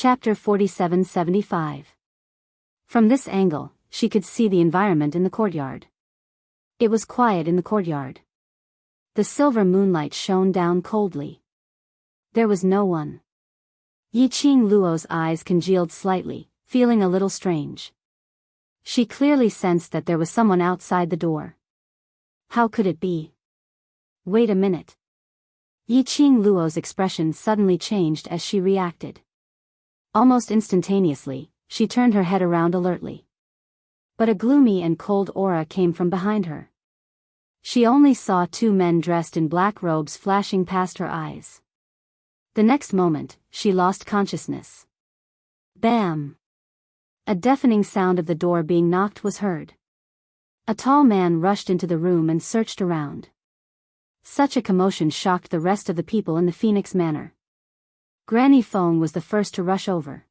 Chapter 4775. From this angle, she could see the environment in the courtyard. It was quiet in the courtyard. The silver moonlight shone down coldly. There was no one. Yiqing Luo's eyes congealed slightly, feeling a little strange. She clearly sensed that there was someone outside the door. How could it be? Wait a minute. Yiqing Luo's expression suddenly changed as she reacted. Almost instantaneously, she turned her head around alertly. But a gloomy and cold aura came from behind her. She only saw two men dressed in black robes flashing past her eyes. The next moment, she lost consciousness. Bam! A deafening sound of the door being knocked was heard. A tall man rushed into the room and searched around. Such a commotion shocked the rest of the people in the Phoenix Manor. Granny Feng was the first to rush over.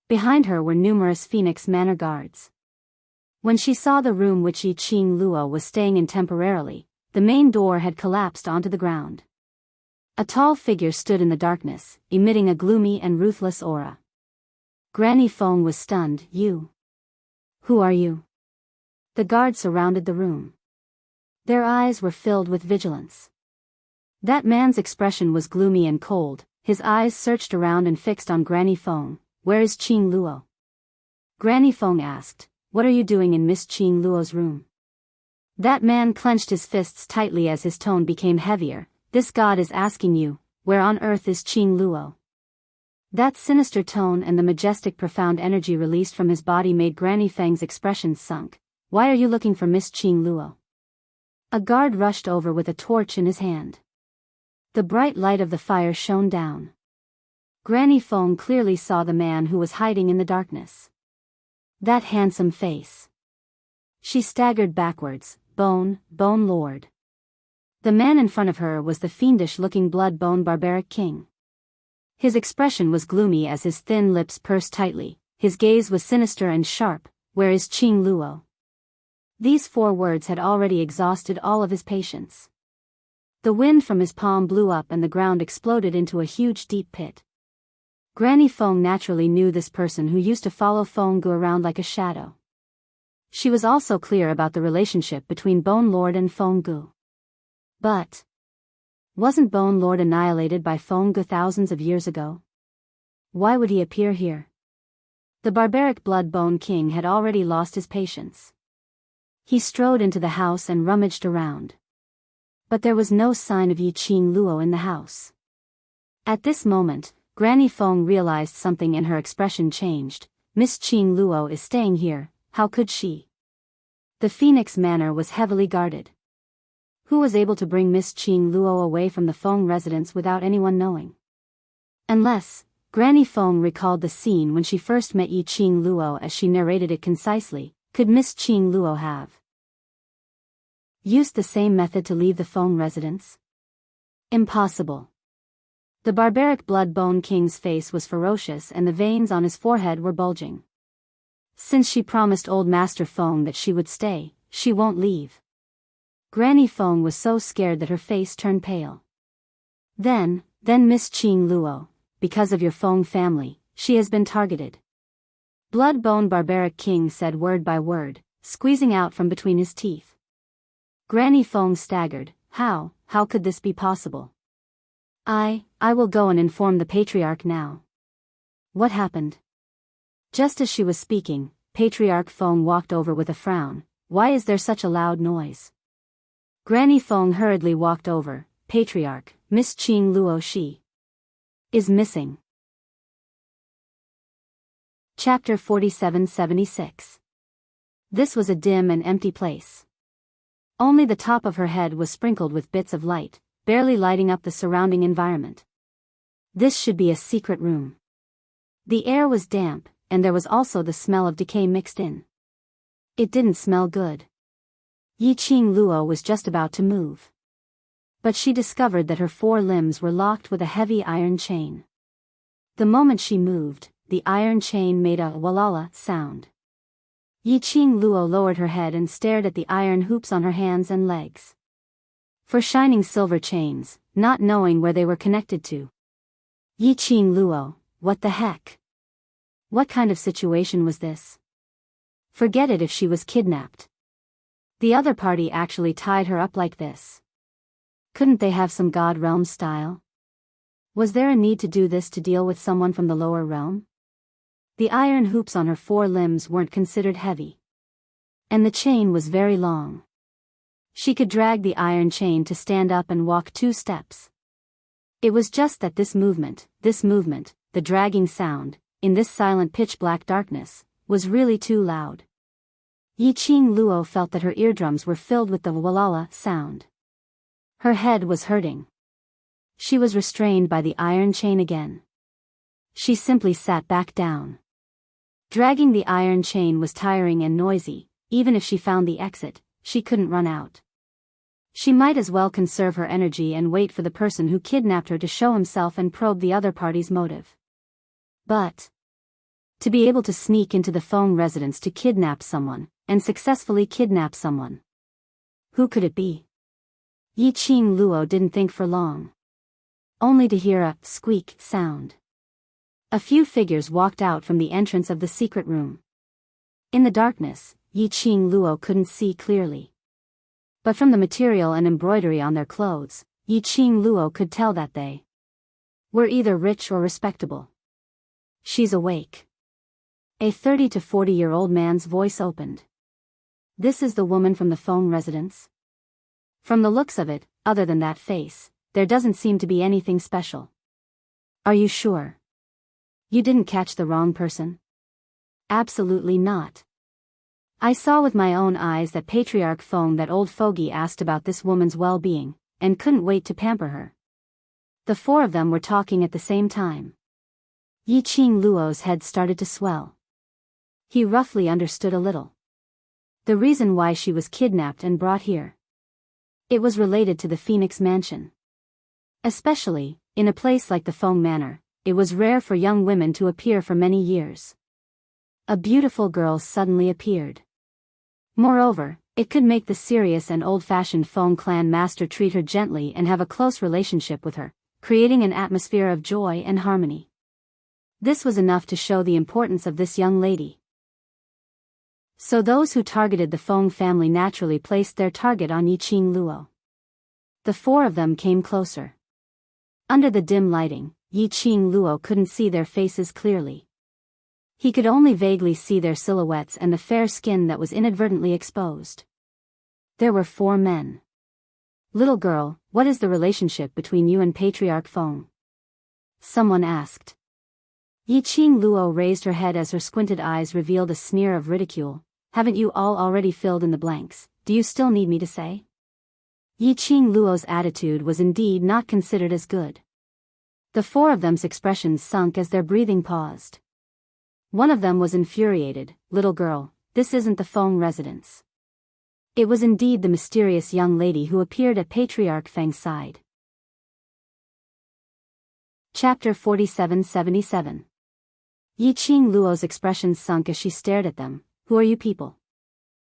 Behind her were numerous Phoenix Manor guards. When she saw the room which Yiqing Luo was staying in temporarily, the main door had collapsed onto the ground. A tall figure stood in the darkness, emitting a gloomy and ruthless aura. Granny Feng was stunned. You? Who are you? The guards surrounded the room. Their eyes were filled with vigilance. That man's expression was gloomy and cold. His eyes searched around and fixed on Granny Feng. Where is Qing Luo? Granny Feng asked. What are you doing in Miss Qing Luo's room? That man clenched his fists tightly as his tone became heavier. This god is asking you, where on earth is Qing Luo? That sinister tone and the majestic profound energy released from his body made Granny Feng's expression sunk. Why are you looking for Miss Qing Luo? A guard rushed over with a torch in his hand. The bright light of the fire shone down. Granny Feng clearly saw the man who was hiding in the darkness. That handsome face. She staggered backwards. Bone Lord. The man in front of her was the fiendish-looking blood-bone barbaric king. His expression was gloomy as his thin lips pursed tightly. His gaze was sinister and sharp. Where is Qing Luo? These 4 words had already exhausted all of his patience. The wind from his palm blew up and the ground exploded into a huge deep pit. Granny Feng naturally knew this person who used to follow Feng Gu around like a shadow. She was also clear about the relationship between Bone Lord and Feng Gu. But wasn't Bone Lord annihilated by Feng Gu thousands of years ago? Why would he appear here? The barbaric blood-bone king had already lost his patience. He strode into the house and rummaged around. But there was no sign of Yiqing Luo in the house. At this moment, Granny Feng realized something and her expression changed. Miss Qing Luo is staying here, how could she? The Phoenix Manor was heavily guarded. Who was able to bring Miss Qing Luo away from the Feng residence without anyone knowing? Unless, Granny Feng recalled the scene when she first met Yiqing Luo as she narrated it concisely, could Miss Qing Luo have used the same method to leave the Feng residence? Impossible. The barbaric blood-bone king's face was ferocious and the veins on his forehead were bulging. Since she promised old Master Feng that she would stay, she won't leave. Granny Feng was so scared that her face turned pale. Then Miss Qing Luo, because of your Feng family, she has been targeted. Blood-bone barbaric king said word by word, squeezing out from between his teeth. Granny Feng staggered. How could this be possible? I will go and inform the patriarch now. What happened? Just as she was speaking, Patriarch Feng walked over with a frown. Why is there such a loud noise? Granny Feng hurriedly walked over. Patriarch, Miss Qing Luo she is missing. Chapter 4776. This was a dim and empty place. Only the top of her head was sprinkled with bits of light, barely lighting up the surrounding environment. This should be a secret room. The air was damp, and there was also the smell of decay mixed in. It didn't smell good. Yiqing Luo was just about to move. But she discovered that her 4 limbs were locked with a heavy iron chain. The moment she moved, the iron chain made a walala sound. Yiqing Luo lowered her head and stared at the iron hoops on her hands and legs. For shining silver chains, not knowing where they were connected to. Yiqing Luo, what the heck? What kind of situation was this? Forget it if she was kidnapped. The other party actually tied her up like this. Couldn't they have some God realm style? Was there a need to do this to deal with someone from the lower realm? The iron hoops on her 4 limbs weren't considered heavy. And the chain was very long. She could drag the iron chain to stand up and walk 2 steps. It was just that this movement, the dragging sound, in this silent pitch-black darkness, was really too loud. Yiqing Luo felt that her eardrums were filled with the walala sound. Her head was hurting. She was restrained by the iron chain again. She simply sat back down. Dragging the iron chain was tiring and noisy. Even if she found the exit, she couldn't run out. She might as well conserve her energy and wait for the person who kidnapped her to show himself and probe the other party's motive. But to be able to sneak into the Feng residence to kidnap someone, and successfully kidnap someone. Who could it be? Yiqing Luo didn't think for long. Only to hear a squeak sound. A few figures walked out from the entrance of the secret room. In the darkness, Yiqing Luo couldn't see clearly. But from the material and embroidery on their clothes, Yiqing Luo could tell that they were either rich or respectable. She's awake. A 30 to 40-year-old man's voice opened. This is the woman from the Feng residence? From the looks of it, other than that face, there doesn't seem to be anything special. Are you sure? You didn't catch the wrong person? Absolutely not. I saw with my own eyes that Patriarch Feng, that old fogey, asked about this woman's well-being, and couldn't wait to pamper her. The 4 of them were talking at the same time. Yiqing Luo's head started to swell. He roughly understood a little. The reason why she was kidnapped and brought here. It was related to the Phoenix Mansion. Especially, in a place like the Feng Manor, it was rare for young women to appear for many years. A beautiful girl suddenly appeared. Moreover, it could make the serious and old-fashioned Feng clan master treat her gently and have a close relationship with her, creating an atmosphere of joy and harmony. This was enough to show the importance of this young lady. So those who targeted the Feng family naturally placed their target on Yiqing Luo. The 4 of them came closer. Under the dim lighting, Yiqing Luo couldn't see their faces clearly. He could only vaguely see their silhouettes and the fair skin that was inadvertently exposed. There were 4 men. Little girl, what is the relationship between you and Patriarch Feng? Someone asked. Yiqing Luo raised her head as her squinted eyes revealed a sneer of ridicule. Haven't you all already filled in the blanks? Do you still need me to say? Yiqing Luo's attitude was indeed not considered as good. The 4 of them's expressions sunk as their breathing paused. One of them was infuriated. Little girl, this isn't the Feng residence. It was indeed the mysterious young lady who appeared at Patriarch Feng's side. Chapter 4777. Yiqing Luo's expressions sunk as she stared at them. Who are you people?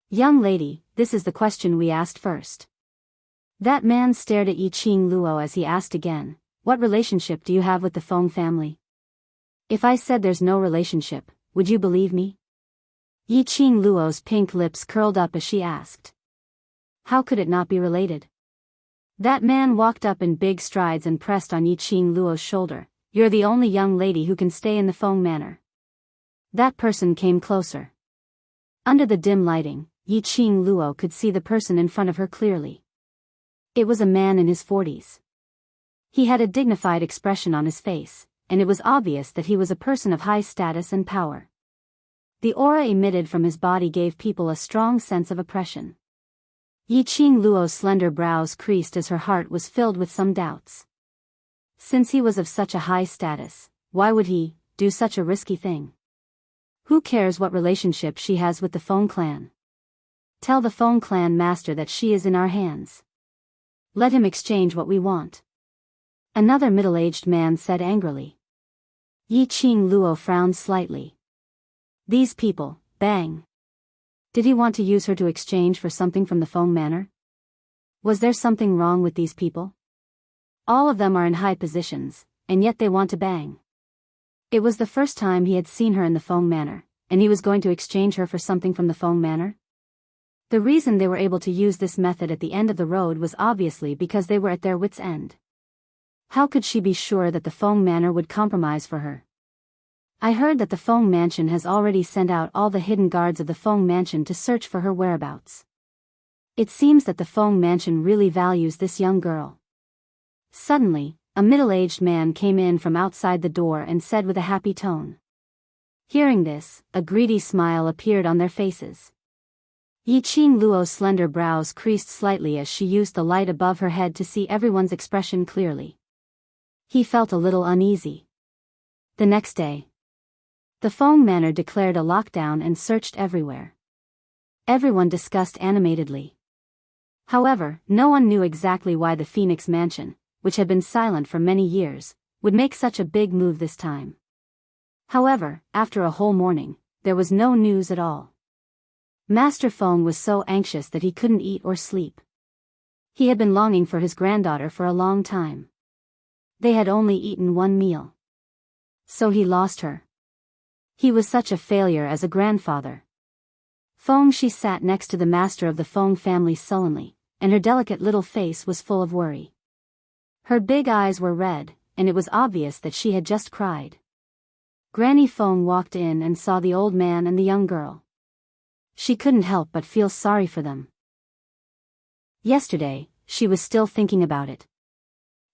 Young lady, this is the question we asked first. That man stared at Yiqing Luo as he asked again, what relationship do you have with the Feng family? If I said there's no relationship, would you believe me? Yiqing Luo's pink lips curled up as she asked. How could it not be related? That man walked up in big strides and pressed on Yiqing Luo's shoulder. You're the only young lady who can stay in the Feng Manor. That person came closer. Under the dim lighting, Yiqing Luo could see the person in front of her clearly. It was a man in his 40s. He had a dignified expression on his face, and it was obvious that he was a person of high status and power. The aura emitted from his body gave people a strong sense of oppression. Yiqing Luo's slender brows creased as her heart was filled with some doubts. Since he was of such a high status, why would he do such a risky thing? Who cares what relationship she has with the Feng clan? Tell the Feng clan master that she is in our hands. Let him exchange what we want. Another middle-aged man said angrily. Yiqing Luo frowned slightly. These people, bang. Did he want to use her to exchange for something from the Feng Manor? Was there something wrong with these people? All of them are in high positions, and yet they want to bang. It was the first time he had seen her in the Feng Manor, and he was going to exchange her for something from the Feng Manor? The reason they were able to use this method at the end of the road was obviously because they were at their wits' end. How could she be sure that the Feng Manor would compromise for her? I heard that the Feng Mansion has already sent out all the hidden guards of the Feng Mansion to search for her whereabouts. It seems that the Feng Mansion really values this young girl. Suddenly, a middle-aged man came in from outside the door and said with a happy tone. Hearing this, a greedy smile appeared on their faces. Yiqing Luo's slender brows creased slightly as she used the light above her head to see everyone's expression clearly. He felt a little uneasy. The next day, the Feng Manor declared a lockdown and searched everywhere. Everyone discussed animatedly. However, no one knew exactly why the Phoenix Mansion, which had been silent for many years, would make such a big move this time. However, after a whole morning, there was no news at all. Master Feng was so anxious that he couldn't eat or sleep. He had been longing for his granddaughter for a long time. They had only eaten one meal. So he lost her. He was such a failure as a grandfather. Feng Shi sat next to the master of the Feng family sullenly, and her delicate little face was full of worry. Her big eyes were red, and it was obvious that she had just cried. Granny Feng walked in and saw the old man and the young girl. She couldn't help but feel sorry for them. Yesterday, she was still thinking about it.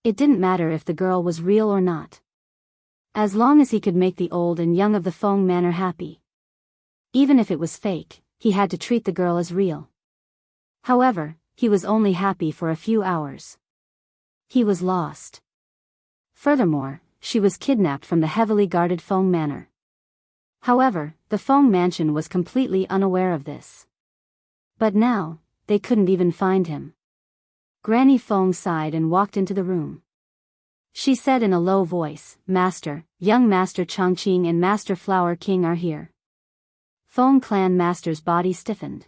It didn't matter if the girl was real or not. As long as he could make the old and young of the Feng Manor happy. Even if it was fake, he had to treat the girl as real. However, he was only happy for a few hours. He was lost. Furthermore, she was kidnapped from the heavily guarded Feng Manor. However, the Feng Mansion was completely unaware of this. But now, they couldn't even find him. Granny Feng sighed and walked into the room. She said in a low voice, "Master, young Master Chongqing and Master Flower King are here." Feng Clan Master's body stiffened.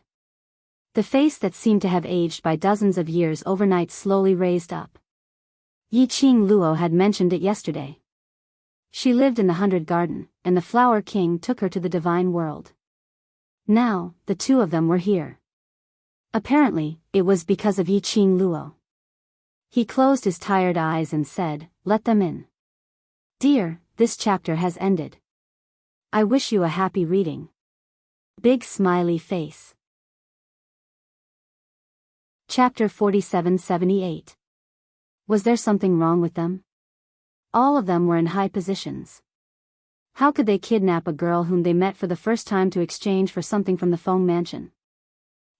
The face that seemed to have aged by dozens of years overnight slowly raised up. Yiqing Luo had mentioned it yesterday. She lived in the 100 Garden, and the Flower King took her to the divine world. Now, the two of them were here. Apparently, it was because of Yiqing Luo. He closed his tired eyes and said, "Let them in." Dear, this chapter has ended. I wish you a happy reading. Big smiley face. Chapter 4778. Was there something wrong with them? All of them were in high positions. How could they kidnap a girl whom they met for the first time to exchange for something from the Feng Mansion?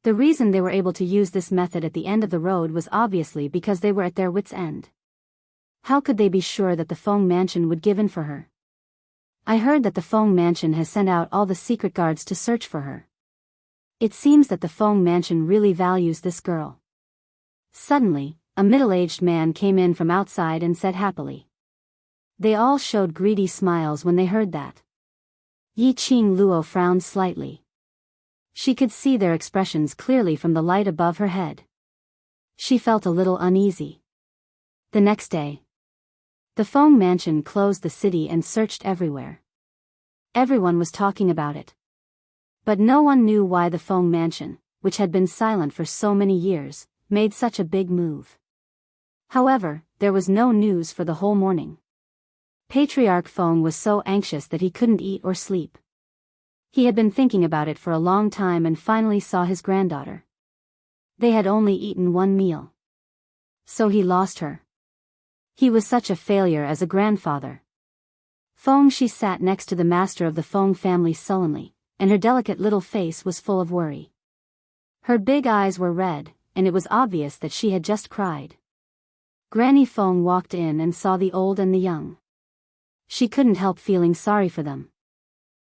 The reason they were able to use this method at the end of the road was obviously because they were at their wits' end. How could they be sure that the Feng Mansion would give in for her? I heard that the Feng Mansion has sent out all the secret guards to search for her. It seems that the Feng Mansion really values this girl. Suddenly, a middle-aged man came in from outside and said happily. They all showed greedy smiles when they heard that. Yiqing Luo frowned slightly. She could see their expressions clearly from the light above her head. She felt a little uneasy. The next day, the Feng Mansion closed the city and searched everywhere. Everyone was talking about it. But no one knew why the Feng Mansion, which had been silent for so many years, made such a big move. However, there was no news for the whole morning. Patriarch Feng was so anxious that he couldn't eat or sleep. He had been thinking about it for a long time and finally saw his granddaughter. They had only eaten one meal. So he lost her. He was such a failure as a grandfather. Feng Shi sat next to the master of the Feng family sullenly, and her delicate little face was full of worry. Her big eyes were red, and it was obvious that she had just cried. Granny Feng walked in and saw the old and the young. She couldn't help feeling sorry for them.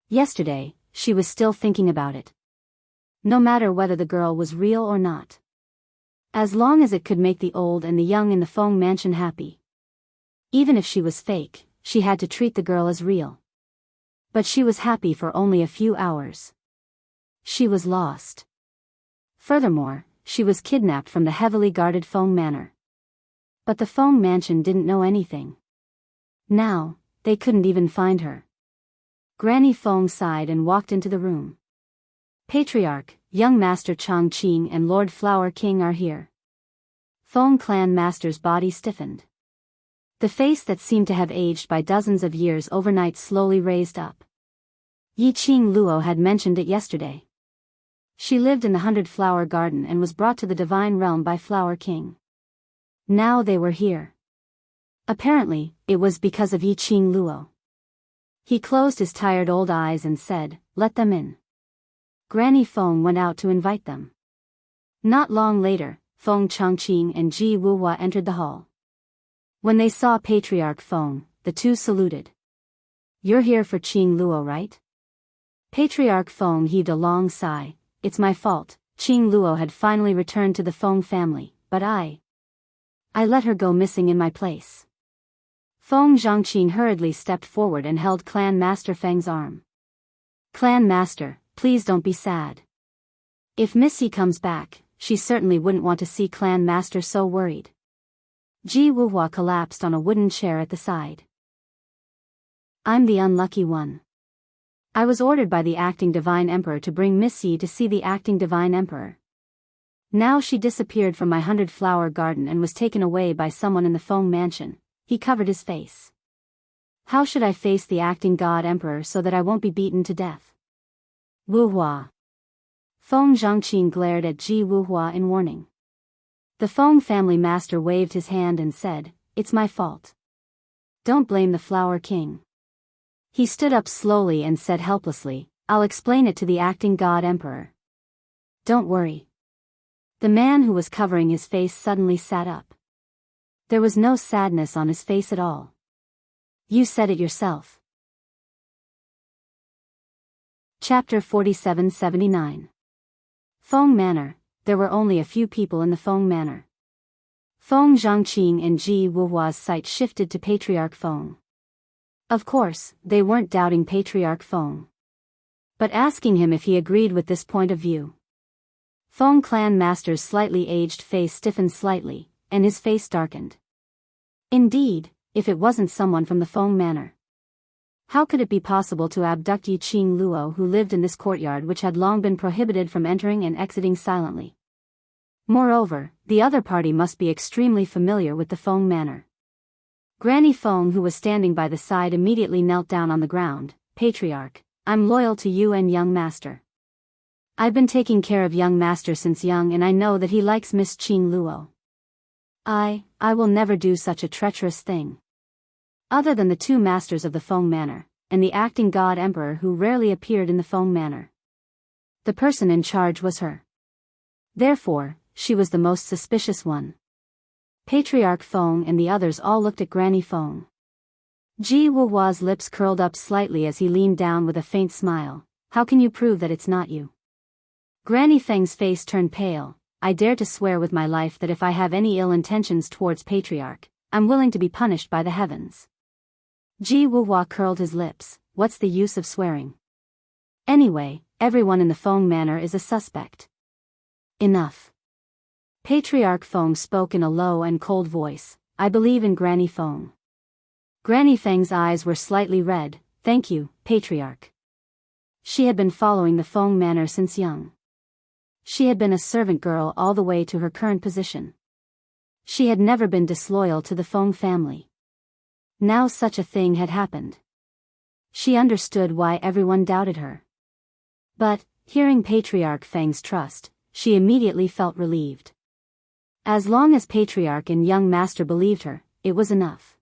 Yesterday, she was still thinking about it. No matter whether the girl was real or not. As long as it could make the old and the young in the Feng Mansion happy. Even if she was fake, she had to treat the girl as real. But she was happy for only a few hours. She was lost. Furthermore, she was kidnapped from the heavily guarded Feng Manor. But the Feng Mansion didn't know anything. Now, they couldn't even find her. Granny Feng sighed and walked into the room. Patriarch, young Master Chang Qing and Lord Flower King are here. Feng clan master's body stiffened. The face that seemed to have aged by dozens of years overnight slowly raised up. Yi Qing Luo had mentioned it yesterday. She lived in the 100-flower garden and was brought to the divine realm by Flower King. Now they were here. Apparently, it was because of Yi Qing Luo. He closed his tired old eyes and said, "Let them in." Granny Feng went out to invite them. Not long later, Feng Changqing and Ji Wuhua entered the hall. When they saw Patriarch Feng, the two saluted. "You're here for Qing Luo, right?" Patriarch Feng heaved a long sigh. "It's my fault. Qing Luo had finally returned to the Feng family, but I let her go missing in my place." Feng Zhangqing hurriedly stepped forward and held Clan Master Feng's arm. "Clan Master, please don't be sad. If Missy comes back, she certainly wouldn't want to see Clan Master so worried." Ji Wuhua collapsed on a wooden chair at the side. "I'm the unlucky one. I was ordered by the acting Divine Emperor to bring Miss Yi to see the acting Divine Emperor. Now she disappeared from my 100-flower garden and was taken away by someone in the Feng mansion." He covered his face. "How should I face the acting God Emperor so that I won't be beaten to death?" Wuhua. Feng Zhangqing glared at Ji Wuhua in warning. The Feng family master waved his hand and said, "It's my fault. Don't blame the Flower King." He stood up slowly and said helplessly, "I'll explain it to the acting God Emperor. Don't worry." The man who was covering his face suddenly sat up. There was no sadness on his face at all. "You said it yourself." Chapter 4779. Feng Manor. There were only a few people in the Feng Manor. Feng Zhangqing and Ji Wuhua's sight shifted to Patriarch Feng. Of course, they weren't doubting Patriarch Feng, but asking him if he agreed with this point of view. Feng clan master's slightly aged face stiffened slightly, and his face darkened. Indeed, if it wasn't someone from the Feng Manor. How could it be possible to abduct Yi Qing Luo, who lived in this courtyard which had long been prohibited from entering and exiting silently? Moreover, the other party must be extremely familiar with the Feng Manor. Granny Feng, who was standing by the side, immediately knelt down on the ground. "Patriarch, I'm loyal to you and young master. I've been taking care of young master since young and I know that he likes Miss Qing Luo. I will never do such a treacherous thing." Other than the two masters of the Feng Manor, and the acting God Emperor who rarely appeared in the Feng Manor, the person in charge was her. Therefore, she was the most suspicious one. Patriarch Feng and the others all looked at Granny Feng. Ji Wuhua's lips curled up slightly as he leaned down with a faint smile. "How can you prove that it's not you?" Granny Feng's face turned pale. "I dare to swear with my life that if I have any ill intentions towards Patriarch, I'm willing to be punished by the heavens." Ji Wuhua curled his lips. "What's the use of swearing? Anyway, everyone in the Feng Manor is a suspect." "Enough." Patriarch Feng spoke in a low and cold voice. "I believe in Granny Feng." Granny Feng's eyes were slightly red. "Thank you, Patriarch." She had been following the Feng Manor since young. She had been a servant girl all the way to her current position. She had never been disloyal to the Feng family. Now such a thing had happened. She understood why everyone doubted her. But, hearing Patriarch Feng's trust, she immediately felt relieved. As long as Patriarch and young master believed her, it was enough.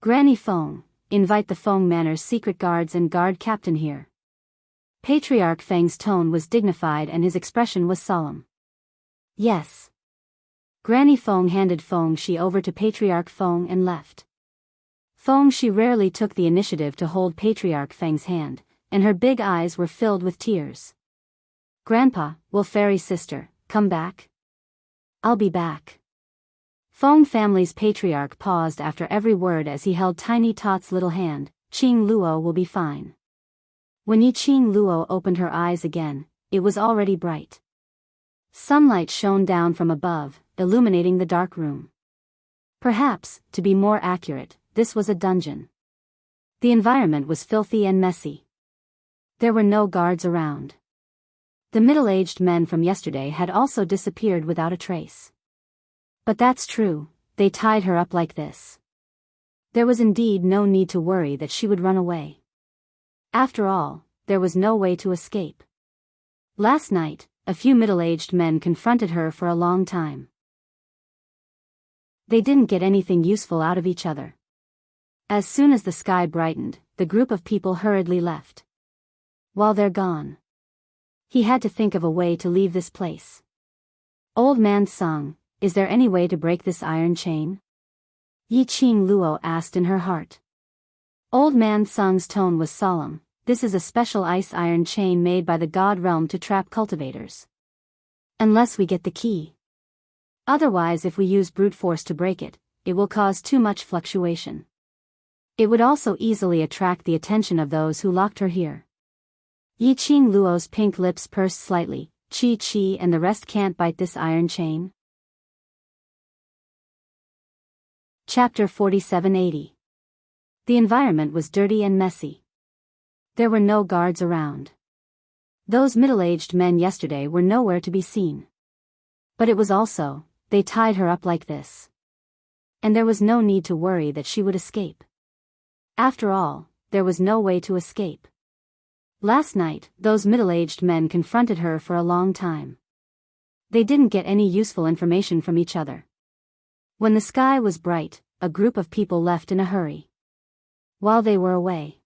"Granny Feng, invite the Feng Manor's secret guards and guard captain here." Patriarch Feng's tone was dignified and his expression was solemn. "Yes." Granny Feng handed Feng Shi over to Patriarch Feng and left. Feng Shi rarely took the initiative to hold Patriarch Feng's hand, and her big eyes were filled with tears. "Grandpa, will Fairy Sister come back?" "I'll be back." Feng family's patriarch paused after every word as he held Tiny Tot's little hand. "Qing Luo will be fine." When Yi Qing Luo opened her eyes again, it was already bright. Sunlight shone down from above, illuminating the dark room. Perhaps, to be more accurate, this was a dungeon. The environment was filthy and messy. There were no guards around. The middle-aged men from yesterday had also disappeared without a trace. But that's true, they tied her up like this. There was indeed no need to worry that she would run away. After all, there was no way to escape. Last night, a few middle-aged men confronted her for a long time. They didn't get anything useful out of each other. As soon as the sky brightened, the group of people hurriedly left. While they're gone, he had to think of a way to leave this place. Old Man Sung, is there any way to break this iron chain? Yi Qing Luo asked in her heart. Old Man Sung's tone was solemn. This is a special ice iron chain made by the god realm to trap cultivators. Unless we get the key. Otherwise, if we use brute force to break it, it will cause too much fluctuation. It would also easily attract the attention of those who locked her here. Yi Qing Luo's pink lips pursed slightly. Chi and the rest can't bite this iron chain. Chapter 4780. The environment was dirty and messy. There were no guards around. Those middle-aged men yesterday were nowhere to be seen. But it was also, they tied her up like this. And there was no need to worry that she would escape. After all, there was no way to escape. Last night, those middle-aged men confronted her for a long time. They didn't get any useful information from each other. When the sky was bright, a group of people left in a hurry. While they were away,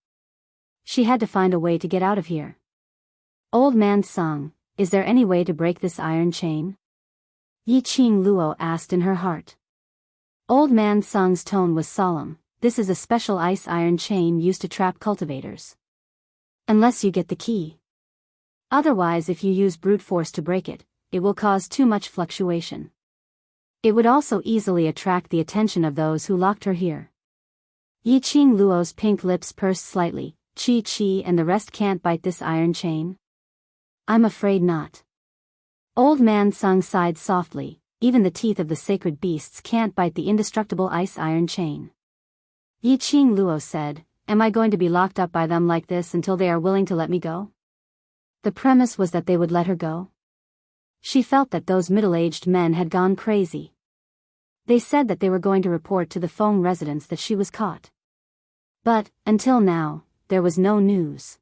she had to find a way to get out of here. Old Man Sung, is there any way to break this iron chain? Yi Qing Luo asked in her heart. Old Man Sung's tone was solemn. This is a special ice iron chain used to trap cultivators. Unless you get the key. Otherwise, if you use brute force to break it, it will cause too much fluctuation. It would also easily attract the attention of those who locked her here. Yi Qing Luo's pink lips pursed slightly. Chi and the rest can't bite this iron chain? I'm afraid not. Old Man Sung sighed softly. Even the teeth of the sacred beasts can't bite the indestructible ice iron chain. Yi Qing Luo said, am I going to be locked up by them like this until they are willing to let me go? The premise was that they would let her go. She felt that those middle-aged men had gone crazy. They said that they were going to report to the Feng residence that she was caught. But, until now, there was no news.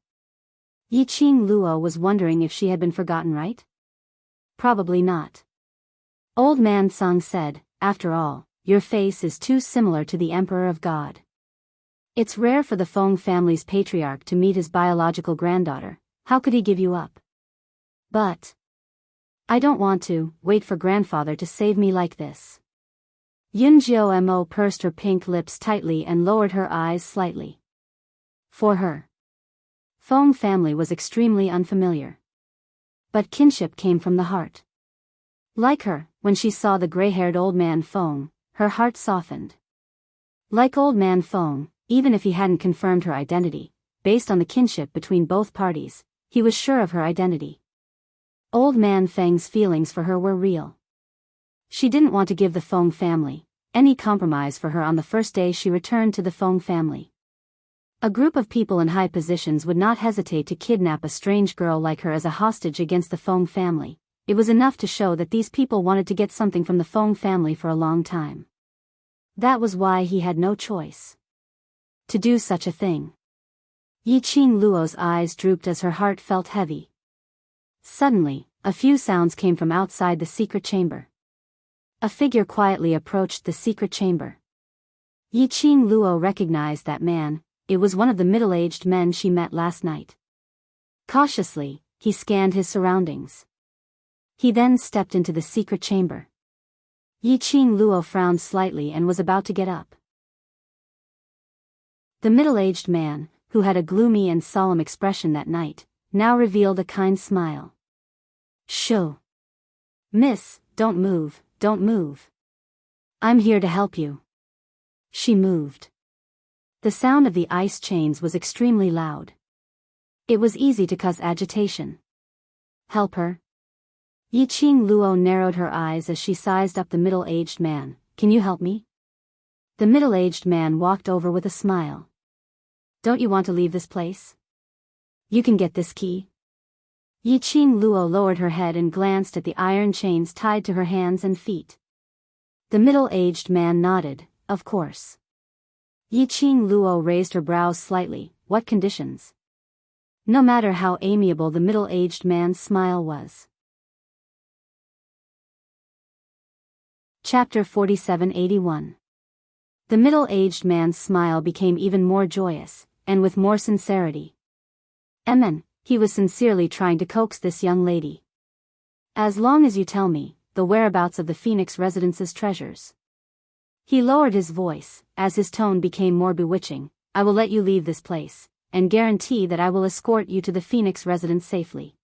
Yi Qing Luo was wondering if she had been forgotten, right? Probably not. Old Man Sung said, after all, your face is too similar to the Emperor of God. It's rare for the Feng family's patriarch to meet his biological granddaughter. How could he give you up? But I don't want to wait for grandfather to save me like this. Yunjiao Mo pursed her pink lips tightly and lowered her eyes slightly. For her, Feng family was extremely unfamiliar. But kinship came from the heart. Like her, when she saw the gray-haired old man Feng, her heart softened. Like old man Feng, even if he hadn't confirmed her identity, based on the kinship between both parties, he was sure of her identity. Old man Feng's feelings for her were real. She didn't want to give the Feng family any compromise for her on the first day she returned to the Feng family. A group of people in high positions would not hesitate to kidnap a strange girl like her as a hostage against the Feng family. It was enough to show that these people wanted to get something from the Feng family for a long time. That was why he had no choice to do such a thing. Yi Qing Luo's eyes drooped as her heart felt heavy. Suddenly, a few sounds came from outside the secret chamber. A figure quietly approached the secret chamber. Yi Qing Luo recognized that man. It was one of the middle-aged men she met last night. Cautiously, he scanned his surroundings. He then stepped into the secret chamber. Yi Qing Luo frowned slightly and was about to get up. The middle-aged man, who had a gloomy and solemn expression that night, now revealed a kind smile. Shoo. Miss, don't move, don't move. I'm here to help you. She moved. The sound of the ice chains was extremely loud. It was easy to cause agitation. Help her? Yi Qing Luo narrowed her eyes as she sized up the middle-aged man. Can you help me? The middle-aged man walked over with a smile. Don't you want to leave this place? You can get this key. Yiqing Luo lowered her head and glanced at the iron chains tied to her hands and feet. The middle-aged man nodded, of course. Yiqing Luo raised her brows slightly. What conditions? No matter how amiable the middle-aged man's smile was. Chapter 4781. The middle-aged man's smile became even more joyous, and with more sincerity. He was sincerely trying to coax this young lady. As long as you tell me the whereabouts of the Phoenix residence's treasures. He lowered his voice, as his tone became more bewitching. I will let you leave this place, and guarantee that I will escort you to the Phoenix residence safely.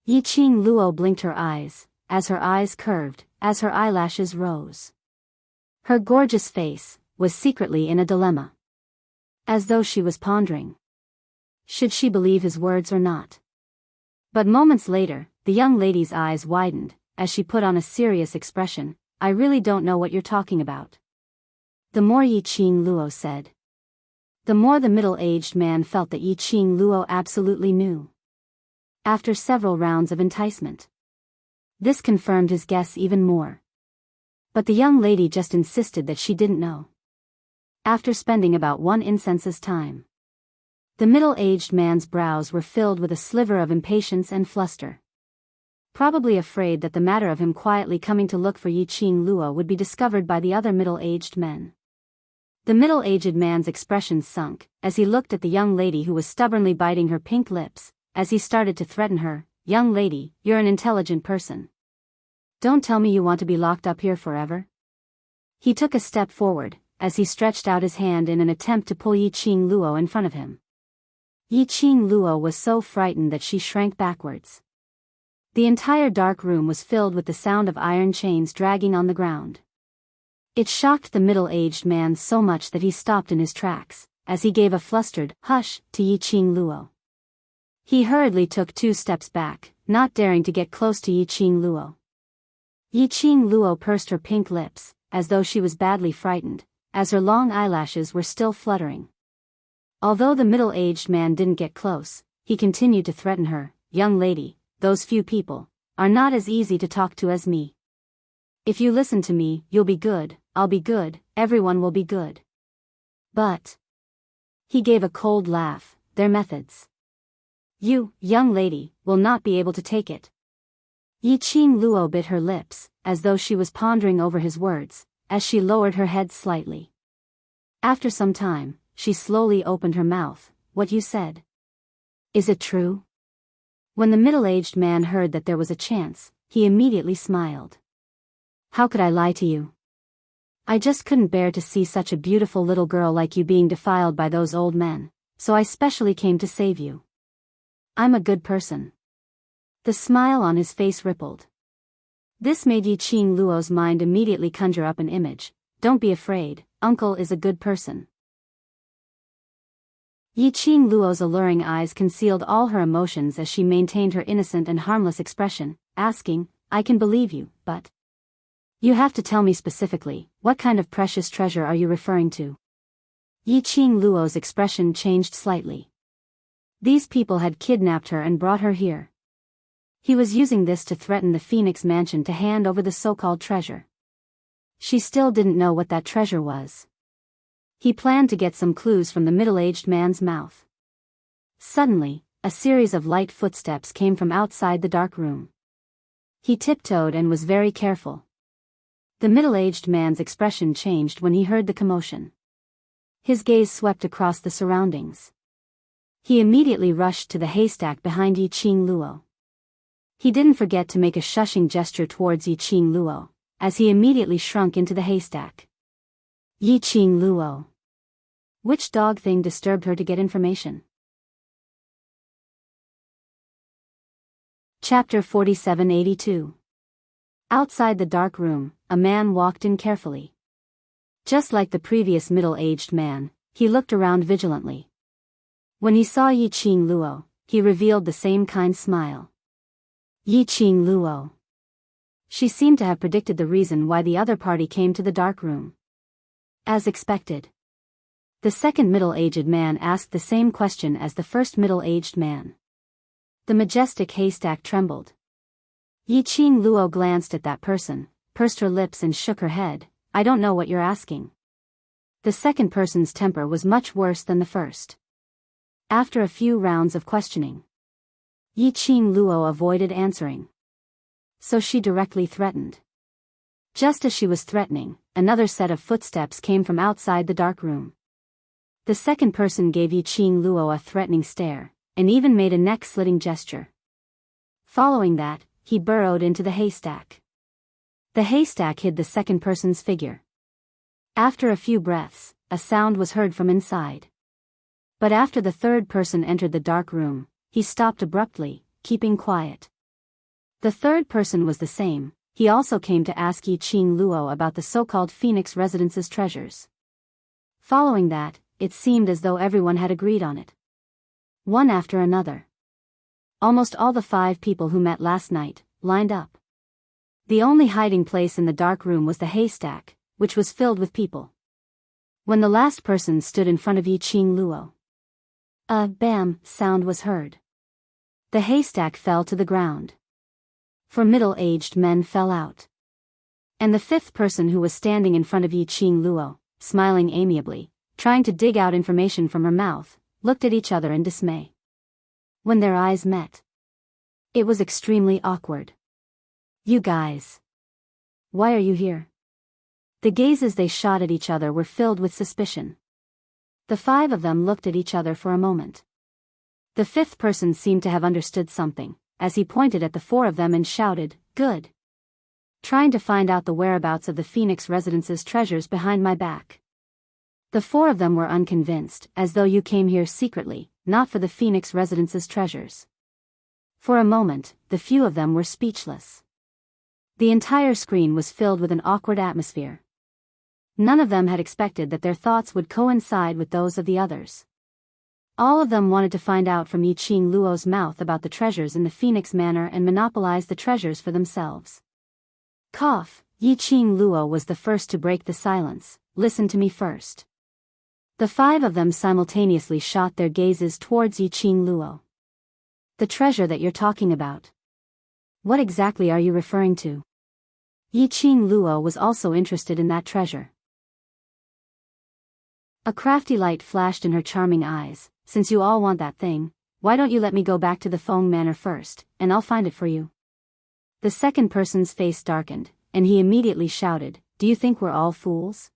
Yiqing Luo blinked her eyes, as her eyes curved, as her eyelashes rose. Her gorgeous face was secretly in a dilemma. As though she was pondering. Should she believe his words or not? But moments later, the young lady's eyes widened, as she put on a serious expression. I really don't know what you're talking about. The more Yiqing Luo said, the more the middle-aged man felt that Yiqing Luo absolutely knew. After several rounds of enticement, this confirmed his guess even more. But the young lady just insisted that she didn't know. After spending about one incense's time, the middle-aged man's brows were filled with a sliver of impatience and fluster. Probably afraid that the matter of him quietly coming to look for Yiqing Luo would be discovered by the other middle-aged men. The middle-aged man's expression sunk, as he looked at the young lady who was stubbornly biting her pink lips, as he started to threaten her. Young lady, you're an intelligent person. Don't tell me you want to be locked up here forever. He took a step forward, as he stretched out his hand in an attempt to pull Yiqing Luo in front of him. Yiqing Luo was so frightened that she shrank backwards. The entire dark room was filled with the sound of iron chains dragging on the ground. It shocked the middle-aged man so much that he stopped in his tracks, as he gave a flustered hush to Yiqing Luo. He hurriedly took 2 steps back, not daring to get close to Yiqing Luo. Yiqing Luo pursed her pink lips, as though she was badly frightened, as her long eyelashes were still fluttering. Although the middle-aged man didn't get close, he continued to threaten her. Young lady, those few people are not as easy to talk to as me. If you listen to me, you'll be good, I'll be good, everyone will be good. But he gave a cold laugh. Their methods. You, young lady, will not be able to take it. Yiqing Luo bit her lips, as though she was pondering over his words, as she lowered her head slightly. After some time, she slowly opened her mouth. What you said? Is it true? When the middle-aged man heard that there was a chance, he immediately smiled. How could I lie to you? I just couldn't bear to see such a beautiful little girl like you being defiled by those old men, so I specially came to save you. I'm a good person. The smile on his face rippled. This made Yiqing Luo's mind immediately conjure up an image. Don't be afraid, uncle is a good person. Yiqing Luo's alluring eyes concealed all her emotions as she maintained her innocent and harmless expression, asking, I can believe you, but you have to tell me specifically, what kind of precious treasure are you referring to? Yiqing Luo's expression changed slightly. These people had kidnapped her and brought her here. He was using this to threaten the Phoenix Mansion to hand over the so-called treasure. She still didn't know what that treasure was. He planned to get some clues from the middle-aged man's mouth. Suddenly, a series of light footsteps came from outside the dark room. He tiptoed and was very careful. The middle-aged man's expression changed when he heard the commotion. His gaze swept across the surroundings. He immediately rushed to the haystack behind Yiqing Luo. He didn't forget to make a shushing gesture towards Yiqing Luo, as he immediately shrunk into the haystack. Yiqing Luo. Which dog thing disturbed her to get information? Chapter 4782. Outside the dark room, a man walked in carefully. Just like the previous middle-aged man, he looked around vigilantly. When he saw Yiqing Luo, he revealed the same kind smile. Yiqing Luo. She seemed to have predicted the reason why the other party came to the dark room. As expected. The second middle-aged man asked the same question as the first middle-aged man. The majestic haystack trembled. Yi-Ching Luo glanced at that person, pursed her lips and shook her head. I don't know what you're asking. The second person's temper was much worse than the first. After a few rounds of questioning, Yi-Ching Luo avoided answering. So she directly threatened. Just as she was threatening, another set of footsteps came from outside the dark room. The second person gave Yi-Ching Luo a threatening stare, and even made a neck-slitting gesture. Following that, he burrowed into the haystack. The haystack hid the second person's figure. After a few breaths, a sound was heard from inside. But after the third person entered the dark room, he stopped abruptly, keeping quiet. The third person was the same. He also came to ask Yi-Ching Luo about the so-called Phoenix Residence's treasures. Following that, it seemed as though everyone had agreed on it. One after another. Almost all the 5 people who met last night lined up. The only hiding place in the dark room was the haystack, which was filled with people. When the last person stood in front of Yi-Ching Luo, a bam sound was heard. The haystack fell to the ground. 4 middle-aged men fell out. And the 5th person who was standing in front of Yi-Ching Luo, smiling amiably, trying to dig out information from her mouth, looked at each other in dismay. When their eyes met, it was extremely awkward. You guys. Why are you here? The gazes they shot at each other were filled with suspicion. The 5 of them looked at each other for a moment. The 5th person seemed to have understood something, as he pointed at the 4 of them and shouted, "Good. Trying to find out the whereabouts of the Phoenix Residence's treasures behind my back." The 4 of them were unconvinced, as though you came here secretly, not for the Phoenix Residence's treasures. For a moment, the few of them were speechless. The entire screen was filled with an awkward atmosphere. None of them had expected that their thoughts would coincide with those of the others. All of them wanted to find out from Yi-Ching Luo's mouth about the treasures in the Phoenix Manor and monopolize the treasures for themselves. Cough. Yi-Ching Luo was the first to break the silence. Listen to me first. The 5 of them simultaneously shot their gazes towards Yi-Ching Luo. The treasure that you're talking about. What exactly are you referring to? Yi-Ching Luo was also interested in that treasure. A crafty light flashed in her charming eyes. Since you all want that thing, why don't you let me go back to the Feng Manor first, and I'll find it for you. The second person's face darkened, and he immediately shouted, Do you think we're all fools?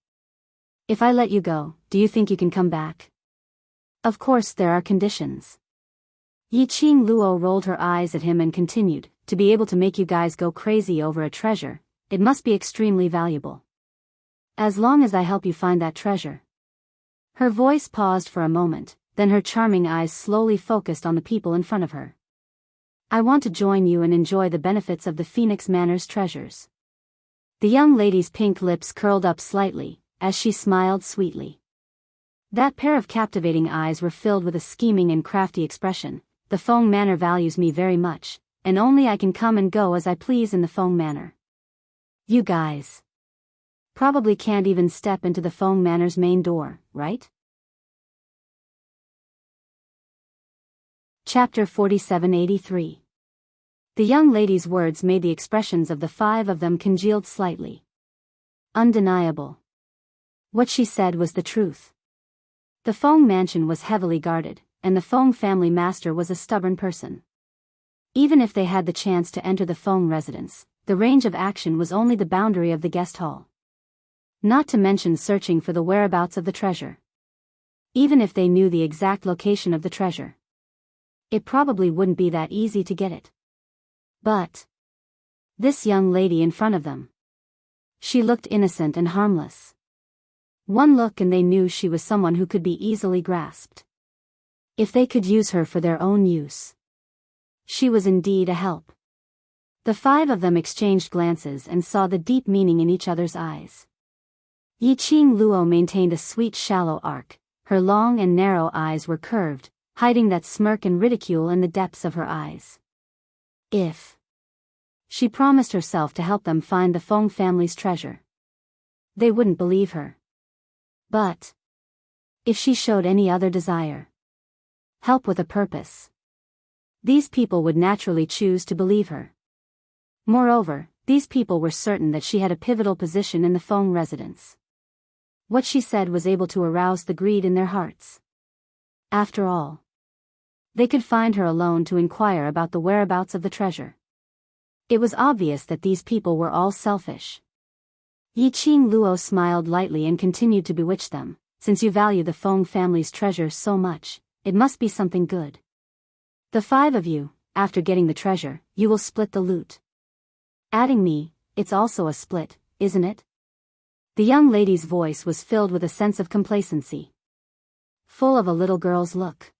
If I let you go, do you think you can come back? Of course there are conditions. Yi-Ching Luo rolled her eyes at him and continued, To be able to make you guys go crazy over a treasure, it must be extremely valuable. As long as I help you find that treasure. Her voice paused for a moment, then her charming eyes slowly focused on the people in front of her. I want to join you and enjoy the benefits of the Phoenix Manor's treasures. The young lady's pink lips curled up slightly, as she smiled sweetly. That pair of captivating eyes were filled with a scheming and crafty expression. The Feng Manor values me very much, and only I can come and go as I please in the Feng Manor. You guys probably can't even step into the Feng Manor's main door, right? Chapter 4783. The young lady's words made the expressions of the 5 of them congealed slightly. Undeniable. What she said was the truth. The Feng mansion was heavily guarded, and the Feng family master was a stubborn person. Even if they had the chance to enter the Feng residence, the range of action was only the boundary of the guest hall. Not to mention searching for the whereabouts of the treasure. Even if they knew the exact location of the treasure, it probably wouldn't be that easy to get it. But this young lady in front of them. She looked innocent and harmless. One look and they knew she was someone who could be easily grasped. If they could use her for their own use. She was indeed a help. The 5 of them exchanged glances and saw the deep meaning in each other's eyes. Yi-Ching Luo maintained a sweet shallow arc. Her long and narrow eyes were curved, hiding that smirk and ridicule in the depths of her eyes. If she promised herself to help them find the Feng family's treasure, they wouldn't believe her. But If she showed any other desire, help with a purpose, these people would naturally choose to believe her. Moreover, these people were certain that she had a pivotal position in the Feng residence. What she said was able to arouse the greed in their hearts. After all, they could find her alone to inquire about the whereabouts of the treasure. It was obvious that these people were all selfish. Yiqing Luo smiled lightly and continued to bewitch them. Since you value the Feng family's treasure so much, it must be something good. The 5 of you, after getting the treasure, you will split the loot. Adding me, it's also a split, isn't it? The young lady's voice was filled with a sense of complacency, full of a little girl's look.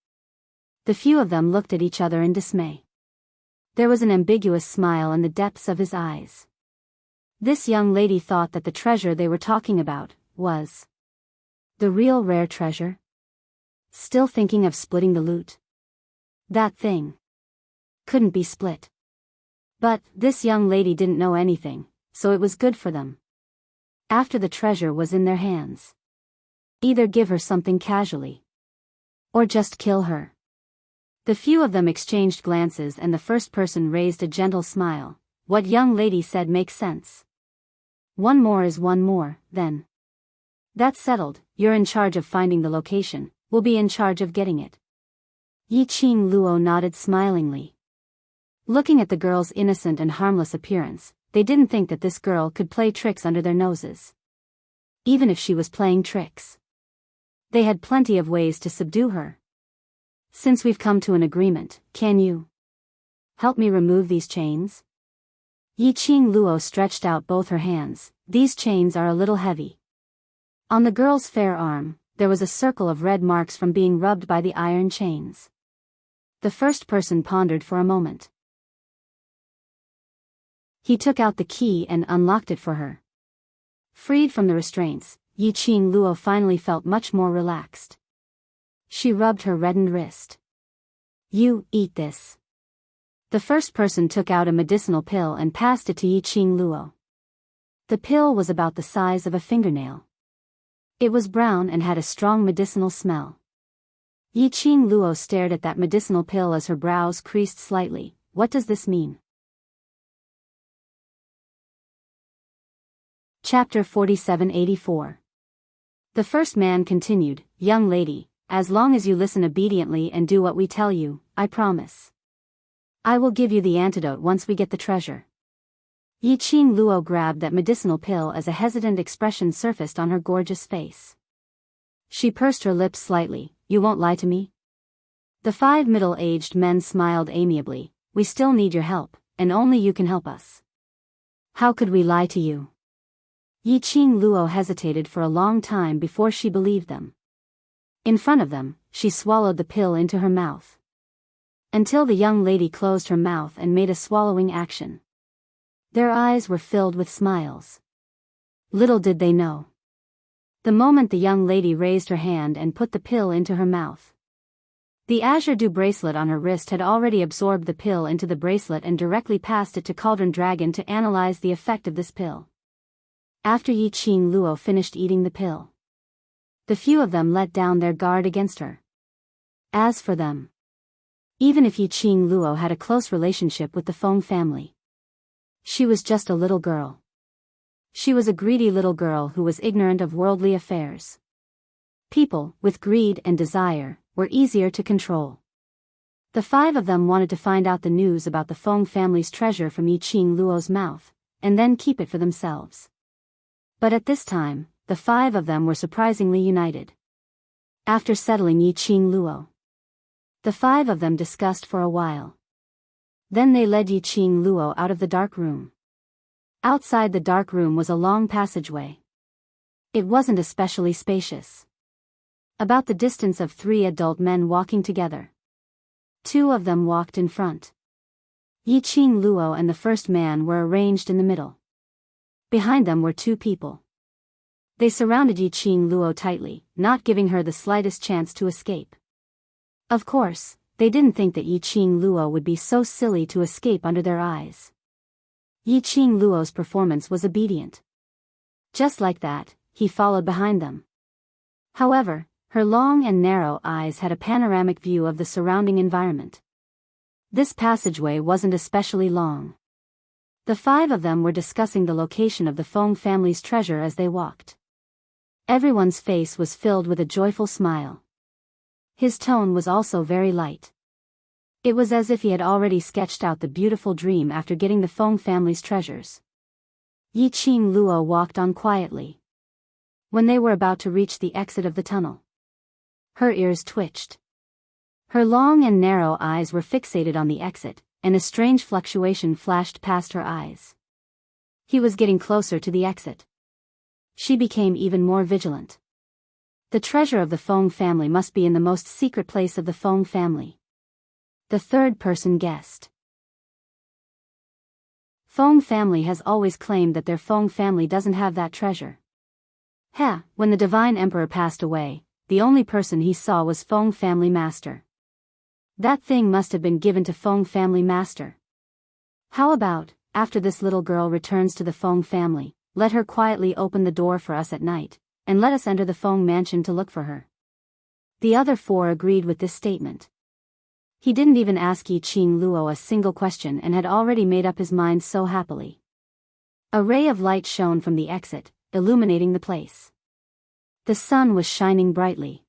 The few of them looked at each other in dismay. There was an ambiguous smile in the depths of his eyes. This young lady thought that the treasure they were talking about was the real rare treasure. Still thinking of splitting the loot? That thing couldn't be split. But this young lady didn't know anything, so it was good for them. After the treasure was in their hands, either give her something casually, or just kill her. The few of them exchanged glances and the first person raised a gentle smile. What young lady said makes sense. One more is one more, then. That's settled, you're in charge of finding the location, we'll be in charge of getting it. Yiqing Luo nodded smilingly. Looking at the girl's innocent and harmless appearance, they didn't think that this girl could play tricks under their noses. Even if she was playing tricks, they had plenty of ways to subdue her. Since we've come to an agreement, can you help me remove these chains? Yiqing Luo stretched out both her hands. These chains are a little heavy. On the girl's fair arm, there was a circle of red marks from being rubbed by the iron chains. The first person pondered for a moment. He took out the key and unlocked it for her. Freed from the restraints, Yiqing Luo finally felt much more relaxed. She rubbed her reddened wrist. You, eat this. The first person took out a medicinal pill and passed it to Yiqing Luo. The pill was about the size of a fingernail. It was brown and had a strong medicinal smell. Yiqing Luo stared at that medicinal pill as her brows creased slightly. What does this mean? Chapter 4784. The first man continued, Young lady, as long as you listen obediently and do what we tell you, I promise. I will give you the antidote once we get the treasure. Yiqing Luo grabbed that medicinal pill as a hesitant expression surfaced on her gorgeous face. She pursed her lips slightly. You won't lie to me? The 5 middle-aged men smiled amiably. We still need your help, and only you can help us. How could we lie to you? Yiqing Luo hesitated for a long time before she believed them. In front of them, she swallowed the pill into her mouth. Until the young lady closed her mouth and made a swallowing action. Their eyes were filled with smiles. Little did they know. The moment the young lady raised her hand and put the pill into her mouth, the azure dew bracelet on her wrist had already absorbed the pill into the bracelet and directly passed it to Cauldron Dragon to analyze the effect of this pill. After Yiqing Luo finished eating the pill, the few of them let down their guard against her. As for them, even if Yiqing Luo had a close relationship with the Feng family, she was just a little girl. She was a greedy little girl who was ignorant of worldly affairs. People, with greed and desire, were easier to control. The 5 of them wanted to find out the news about the Feng family's treasure from Yiqing Luo's mouth, and then keep it for themselves. But at this time, the 5 of them were surprisingly united. After settling Yiqing Luo, the 5 of them discussed for a while. Then they led Yiqing Luo out of the dark room. Outside the dark room was a long passageway. It wasn't especially spacious. About the distance of 3 adult men walking together. 2 of them walked in front. Yiqing Luo and the first man were arranged in the middle. Behind them were 2 people. They surrounded Yiqing Luo tightly, not giving her the slightest chance to escape. Of course, they didn't think that Yiqing Luo would be so silly to escape under their eyes. Yiqing Luo's performance was obedient. Just like that, he followed behind them. However, Her long and narrow eyes had a panoramic view of the surrounding environment. This passageway wasn't especially long. The five of them were discussing the location of the Feng family's treasure as they walked. Everyone's face was filled with a joyful smile. His tone was also very light. It was as if he had already sketched out the beautiful dream after getting the Feng family's treasures. Yi Qing Luo walked on quietly. When they were about to reach the exit of the tunnel, her ears twitched. Her long and narrow eyes were fixated on the exit, and a strange fluctuation flashed past her eyes. He was getting closer to the exit. She became even more vigilant. The treasure of the Feng family must be in the most secret place of the Feng family. The third person guessed. Feng family has always claimed that their Feng family doesn't have that treasure. When the divine emperor passed away, the only person he saw was Feng family master. That thing must have been given to Feng family master. How about, after this little girl returns to the Feng family, let her quietly open the door for us at night, and let us enter the Feng mansion to look for her. The other four agreed with this statement. He didn't even ask Yi Qing Luo a single question and had already made up his mind so happily. A ray of light shone from the exit, illuminating the place. The sun was shining brightly.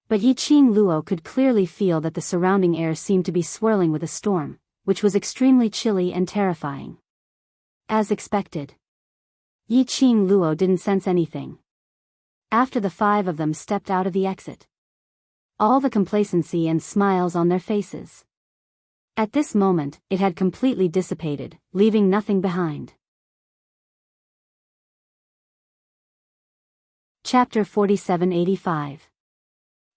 But Yi Qing Luo could clearly feel that the surrounding air seemed to be swirling with a storm, which was extremely chilly and terrifying. As expected, Yi Qing Luo didn't sense anything. After the five of them stepped out of the exit, all the complacency and smiles on their faces. At this moment, it had completely dissipated, leaving nothing behind. Chapter 4785.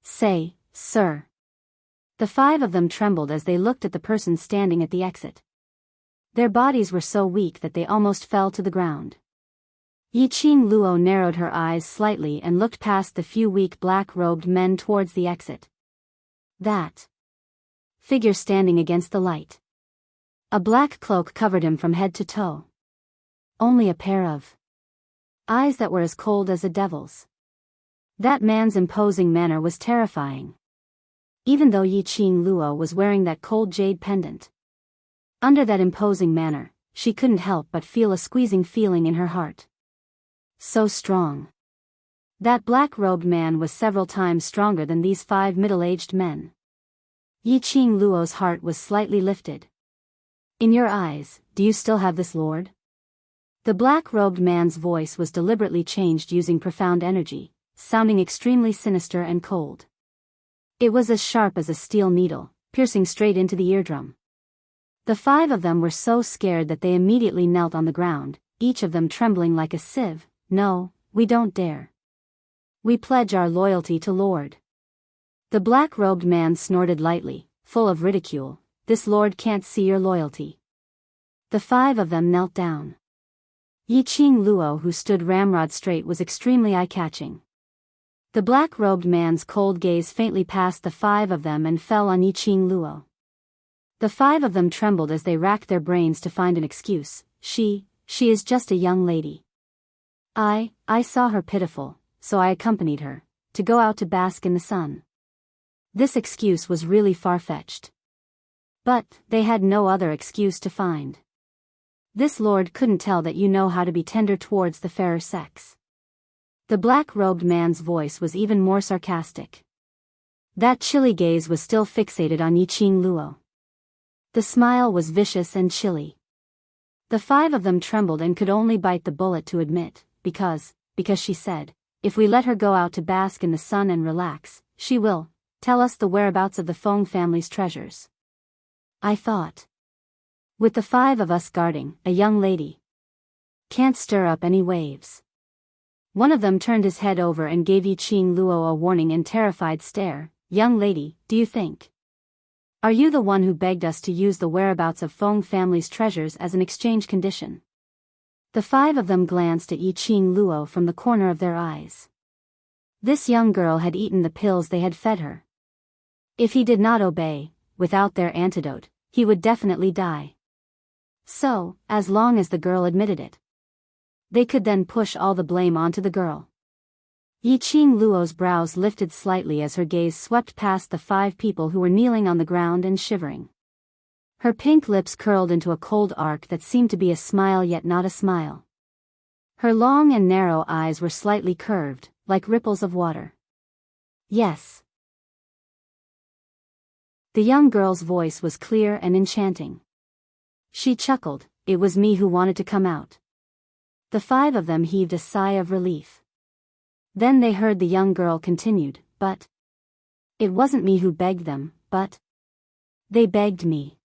Say, sir. The five of them trembled as they looked at the person standing at the exit. Their bodies were so weak that they almost fell to the ground. Yi Qing Luo narrowed her eyes slightly and looked past the few weak black-robed men towards the exit. That figure standing against the light. A black cloak covered him from head to toe. Only a pair of eyes that were as cold as a devil's. That man's imposing manner was terrifying. Even though Yi Qing Luo was wearing that cold jade pendant, under that imposing manner, she couldn't help but feel a squeezing feeling in her heart. So strong. That black-robed man was several times stronger than these five middle-aged men. Yi Qing Luo's heart was slightly lifted. In your eyes, do you still have this lord? The black-robed man's voice was deliberately changed using profound energy, sounding extremely sinister and cold. It was as sharp as a steel needle, piercing straight into the eardrum. The five of them were so scared that they immediately knelt on the ground, each of them trembling like a sieve. No, we don't dare. We pledge our loyalty to Lord. The black-robed man snorted lightly, full of ridicule. This lord can't see your loyalty. The five of them knelt down. Yi Qing Luo, who stood ramrod straight, was extremely eye-catching. The black-robed man's cold gaze faintly passed the five of them and fell on Yi Qing Luo. The five of them trembled as they racked their brains to find an excuse. She is just a young lady. I saw her pitiful, so I accompanied her, to go out to bask in the sun. This excuse was really far-fetched. But they had no other excuse to find. This lord couldn't tell that you know how to be tender towards the fairer sex. The black-robed man's voice was even more sarcastic. That chilly gaze was still fixated on Yi Qing Luo. The smile was vicious and chilly. The five of them trembled and could only bite the bullet to admit, because she said, if we let her go out to bask in the sun and relax, she will tell us the whereabouts of the Feng family's treasures. I thought. With the five of us guarding, a young lady can't stir up any waves. One of them turned his head over and gave Yi Qing Luo a warning and terrified stare. Young lady, do you think? Are you the one who begged us to use the whereabouts of Feng family's treasures as an exchange condition? The five of them glanced at Yi Qing Luo from the corner of their eyes. This young girl had eaten the pills they had fed her. If he did not obey, without their antidote, he would definitely die. So, as long as the girl admitted it, they could then push all the blame onto the girl. Yiqing Luo's brows lifted slightly as her gaze swept past the 5 people who were kneeling on the ground and shivering. Her pink lips curled into a cold arc that seemed to be a smile yet not a smile. Her long and narrow eyes were slightly curved, like ripples of water. Yes. The young girl's voice was clear and enchanting. She chuckled, it was me who wanted to come out. The 5 of them heaved a sigh of relief. Then they heard the young girl continued, but it wasn't me who begged them, but they begged me.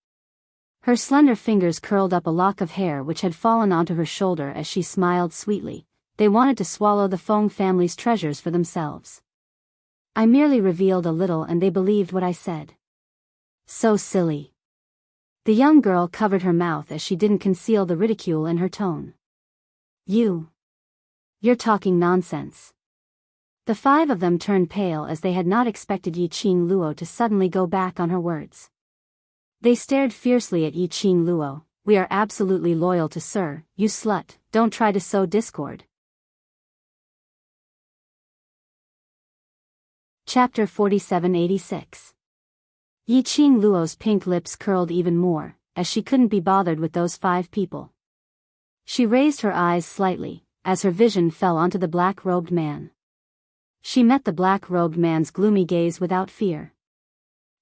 Her slender fingers curled up a lock of hair which had fallen onto her shoulder as she smiled sweetly. They wanted to swallow the Feng family's treasures for themselves. I merely revealed a little and they believed what I said. So silly. The young girl covered her mouth as she didn't conceal the ridicule in her tone. You're talking nonsense. The 5 of them turned pale as they had not expected Yiqing Luo to suddenly go back on her words. They stared fiercely at Yiqing Luo. We are absolutely loyal to Sir, you slut, don't try to sow discord. Chapter 4786. Yiqing Luo's pink lips curled even more, as she couldn't be bothered with those 5 people. She raised her eyes slightly, as her vision fell onto the black-robed man. She met the black-robed man's gloomy gaze without fear.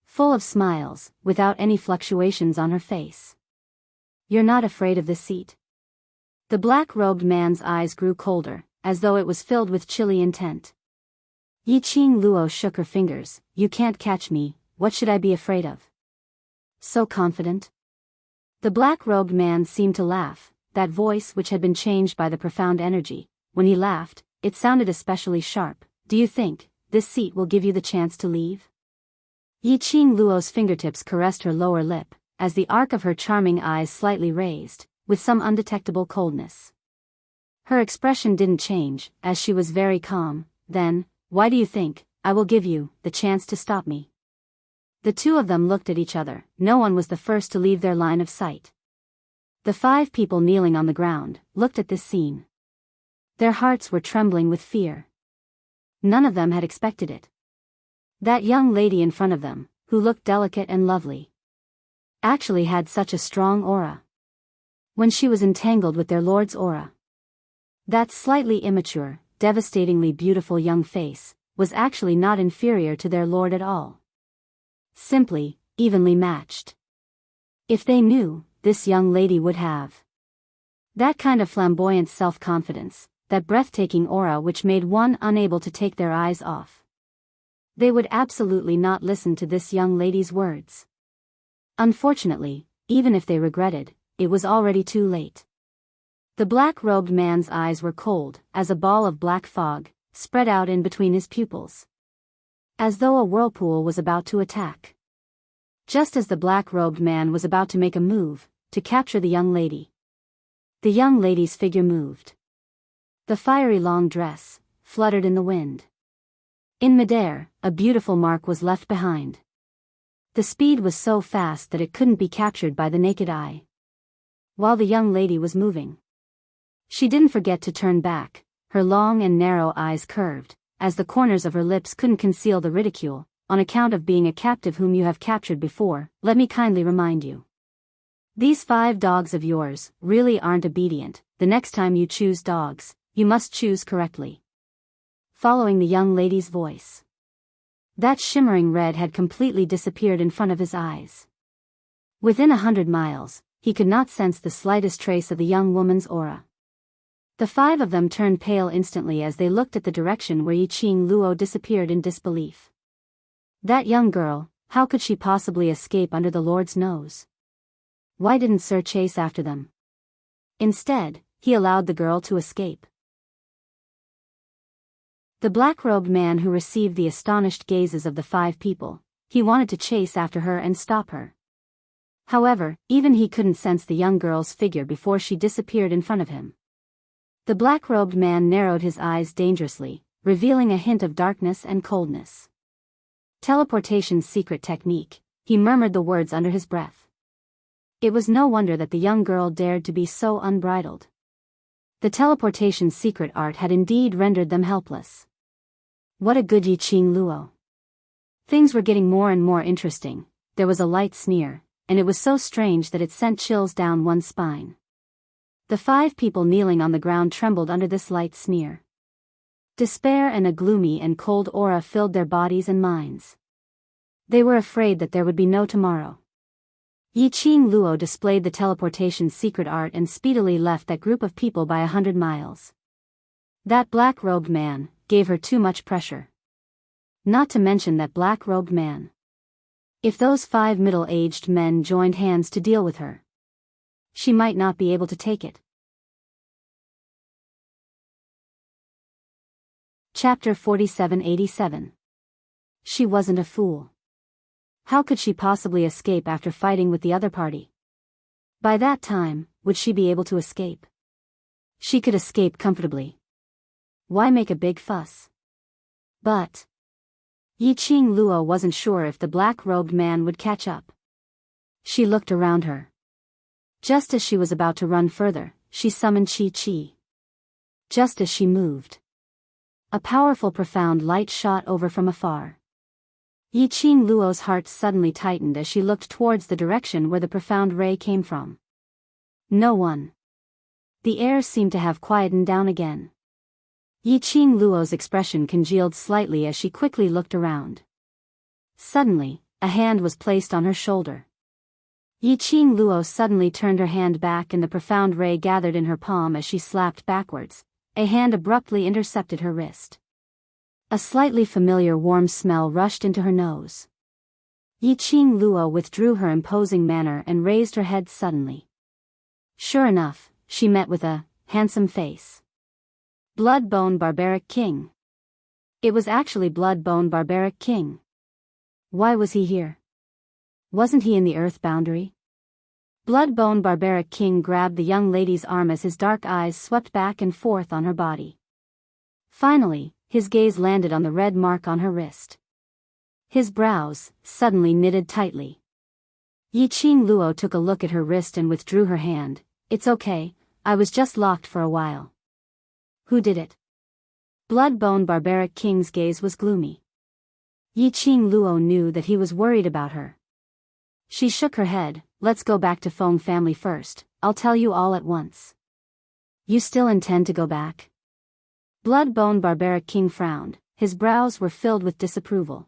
Full of smiles, without any fluctuations on her face. You're not afraid of this seat? The black-robed man's eyes grew colder, as though it was filled with chilly intent. Yiqing Luo shook her fingers. You can't catch me, what should I be afraid of? So confident? The black-robed man seemed to laugh, that voice which had been changed by the profound energy. When he laughed, it sounded especially sharp. Do you think this seat will give you the chance to leave? Yiqing Luo's fingertips caressed her lower lip, as the arc of her charming eyes slightly raised, with some undetectable coldness. Her expression didn't change, as she was very calm. Then, why do you think I will give you the chance to stop me? The 2 of them looked at each other. No one was the first to leave their line of sight. The 5 people kneeling on the ground looked at this scene. Their hearts were trembling with fear. None of them had expected it. That young lady in front of them, who looked delicate and lovely, actually had such a strong aura. When she was entangled with their lord's aura, that slightly immature, devastatingly beautiful young face, was actually not inferior to their lord at all. Simply, evenly matched. If they knew, this young lady would have that kind of flamboyant self-confidence, that breathtaking aura which made one unable to take their eyes off. They would absolutely not listen to this young lady's words. Unfortunately, even if they regretted, it was already too late. The black-robed man's eyes were cold, as a ball of black fog, spread out in between his pupils. As though a whirlpool was about to attack. Just as the black-robed man was about to make a move, to capture the young lady. The young lady's figure moved. The fiery long dress fluttered in the wind. In midair, a beautiful mark was left behind. The speed was so fast that it couldn't be captured by the naked eye. While the young lady was moving, she didn't forget to turn back, her long and narrow eyes curved, as the corners of her lips couldn't conceal the ridicule. On account of being a captive whom you have captured before, let me kindly remind you. These 5 dogs of yours really aren't obedient. The next time you choose dogs, you must choose correctly. Following the young lady's voice, that shimmering red had completely disappeared in front of his eyes. Within 100 miles, he could not sense the slightest trace of the young woman's aura. The 5 of them turned pale instantly as they looked at the direction where Yiqing Luo disappeared in disbelief. That young girl, how could she possibly escape under the Lord's nose? Why didn't Sir chase after them? Instead, he allowed the girl to escape. The black-robed man who received the astonished gazes of the 5 people, he wanted to chase after her and stop her. However, even he couldn't sense the young girl's figure before she disappeared in front of him. The black-robed man narrowed his eyes dangerously, revealing a hint of darkness and coldness. Teleportation's secret technique, he murmured the words under his breath. It was no wonder that the young girl dared to be so unbridled. The teleportation's secret art had indeed rendered them helpless. What a good Yi Qing Luo. Things were getting more and more interesting. There was a light sneer, and it was so strange that it sent chills down one's spine. The 5 people kneeling on the ground trembled under this light sneer. Despair and a gloomy and cold aura filled their bodies and minds. They were afraid that there would be no tomorrow. Yi Qing Luo displayed the teleportation secret art and speedily left that group of people by 100 miles. That black-robed man gave her too much pressure. Not to mention that black-robed man. If those 5 middle-aged men joined hands to deal with her, she might not be able to take it. Chapter 4787. She wasn't a fool. How could she possibly escape after fighting with the other party? By that time, would she be able to escape? She could escape comfortably. Why make a big fuss? But Yi Qing Luo wasn't sure if the black-robed man would catch up. She looked around her. Just as she was about to run further, she summoned Qi. Just as she moved, a powerful profound light shot over from afar. Yi Qing Luo's heart suddenly tightened as she looked towards the direction where the profound ray came from. No one. The air seemed to have quietened down again. Yi Qing Luo's expression congealed slightly as she quickly looked around. Suddenly, a hand was placed on her shoulder. Yi Qing Luo suddenly turned her hand back and the profound ray gathered in her palm as she slapped backwards. A hand abruptly intercepted her wrist. A slightly familiar warm smell rushed into her nose. Yi Qing Luo withdrew her imposing manner and raised her head suddenly. Sure enough, she met with a handsome face. Blood-bone barbaric king. It was actually blood-bone barbaric king. Why was he here? Wasn't he in the earth boundary? Blood-bone barbaric king grabbed the young lady's arm as his dark eyes swept back and forth on her body. Finally, his gaze landed on the red mark on her wrist. His brows suddenly knitted tightly. Yi Qing Luo took a look at her wrist and withdrew her hand. It's okay, I was just locked for a while. Who did it? Blood-bone barbaric king's gaze was gloomy. Yi Qing Luo knew that he was worried about her. She shook her head. Let's go back to Feng family first, I'll tell you all at once. You still intend to go back? Blood-bone barbaric king frowned, his brows were filled with disapproval.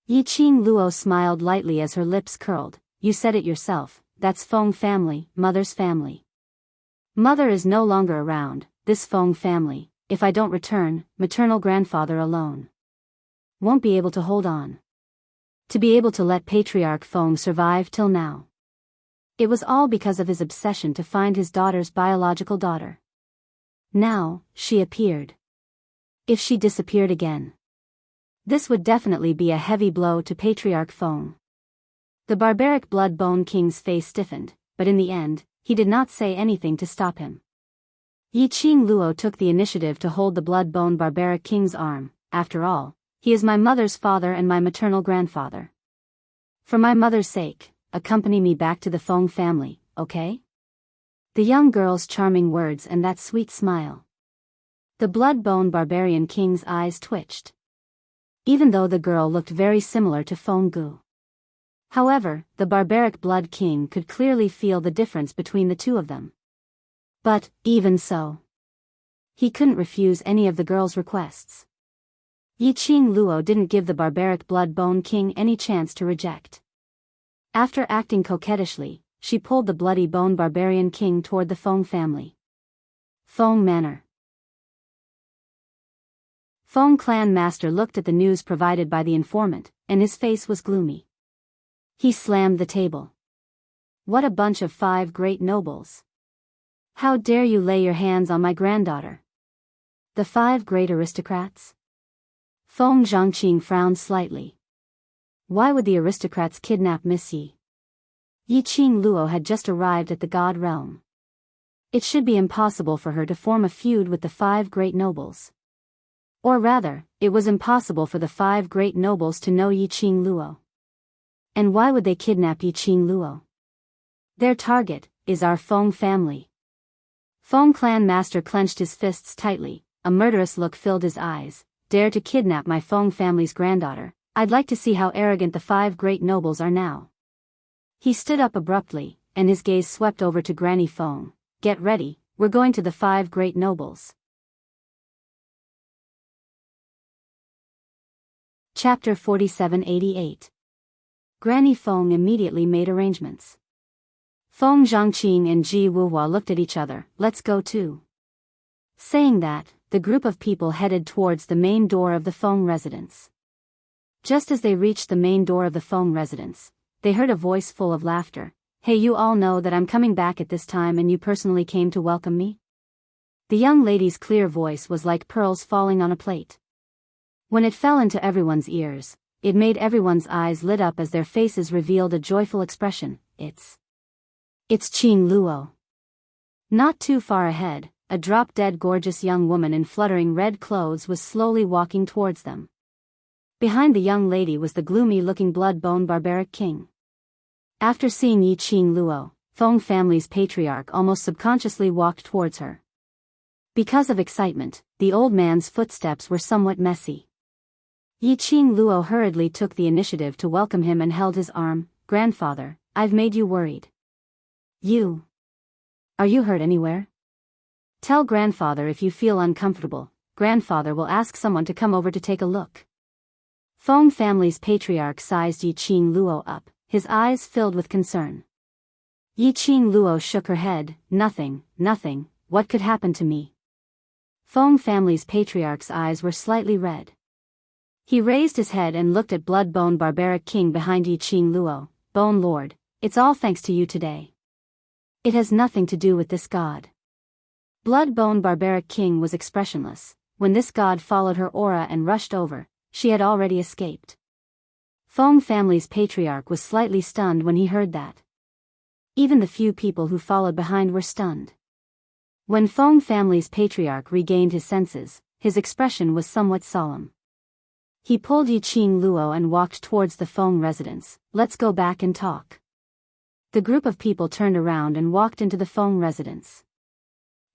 Yi Qing Luo smiled lightly as her lips curled. You said it yourself, that's Feng family, mother's family. Mother is no longer around, this Feng family, if I don't return, maternal grandfather alone won't be able to hold on. To be able to let Patriarch Feng survive till now. It was all because of his obsession to find his daughter's biological daughter. Now, she appeared. If she disappeared again, this would definitely be a heavy blow to Patriarch Feng. The barbaric blood-bone king's face stiffened, but in the end, he did not say anything to stop him. Yi Qing Luo took the initiative to hold the blood-bone barbaric king's arm. After all, he is my mother's father and my maternal grandfather. For my mother's sake, accompany me back to the Feng family, okay? The young girl's charming words and that sweet smile. The blood-bone barbarian king's eyes twitched. Even though the girl looked very similar to Feng Gu. However, the barbaric blood king could clearly feel the difference between the two of them. But, even so, he couldn't refuse any of the girl's requests. Yi Qing Luo didn't give the barbaric blood-bone king any chance to reject. After acting coquettishly, she pulled the bloody bone barbarian king toward the Feng family. Feng Manor. Feng clan master looked at the news provided by the informant, and his face was gloomy. He slammed the table. What a bunch of 5 great nobles. How dare you lay your hands on my granddaughter? The 5 great aristocrats? Feng Zhangqing frowned slightly. Why would the aristocrats kidnap Miss Yi? Yi Qing Luo had just arrived at the God realm. It should be impossible for her to form a feud with the 5 great nobles. Or rather, it was impossible for the 5 great nobles to know Yi Qing Luo. And why would they kidnap Yi Qing Luo? Their target is our Feng family. Feng clan master clenched his fists tightly, a murderous look filled his eyes. dare to kidnap my Feng family's granddaughter. I'd like to see how arrogant the 5 great nobles are now. He stood up abruptly, and his gaze swept over to Granny Feng. Get ready, we're going to the 5 great nobles. Chapter 4788. Granny Feng immediately made arrangements. Feng Zhangqing and Ji Wuhua looked at each other. Let's go too. Saying that, the group of people headed towards the main door of the Feng residence. Just as they reached the main door of the Feng residence, they heard a voice full of laughter. Hey, you all know that I'm coming back at this time and you personally came to welcome me? The young lady's clear voice was like pearls falling on a plate. When it fell into everyone's ears, it made everyone's eyes lit up as their faces revealed a joyful expression. It's Qing Luo. Not too far ahead, a drop-dead gorgeous young woman in fluttering red clothes was slowly walking towards them. Behind the young lady was the gloomy-looking blood-bone barbaric king. After seeing Yi Qing Luo, Feng family's patriarch almost subconsciously walked towards her. Because of excitement, the old man's footsteps were somewhat messy. Yi Qing Luo hurriedly took the initiative to welcome him and held his arm. Grandfather, I've made you worried. Are you hurt anywhere? Tell grandfather if you feel uncomfortable. Grandfather will ask someone to come over to take a look. Feng family's patriarch sized Yi Qing Luo up, his eyes filled with concern. Yi Qing Luo shook her head. Nothing, what could happen to me? Feng family's patriarch's eyes were slightly red. He raised his head and looked at blood-bone barbaric king behind Yi Qing Luo. Bone Lord, it's all thanks to you today. It has nothing to do with this god. Blood-bone barbaric king was expressionless. When this god followed her aura and rushed over, she had already escaped. Feng family's patriarch was slightly stunned when he heard that. Even the few people who followed behind were stunned. When Feng family's patriarch regained his senses, his expression was somewhat solemn. He pulled Yi Qing Luo and walked towards the Feng residence. Let's go back and talk. The group of people turned around and walked into the Feng residence.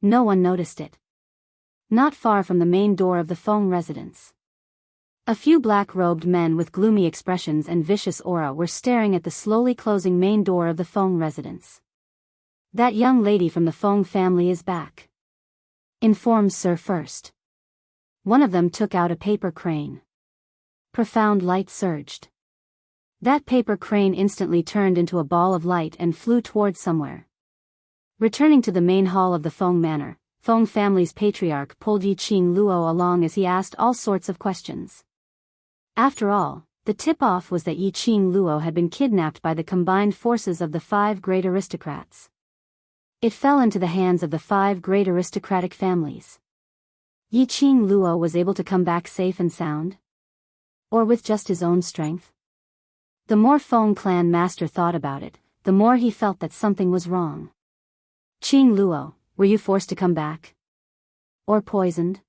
No one noticed it. Not far from the main door of the Feng residence, a few black-robed men with gloomy expressions and vicious aura were staring at the slowly closing main door of the Feng residence. That young lady from the Feng family is back. Inform Sir first. One of them took out a paper crane. Profound light surged. That paper crane instantly turned into a ball of light and flew towards somewhere. Returning to the main hall of the Feng manor, Feng family's patriarch pulled Yi Qing Luo along as he asked all sorts of questions. After all, the tip-off was that Yi Qing Luo had been kidnapped by the combined forces of the 5 great aristocrats. It fell into the hands of the 5 great aristocratic families. Yi Qing Luo was able to come back safe and sound? Or with just his own strength? The more Feng clan master thought about it, the more he felt that something was wrong. Qing Luo, were you forced to come back? Or poisoned?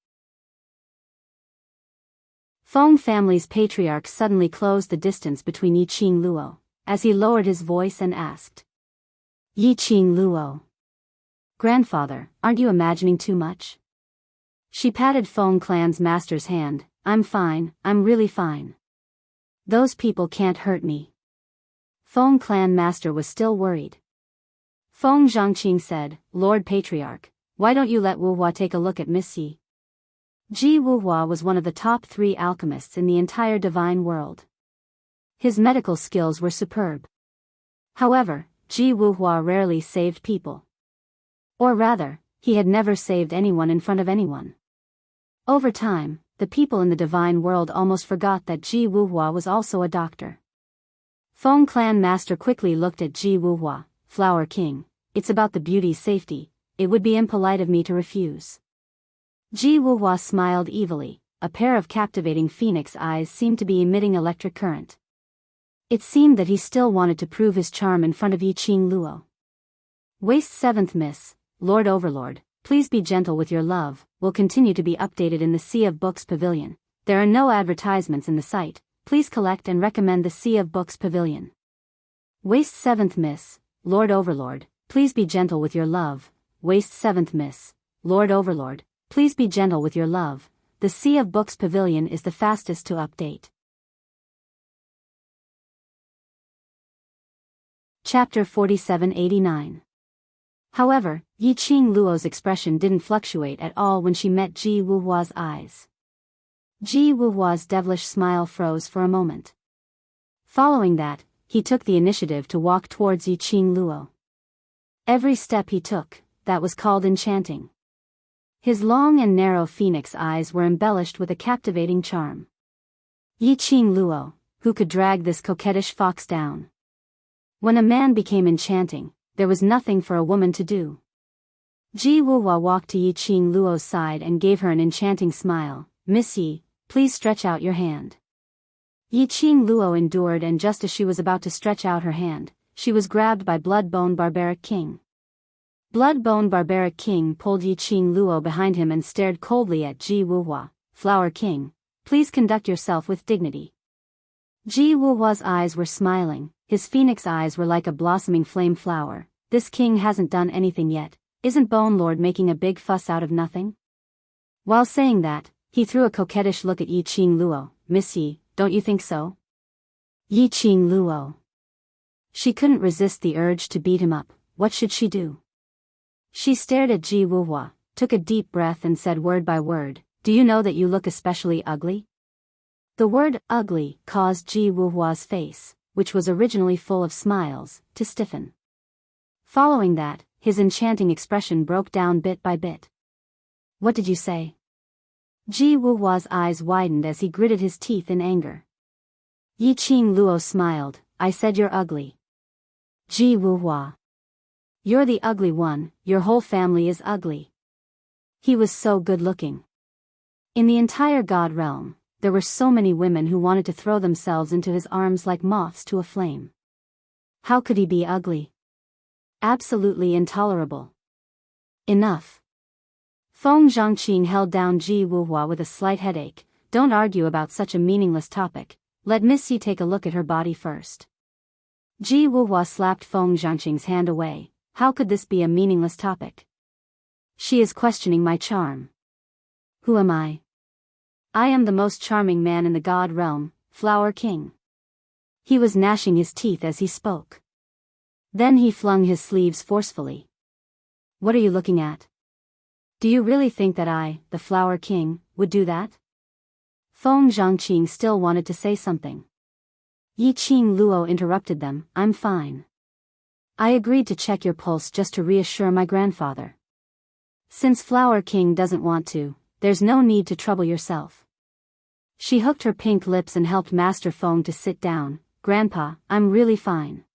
Feng family's patriarch suddenly closed the distance between Yi Qing Luo, as he lowered his voice and asked. Yi Qing Luo. Grandfather, aren't you imagining too much? She patted Feng clan's master's hand. I'm fine, I'm really fine. Those people can't hurt me. Feng clan master was still worried. Feng Zhangqing said, Lord Patriarch, why don't you let Wuhua take a look at Miss Yi? Ji Wuhua was one of the top 3 alchemists in the entire divine world. His medical skills were superb. However, Ji Wuhua rarely saved people. Or rather, he had never saved anyone in front of anyone. Over time, the people in the divine world almost forgot that Ji Wuhua was also a doctor. Feng clan master quickly looked at Ji Wuhua. Flower King, it's about the beauty's safety, it would be impolite of me to refuse. Ji Wuhua smiled evilly, a pair of captivating phoenix eyes seemed to be emitting electric current. It seemed that he still wanted to prove his charm in front of Yi Qing Luo. Waste 7th Miss, Lord Overlord, please be gentle with your love, will continue to be updated in the Sea of Books Pavilion. There are no advertisements in the site, please collect and recommend the Sea of Books Pavilion. Waste 7th Miss, Lord Overlord, please be gentle with your love. Waste 7th Miss, Lord Overlord, please be gentle with your love. The the Sea of Books Pavilion is the fastest to update. Chapter 4789. However, Yiqing Luo's expression didn't fluctuate at all when she met Ji Wuhua's eyes. Ji Wuhua's devilish smile froze for a moment. Following that, he took the initiative to walk towards Yiqing Luo. Every step he took, that was called enchanting. His long and narrow phoenix eyes were embellished with a captivating charm. Yiqing Luo, who could drag this coquettish fox down? When a man became enchanting, there was nothing for a woman to do. Ji Wuhua walked to Yiqing Luo's side and gave her an enchanting smile. "Miss Yi, please stretch out your hand." Yiqing Luo endured, and just as she was about to stretch out her hand, she was grabbed by Bloodbone Barbaric King. Bloodbone Barbaric King pulled Yiqing Luo behind him and stared coldly at Ji Wuhua. "Flower King, please conduct yourself with dignity." Ji Wuhua's eyes were smiling, his phoenix eyes were like a blossoming flame flower. "This king hasn't done anything yet, isn't Bone Lord making a big fuss out of nothing?" While saying that, he threw a coquettish look at Yiqing Luo. "Miss Yi, don't you think so?" Yiqing Luo. She couldn't resist the urge to beat him up. What should she do? She stared at Ji Wuhua, took a deep breath and said word by word, "Do you know that you look especially ugly?" The word ugly caused Ji Wuhua's face, which was originally full of smiles, to stiffen. Following that, his enchanting expression broke down bit by bit. "What did you say?" Ji Wuhua's eyes widened as he gritted his teeth in anger. Yiqing Luo smiled. "I said you're ugly." Ji Wuhua. "You're the ugly one, your whole family is ugly." He was so good-looking. In the entire God realm, there were so many women who wanted to throw themselves into his arms like moths to a flame. How could he be ugly? Absolutely intolerable. Enough. Feng Zhangqing held down Ji Wuhua with a slight headache. "Don't argue about such a meaningless topic. Let Miss Yi take a look at her body first." Ji Wuhua slapped Feng Zhangqing's hand away. "How could this be a meaningless topic? She is questioning my charm." "Who am I?" "I am the most charming man in the God realm, Flower King." He was gnashing his teeth as he spoke. Then he flung his sleeves forcefully. "What are you looking at? Do you really think that I, the Flower King, would do that?" Feng Zhangqing still wanted to say something. Yiqing Luo interrupted them. "I'm fine. I agreed to check your pulse just to reassure my grandfather. Since Flower King doesn't want to, there's no need to trouble yourself." She hooked her pink lips and helped Master Feng to sit down. "Grandpa, I'm really fine.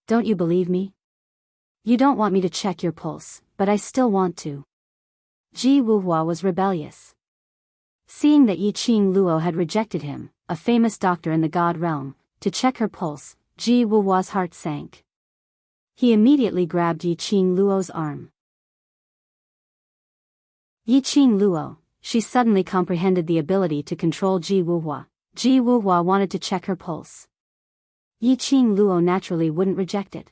Don't you believe me? You don't want me to check your pulse, but I still want to." Ji Wuhua was rebellious. Seeing that Yiqing Luo had rejected him, a famous doctor in the God realm, to check her pulse, Ji Wuhua's heart sank. He immediately grabbed Yiqing Luo's arm. Yiqing Luo, she suddenly comprehended the ability to control Ji Wuhua. Ji Wuhua wanted to check her pulse. Yiqing Luo naturally wouldn't reject it.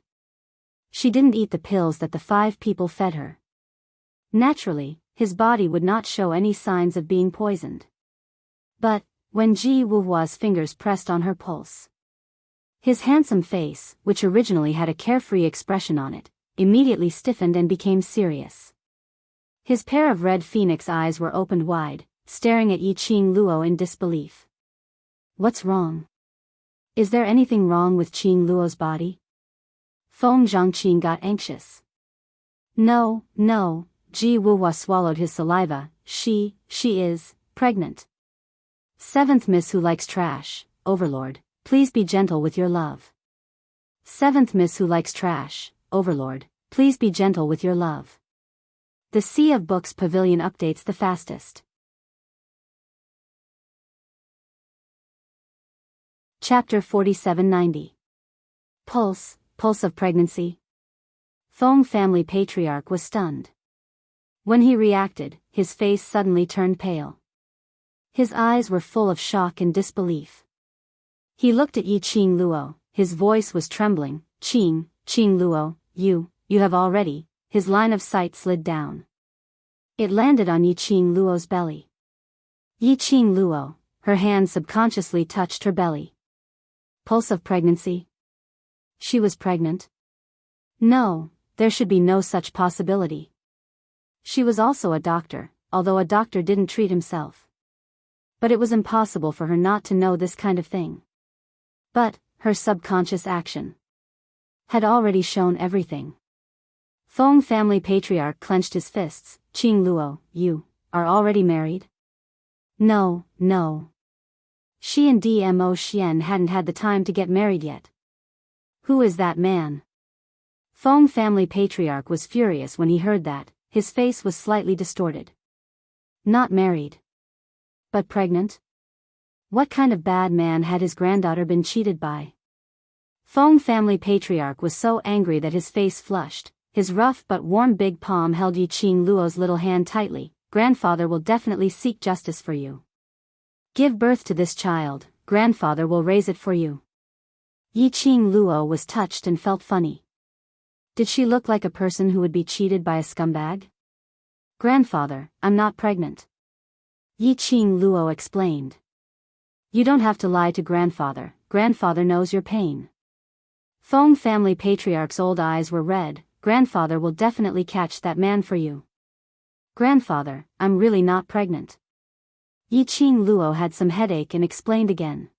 She didn't eat the pills that the 5 people fed her. Naturally, his body would not show any signs of being poisoned. But, when Ji Wuhua's fingers pressed on her pulse, his handsome face, which originally had a carefree expression on it, immediately stiffened and became serious. His pair of red phoenix eyes were opened wide, staring at Yiqing Luo in disbelief. "What's wrong? Is there anything wrong with Qing Luo's body?" Feng Zhangqing got anxious. No, Ji Wuhua swallowed his saliva. She is pregnant. 7th Miss Who Likes Trash, Overlord, please be gentle with your love. 7th Miss Who Likes Trash, Overlord, please be gentle with your love. The Sea of Books Pavilion updates the fastest. Chapter 4790. Pulse of pregnancy. Feng family patriarch was stunned. When he reacted, his face suddenly turned pale. His eyes were full of shock and disbelief. He looked at Yiqing Luo, his voice was trembling. Qing Luo, you have already. His line of sight slid down. It landed on Yiqing Luo's belly. Yi Qing Luo, her hand subconsciously touched her belly. Pulse of pregnancy? She was pregnant? No, there should be no such possibility. She was also a doctor, although a doctor didn't treat himself. But it was impossible for her not to know this kind of thing. But, her subconscious action had already shown everything. Feng family patriarch clenched his fists. Qing Luo, you are already married? No, no. She and Dmo Xian hadn't had the time to get married yet. Who is that man? Feng family patriarch was furious when he heard that. His face was slightly distorted. Not married. But pregnant? What kind of bad man had his granddaughter been cheated by? Feng family patriarch was so angry that his face flushed. His rough but warm big palm held Yi Qing Luo's little hand tightly. Grandfather will definitely seek justice for you. Give birth to this child, grandfather will raise it for you. Yi Qing Luo was touched and felt funny. Did she look like a person who would be cheated by a scumbag? Grandfather, I'm not pregnant. Yi Qing Luo explained. You don't have to lie to grandfather knows your pain. Feng family patriarch's old eyes were red. Grandfather will definitely catch that man for you. Grandfather, I'm really not pregnant. Yi Qing Luo had some headache and explained again.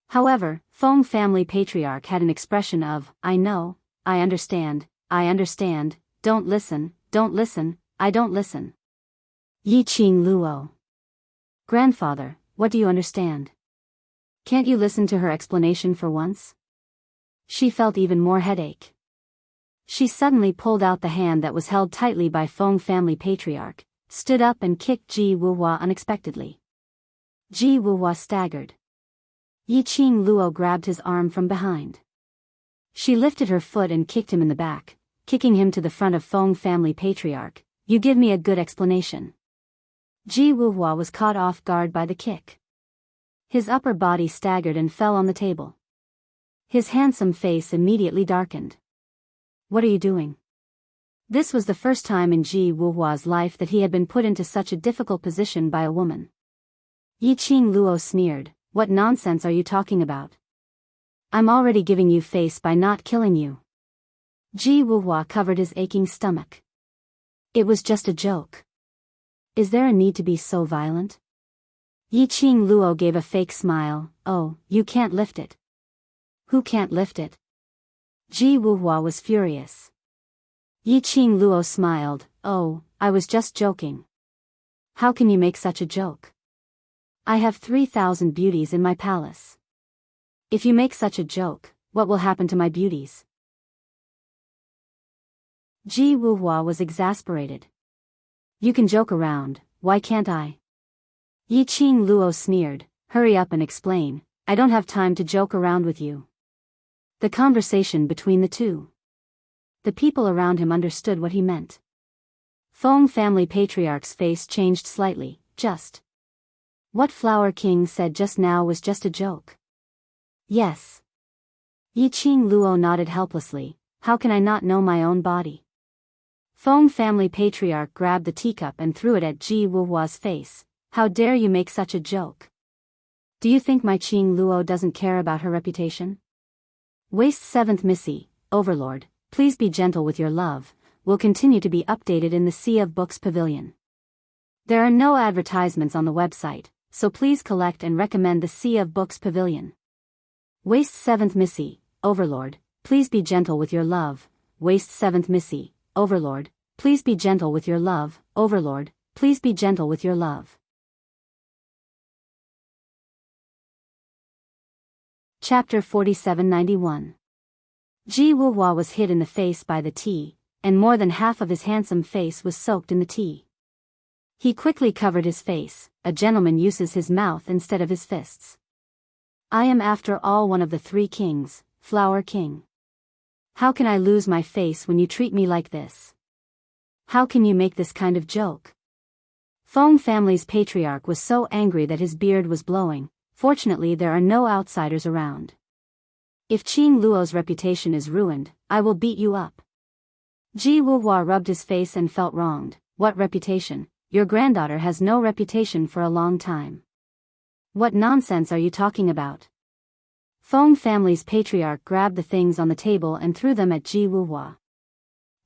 However, Feng family patriarch had an expression of, I know, I understand, don't listen, I don't listen. Yi Qing Luo. Grandfather, what do you understand? Can't you listen to her explanation for once? She felt even more headache. She suddenly pulled out the hand that was held tightly by Feng family patriarch, stood up and kicked Ji Wuhua unexpectedly. Ji Wuhua staggered. Yi Qing Luo grabbed his arm from behind. She lifted her foot and kicked him in the back, kicking him to the front of Feng family patriarch. You give me a good explanation. Ji Wuhua was caught off guard by the kick. His upper body staggered and fell on the table. His handsome face immediately darkened. What are you doing? This was the first time in Ji Wuhua's life that he had been put into such a difficult position by a woman. Yi Qing Luo sneered, what nonsense are you talking about? I'm already giving you face by not killing you. Ji Wuhua covered his aching stomach. It was just a joke. Is there a need to be so violent? Yi Qing Luo gave a fake smile. Oh, you can't lift it. Who can't lift it? Ji Wuhua was furious. Yi Qing Luo smiled. Oh, I was just joking. How can you make such a joke? I have 3,000 beauties in my palace. If you make such a joke, what will happen to my beauties? Ji Wuhua was exasperated. You can joke around, why can't I? Yi Qing Luo sneered. Hurry up and explain, I don't have time to joke around with you. The conversation between the two. The people around him understood what he meant. Feng family patriarch's face changed slightly. Just what Flower King said just now was just a joke. Yes. Yi Qing Luo nodded helplessly. How can I not know my own body? Feng family patriarch grabbed the teacup and threw it at Ji Wuhua's face. How dare you make such a joke? Do you think my Qing Luo doesn't care about her reputation? Waste 7th Missy, Overlord, please be gentle with your love, will continue to be updated in the Sea of Books Pavilion. There are no advertisements on the website, so please collect and recommend the Sea of Books Pavilion. Waste 7th Missy, Overlord, please be gentle with your love, Waste 7th Missy, Overlord, please be gentle with your love, Overlord, please be gentle with your love. Chapter 4791. Ji Wuhua was hit in the face by the tea, and more than half of his handsome face was soaked in the tea. He quickly covered his face. A gentleman uses his mouth instead of his fists. I am after all one of the 3 kings, Flower King. How can I lose my face when you treat me like this? How can you make this kind of joke? Feng family's patriarch was so angry that his beard was blowing. Fortunately there are no outsiders around. If Qing Luo's reputation is ruined, I will beat you up. Ji Wuhua rubbed his face and felt wronged. What reputation? your granddaughter has no reputation for a long time. What nonsense are you talking about? Feng family's patriarch grabbed the things on the table and threw them at Ji Wuhua.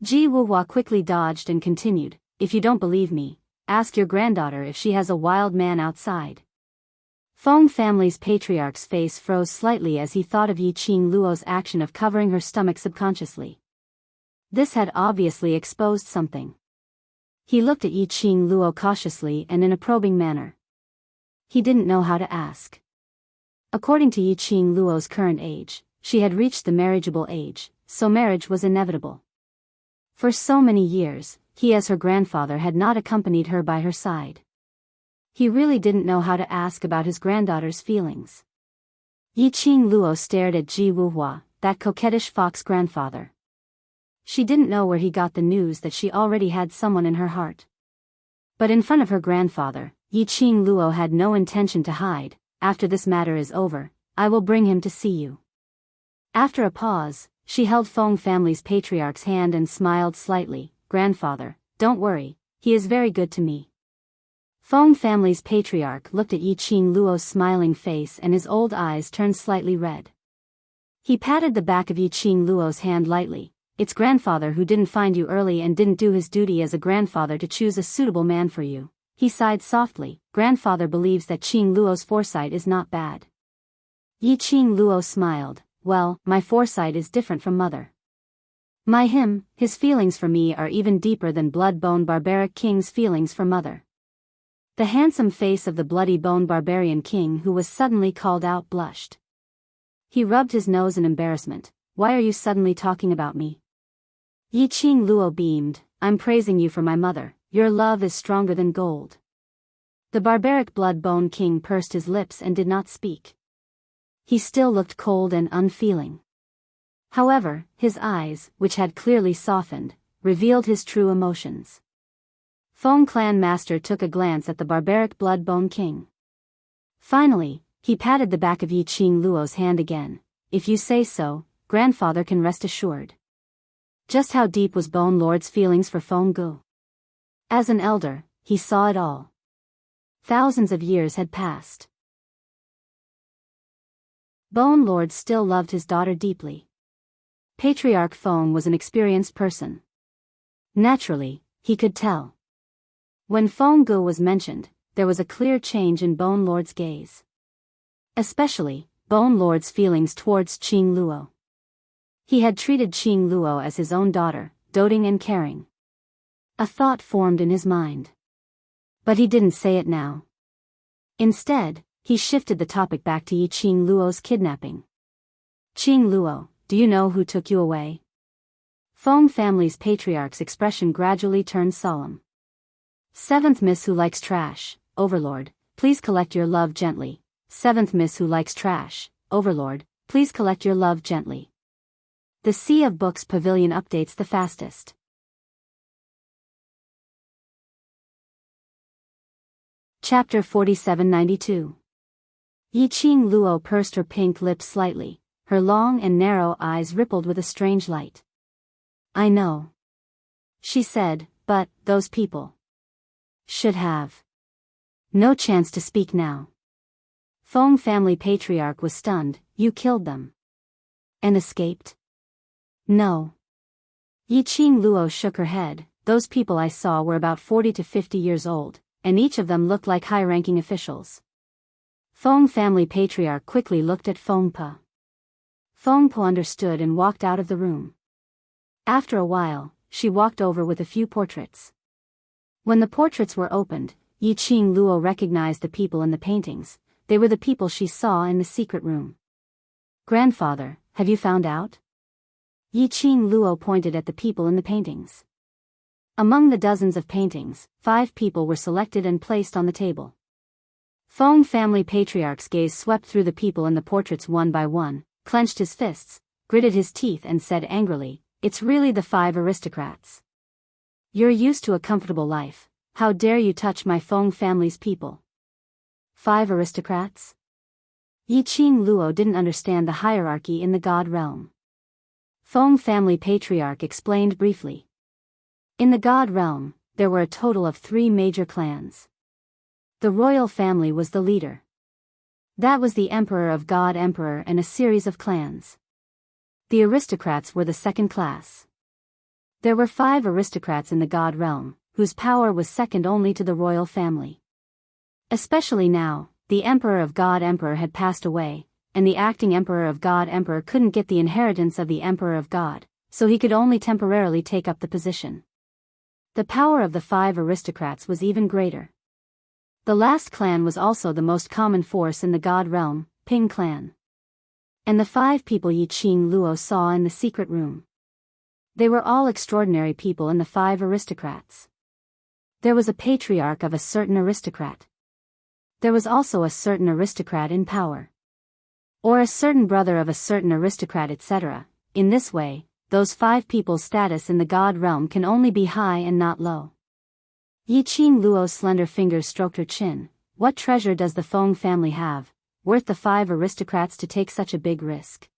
Ji Wuhua quickly dodged and continued, if you don't believe me, ask your granddaughter if she has a wild man outside. Feng family's patriarch's face froze slightly as he thought of Yi Qing Luo's action of covering her stomach subconsciously. This had obviously exposed something. He looked at Yi Qing Luo cautiously and in a probing manner. He didn't know how to ask. According to Yi Qing Luo's current age, she had reached the marriageable age, so marriage was inevitable. For so many years, he as her grandfather had not accompanied her by her side. He really didn't know how to ask about his granddaughter's feelings. Yi Qing Luo stared at Ji Wuhua, that coquettish fox grandfather. She didn't know where he got the news that she already had someone in her heart. But in front of her grandfather, Yi Qing Luo had no intention to hide. After this matter is over, I will bring him to see you. After a pause, she held Feng family's patriarch's hand and smiled slightly. Grandfather, don't worry, he is very good to me. Feng family's patriarch looked at Yi Qing Luo's smiling face and his old eyes turned slightly red. He patted the back of Yi Qing Luo's hand lightly. It's grandfather who didn't find you early and didn't do his duty as a grandfather to choose a suitable man for you. He sighed softly. Grandfather believes that Qing Luo's foresight is not bad. Yi Qing Luo smiled. Well, my foresight is different from mother. His feelings for me are even deeper than blood-bone barbaric king's feelings for mother. The handsome face of the bloody-bone barbarian king who was suddenly called out blushed. He rubbed his nose in embarrassment. Why are you suddenly talking about me? Yi Qing Luo beamed. I'm praising you for my mother. Your love is stronger than gold. The barbaric blood-bone king pursed his lips and did not speak. He still looked cold and unfeeling. However, his eyes, which had clearly softened, revealed his true emotions. Feng clan master took a glance at the barbaric blood-bone king. Finally, he patted the back of Yi Qing Luo's hand again. If you say so, grandfather can rest assured. Just how deep was Bone Lord's feelings for Feng Gu? As an elder, he saw it all. Thousands of years had passed. Bone Lord still loved his daughter deeply. Patriarch Feng was an experienced person. Naturally, he could tell. When Feng Gu was mentioned, there was a clear change in Bone Lord's gaze. Especially, Bone Lord's feelings towards Qing Luo. He had treated Qing Luo as his own daughter, doting and caring. A thought formed in his mind. But he didn't say it now. Instead, he shifted the topic back to Yi Qing Luo's kidnapping. Qing Luo, do you know who took you away? Feng family's patriarch's expression gradually turned solemn. Seventh Miss who likes trash, Overlord, please collect your love gently. Seventh Miss who likes trash, Overlord, please collect your love gently. The Sea of Books Pavilion updates the fastest. Chapter 4792. Yi Qing Luo pursed her pink lips slightly, her long and narrow eyes rippled with a strange light. I know, she said, but those people should have no chance to speak now. Feng family patriarch was stunned. You killed them and escaped? No. Yi Qing Luo shook her head. Those people I saw were about 40 to 50 years old, and each of them looked like high-ranking officials. Feng family patriarch quickly looked at Feng Po. Feng Po understood and walked out of the room. After a while, she walked over with a few portraits. When the portraits were opened, Yi Qing Luo recognized the people in the paintings. They were the people she saw in the secret room. Grandfather, have you found out? Yi Qing Luo pointed at the people in the paintings. Among the dozens of paintings, 5 people were selected and placed on the table. Feng family patriarch's gaze swept through the people in the portraits one by one, clenched his fists, gritted his teeth and said angrily, it's really the 5 aristocrats. You're used to a comfortable life, how dare you touch my Feng family's people? 5 aristocrats? Yi Qing Luo didn't understand the hierarchy in the god realm. Feng family patriarch explained briefly. In the god realm, there were a total of 3 major clans. The royal family was the leader. That was the Emperor of God Emperor and a series of clans. The aristocrats were the second class. There were 5 aristocrats in the God realm, whose power was second only to the royal family. Especially now, the Emperor of God Emperor had passed away, and the acting Emperor of God Emperor couldn't get the inheritance of the Emperor of God, so he could only temporarily take up the position. The power of the 5 aristocrats was even greater. The last clan was also the most common force in the God realm, Ping clan. And the 5 people Yi Qing Luo saw in the secret room. They were all extraordinary people in the 5 aristocrats. There was a patriarch of a certain aristocrat. There was also a certain aristocrat in power. Or a certain brother of a certain aristocrat, etc. In this way, those 5 people's status in the God realm can only be high and not low. Yi Qing Luo's slender fingers stroked her chin. What treasure does the Feng family have, worth the 5 aristocrats to take such a big risk?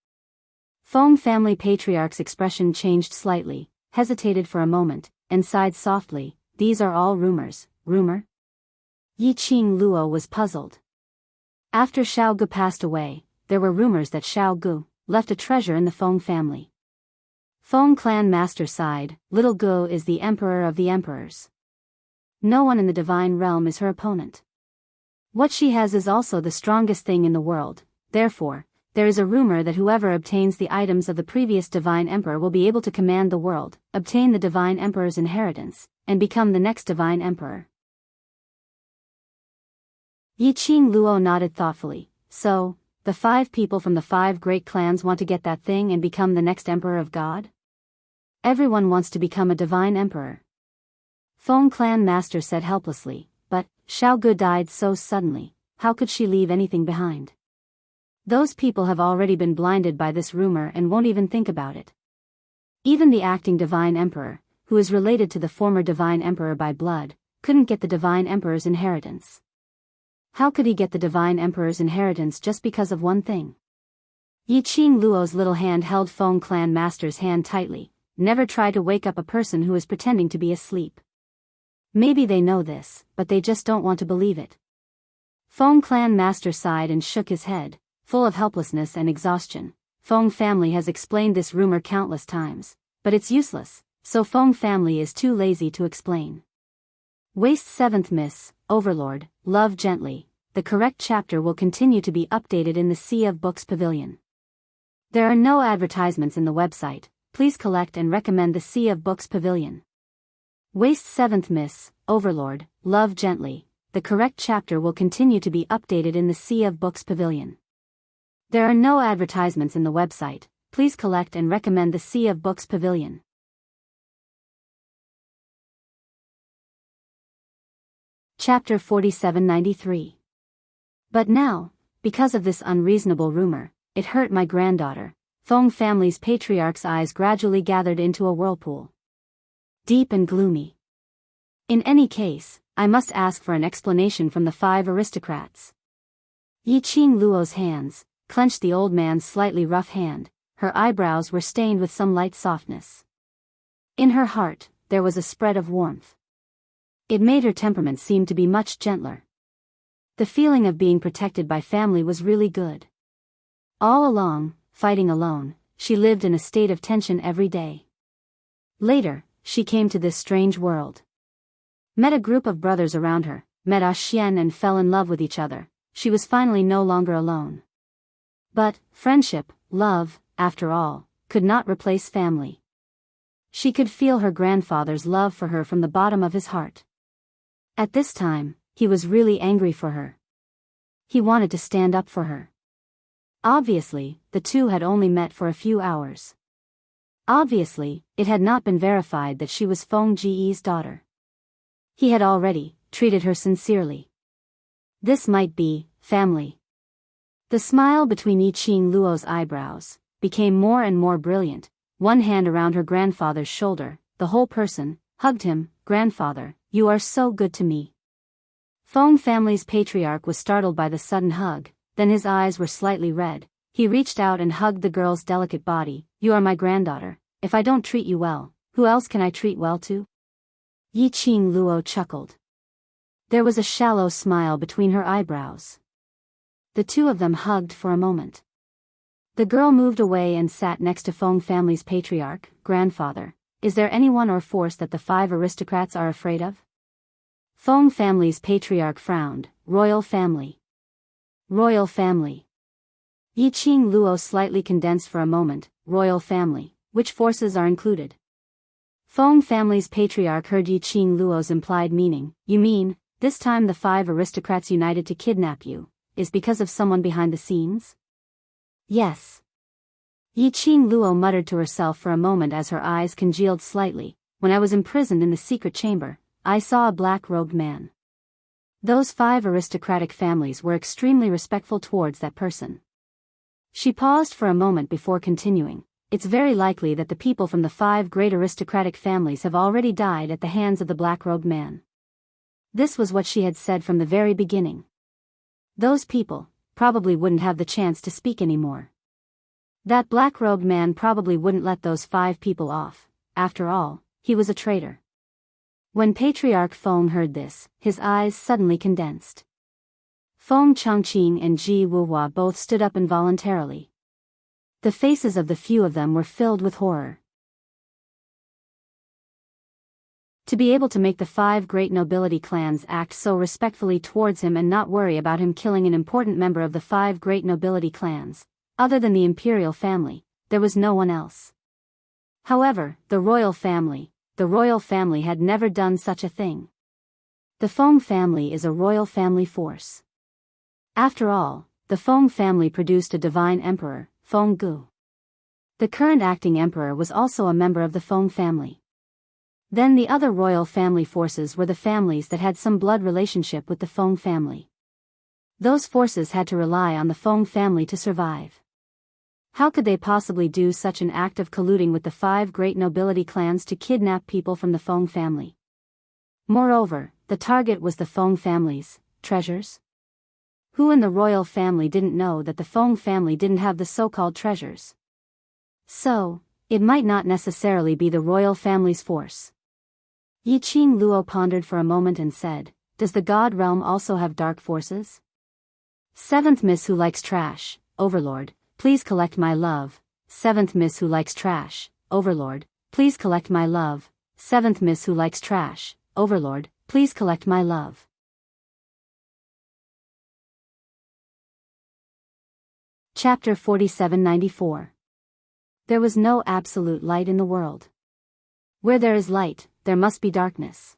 Feng family patriarch's expression changed slightly, hesitated for a moment, and sighed softly. These are all rumors. Rumor? Yi Qing Luo was puzzled. After Xiao Gu passed away, there were rumors that Xiao Gu left a treasure in the Feng family. Feng clan master sighed. Little Gu is the emperor of the emperors. No one in the divine realm is her opponent. What she has is also the strongest thing in the world, therefore, there is a rumor that whoever obtains the items of the previous divine emperor will be able to command the world, obtain the divine emperor's inheritance, and become the next divine emperor. Yi Qing Luo nodded thoughtfully. So, the 5 people from the 5 great clans want to get that thing and become the next emperor of God? Everyone wants to become a divine emperor. Feng clan master said helplessly, but Xiao Gu died so suddenly, how could she leave anything behind? Those people have already been blinded by this rumor and won't even think about it. Even the acting divine emperor, who is related to the former divine emperor by blood, couldn't get the divine emperor's inheritance. How could he get the divine emperor's inheritance just because of one thing? Yi Qing Luo's little hand held Feng clan master's hand tightly. Never try to wake up a person who is pretending to be asleep. Maybe they know this, but they just don't want to believe it. Feng clan master sighed and shook his head, full of helplessness and exhaustion. Feng family has explained this rumor countless times, but it's useless, so Feng family is too lazy to explain. Waste 7th Miss, Overlord, love gently. The correct chapter will continue to be updated in the Sea of Books Pavilion. There are no advertisements in the website. Please collect and recommend the Sea of Books Pavilion. Waste 7th Miss, Overlord, love gently. The correct chapter will continue to be updated in the Sea of Books Pavilion. There are no advertisements in the website. Please collect and recommend the Sea of Books Pavilion. Chapter 4793. But now, because of this unreasonable rumor, it hurt my granddaughter. Feng family's patriarch's eyes gradually gathered into a whirlpool. Deep and gloomy. In any case, I must ask for an explanation from the 5 aristocrats. Yi Qing Luo's hands clenched the old man's slightly rough hand. Her eyebrows were stained with some light softness. In her heart, there was a spread of warmth. It made her temperament seem to be much gentler. The feeling of being protected by family was really good. All along, fighting alone, she lived in a state of tension every day. Later, she came to this strange world. Met a group of brothers around her, met Ah Xian and fell in love with each other. She was finally no longer alone. But, friendship, love, after all, could not replace family. She could feel her grandfather's love for her from the bottom of his heart. At this time, he was really angry for her. He wanted to stand up for her. Obviously, the two had only met for a few hours. Obviously, it had not been verified that she was Feng Ji's daughter. He had already treated her sincerely. This might be family. The smile between Yi Qing Luo's eyebrows became more and more brilliant, one hand around her grandfather's shoulder, the whole person, hugged him. Grandfather, you are so good to me. Feng family's patriarch was startled by the sudden hug, then his eyes were slightly red. He reached out and hugged the girl's delicate body. You are my granddaughter. If I don't treat you well, who else can I treat well to? Yi Qing Luo chuckled. There was a shallow smile between her eyebrows. The two of them hugged for a moment. The girl moved away and sat next to Feng family's patriarch, grandfather. Is there anyone or force that the 5 aristocrats are afraid of? Feng family's patriarch frowned. Royal family. Royal family. Yi Qing Luo slightly condensed for a moment. Royal family. Which forces are included? Feng family's patriarch heard Yi Qing Luo's implied meaning. You mean, this time the 5 aristocrats united to kidnap you, is because of someone behind the scenes? Yes. Yi Qing Luo muttered to herself for a moment as her eyes congealed slightly. When I was imprisoned in the secret chamber, I saw a black-robed man. Those 5 aristocratic families were extremely respectful towards that person. She paused for a moment before continuing. It's very likely that the people from the 5 great aristocratic families have already died at the hands of the black-robed man. This was what she had said from the very beginning. Those people probably wouldn't have the chance to speak anymore. That black-robed man probably wouldn't let those 5 people off. After all, he was a traitor. When Patriarch Feng heard this, his eyes suddenly condensed. Feng Changqing and Ji Wuhua both stood up involuntarily. The faces of the few of them were filled with horror. To be able to make the 5 great nobility clans act so respectfully towards him and not worry about him killing an important member of the 5 great nobility clans, other than the imperial family, there was no one else. However, the royal family had never done such a thing. The Feng family is a royal family force. After all, the Feng family produced a divine emperor, Feng Gu. The current acting emperor was also a member of the Feng family. Then the other royal family forces were the families that had some blood relationship with the Feng family. Those forces had to rely on the Feng family to survive. How could they possibly do such an act of colluding with the 5 great nobility clans to kidnap people from the Feng family? Moreover, the target was the Feng family's treasures. Who in the royal family didn't know that the Feng family didn't have the so-called treasures? So, it might not necessarily be the royal family's force. Yi Qing Luo pondered for a moment and said, does the God realm also have dark forces? 7th Miss Who Likes Trash, Overlord, please collect my love. 7th Miss Who Likes Trash, Overlord, please collect my love. 7th Miss Who Likes Trash, Overlord, please collect my love. Chapter 4794. There was no absolute light in the world. Where there is light, there must be darkness.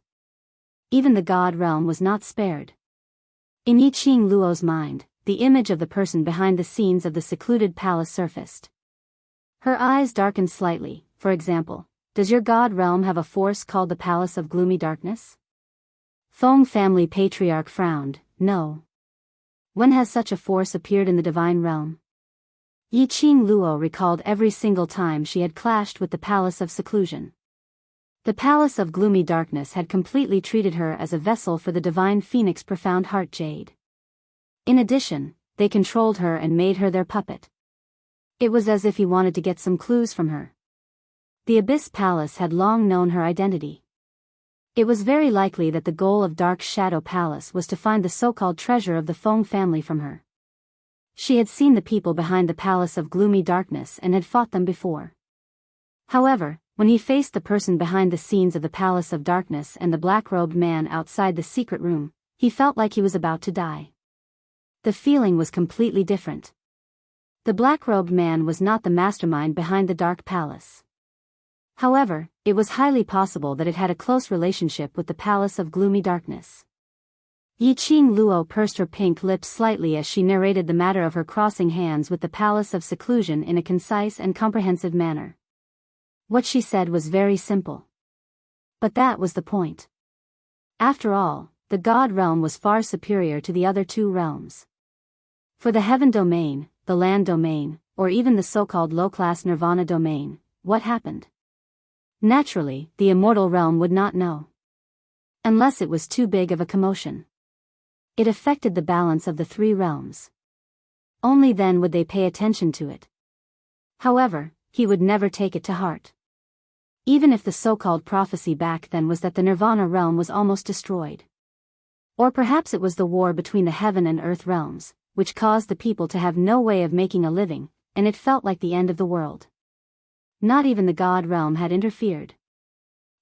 Even the God realm was not spared. In Yi Qing Luo's mind, the image of the person behind the scenes of the secluded palace surfaced. Her eyes darkened slightly. For example, does your God realm have a force called the Palace of Gloomy Darkness? Feng family patriarch frowned. No. When has such a force appeared in the divine realm? Yi Qing Luo recalled every single time she had clashed with the Palace of Seclusion. The Palace of Gloomy Darkness had completely treated her as a vessel for the divine Phoenix Profound Heart Jade. In addition, they controlled her and made her their puppet. It was as if he wanted to get some clues from her. The Abyss Palace had long known her identity. It was very likely that the goal of Dark Shadow Palace was to find the so-called treasure of the Feng family from her. She had seen the people behind the Palace of Gloomy Darkness and had fought them before. However, when he faced the person behind the scenes of the Palace of Darkness and the black-robed man outside the secret room, he felt like he was about to die. The feeling was completely different. The black-robed man was not the mastermind behind the Dark Palace. However, it was highly possible that it had a close relationship with the Palace of Gloomy Darkness. Yi Qing Luo pursed her pink lips slightly as she narrated the matter of her crossing hands with the Palace of Seclusion in a concise and comprehensive manner. What she said was very simple. But that was the point. After all, the God realm was far superior to the other 2 realms. For the heaven domain, the land domain, or even the so-called low-class nirvana domain, what happened? Naturally, the immortal realm would not know. Unless it was too big of a commotion. It affected the balance of the 3 realms. Only then would they pay attention to it. However, he would never take it to heart. Even if the so-called prophecy back then was that the Nirvana realm was almost destroyed. Or perhaps it was the war between the heaven and earth realms, which caused the people to have no way of making a living, and it felt like the end of the world. Not even the God realm had interfered.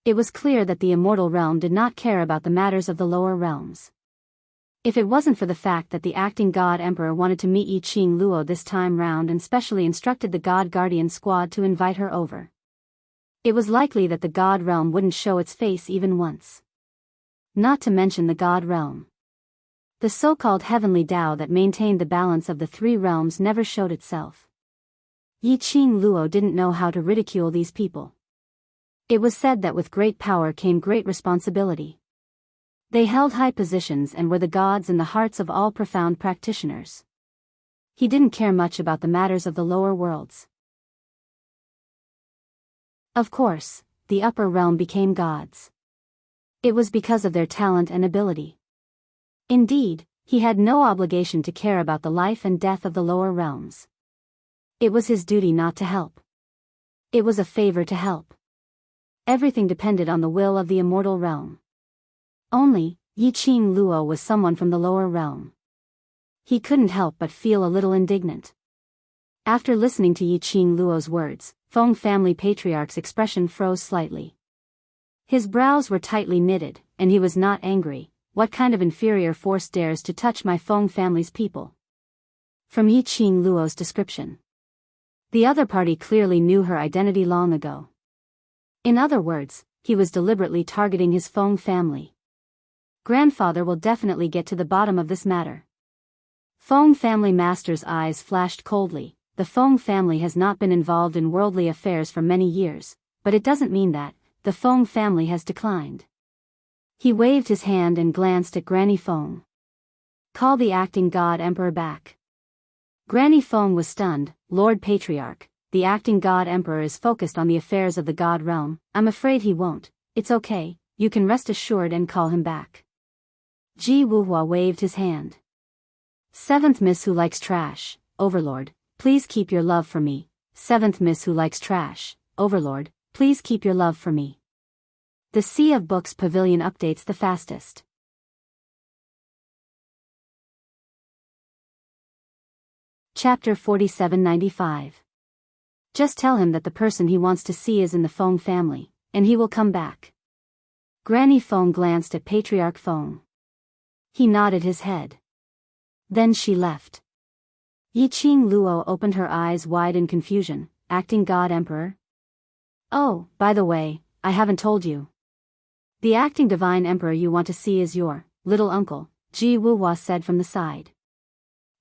It was clear that the immortal realm did not care about the matters of the lower realms. If it wasn't for the fact that the acting God Emperor wanted to meet Yi Qing Luo this time round and specially instructed the God Guardian squad to invite her over, it was likely that the God realm wouldn't show its face even once. Not to mention the God realm. The so-called heavenly Tao that maintained the balance of the three realms never showed itself. Yi Qing Luo didn't know how to ridicule these people. It was said that with great power came great responsibility. They held high positions and were the gods in the hearts of all profound practitioners. He didn't care much about the matters of the lower worlds. Of course, the upper realm became gods. It was because of their talent and ability. Indeed, he had no obligation to care about the life and death of the lower realms. It was his duty not to help. It was a favor to help. Everything depended on the will of the immortal realm. Only, Yi Qing Luo was someone from the lower realm. He couldn't help but feel a little indignant. After listening to Yi Qing Luo's words, Feng family patriarch's expression froze slightly. His brows were tightly knitted, and he was not angry. What kind of inferior force dares to touch my Feng family's people? From Yi Qing Luo's description, the other party clearly knew her identity long ago. In other words, he was deliberately targeting his Feng family. Grandfather will definitely get to the bottom of this matter. Feng family master's eyes flashed coldly. The Feng family has not been involved in worldly affairs for many years, but it doesn't mean that the Feng family has declined. He waved his hand and glanced at Granny Feng. Call the acting God Emperor back. Granny Feng was stunned. Lord Patriarch, the acting God Emperor is focused on the affairs of the God realm. I'm afraid he won't. It's okay, you can rest assured and call him back. Ji Wuhua waved his hand. Seventh Miss Who Likes Trash, Overlord, please keep your love for me. Seventh Miss Who Likes Trash, Overlord, please keep your love for me. The Sea of Books Pavilion updates the fastest. Chapter 4795. Just tell him that the person he wants to see is in the Feng family, and he will come back. Granny Feng glanced at Patriarch Feng. He nodded his head. Then she left. Yi Qing Luo opened her eyes wide in confusion. Acting God Emperor? Oh, by the way, I haven't told you. The acting Divine Emperor you want to see is your little uncle, Ji Wuhua said from the side.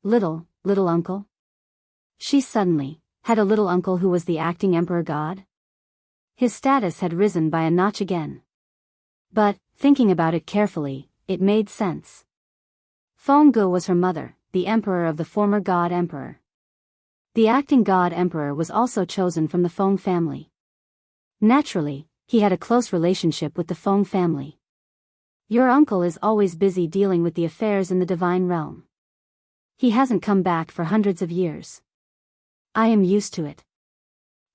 Little uncle? She suddenly had a little uncle who was the acting Emperor God? His status had risen by a notch again. But, thinking about it carefully, it made sense. Feng Ge was her mother, the emperor of the former God Emperor. The acting God Emperor was also chosen from the Feng family. Naturally, he had a close relationship with the Feng family. Your uncle is always busy dealing with the affairs in the divine realm. He hasn't come back for hundreds of years. I am used to it.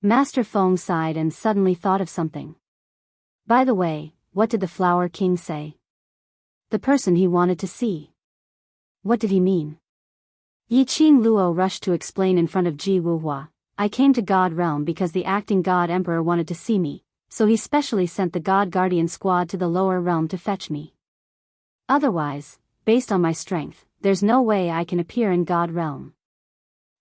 Master Feng sighed and suddenly thought of something. By the way, what did the Flower King say? The person he wanted to see. What did he mean? Yi Qing Luo rushed to explain in front of Ji Wuhua. I came to God Realm because the acting God Emperor wanted to see me, so he specially sent the God Guardian squad to the lower realm to fetch me. Otherwise, based on my strength, there's no way I can appear in God Realm.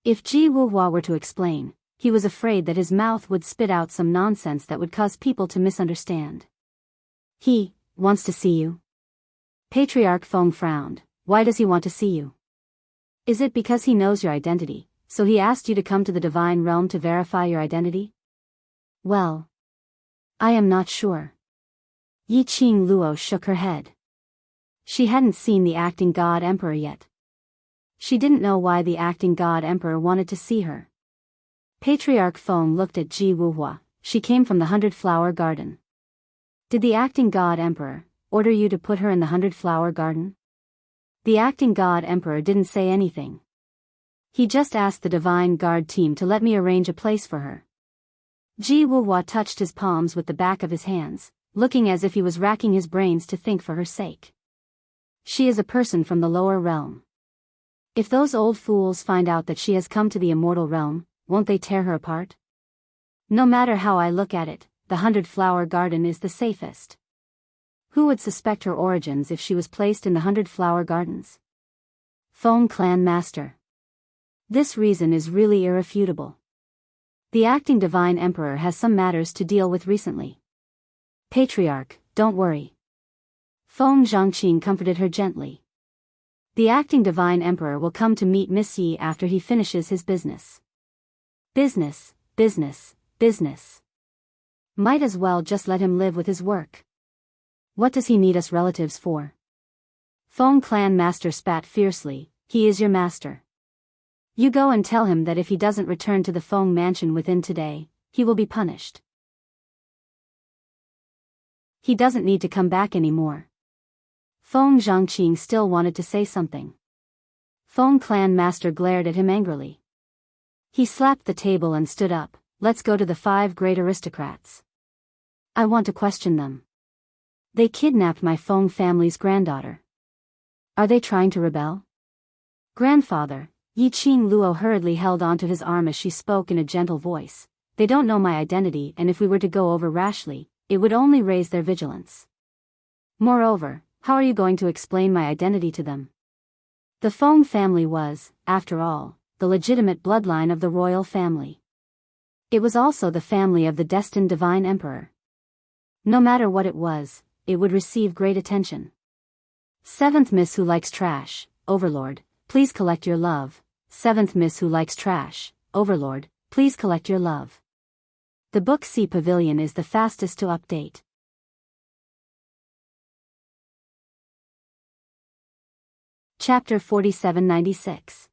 If Ji Wuhua were to explain, he was afraid that his mouth would spit out some nonsense that would cause people to misunderstand. He wants to see you? Patriarch Feng frowned. Why does he want to see you? Is it because he knows your identity, so he asked you to come to the divine realm to verify your identity? Well, I am not sure. Yi Qing Luo shook her head. She hadn't seen the acting God Emperor yet. She didn't know why the acting God Emperor wanted to see her. Patriarch Feng looked at Ji Wuhua. She came from the 100-Flower Garden. Did the acting God Emperor order you to put her in the 100-Flower Garden? The acting God Emperor didn't say anything. He just asked the Divine Guard team to let me arrange a place for her. Ji Wuhua touched his palms with the back of his hands, looking as if he was racking his brains to think for her sake. She is a person from the lower realm. If those old fools find out that she has come to the immortal realm, won't they tear her apart? No matter how I look at it, the 100-flower garden is the safest. Who would suspect her origins if she was placed in the 100-flower gardens? Feng Clan Master. This reason is really irrefutable. The acting Divine Emperor has some matters to deal with recently. Patriarch, don't worry. Feng Zhangqing comforted her gently. The acting Divine Emperor will come to meet Miss Yi after he finishes his business. Business, business, business. Might as well just let him live with his work. What does he need us relatives for? Feng Clan Master spat fiercely. He is your master. You go and tell him that if he doesn't return to the Feng mansion within today, he will be punished. He doesn't need to come back anymore. Feng Zhangqing still wanted to say something. Feng Clan Master glared at him angrily. He slapped the table and stood up. Let's go to the 5 great aristocrats. I want to question them. They kidnapped my Feng family's granddaughter. Are they trying to rebel? Grandfather, Yi Qing Luo hurriedly held onto his arm as she spoke in a gentle voice. They don't know my identity, and if we were to go over rashly, it would only raise their vigilance. Moreover, how are you going to explain my identity to them? The Feng family was, after all, the legitimate bloodline of the royal family. It was also the family of the destined Divine Emperor. No matter what it was, it would receive great attention. 7th Miss Who Likes Trash, Overlord, please collect your love. 7th Miss Who Likes Trash, Overlord, please collect your love. The Book C Pavilion is the fastest to update. Chapter 4796.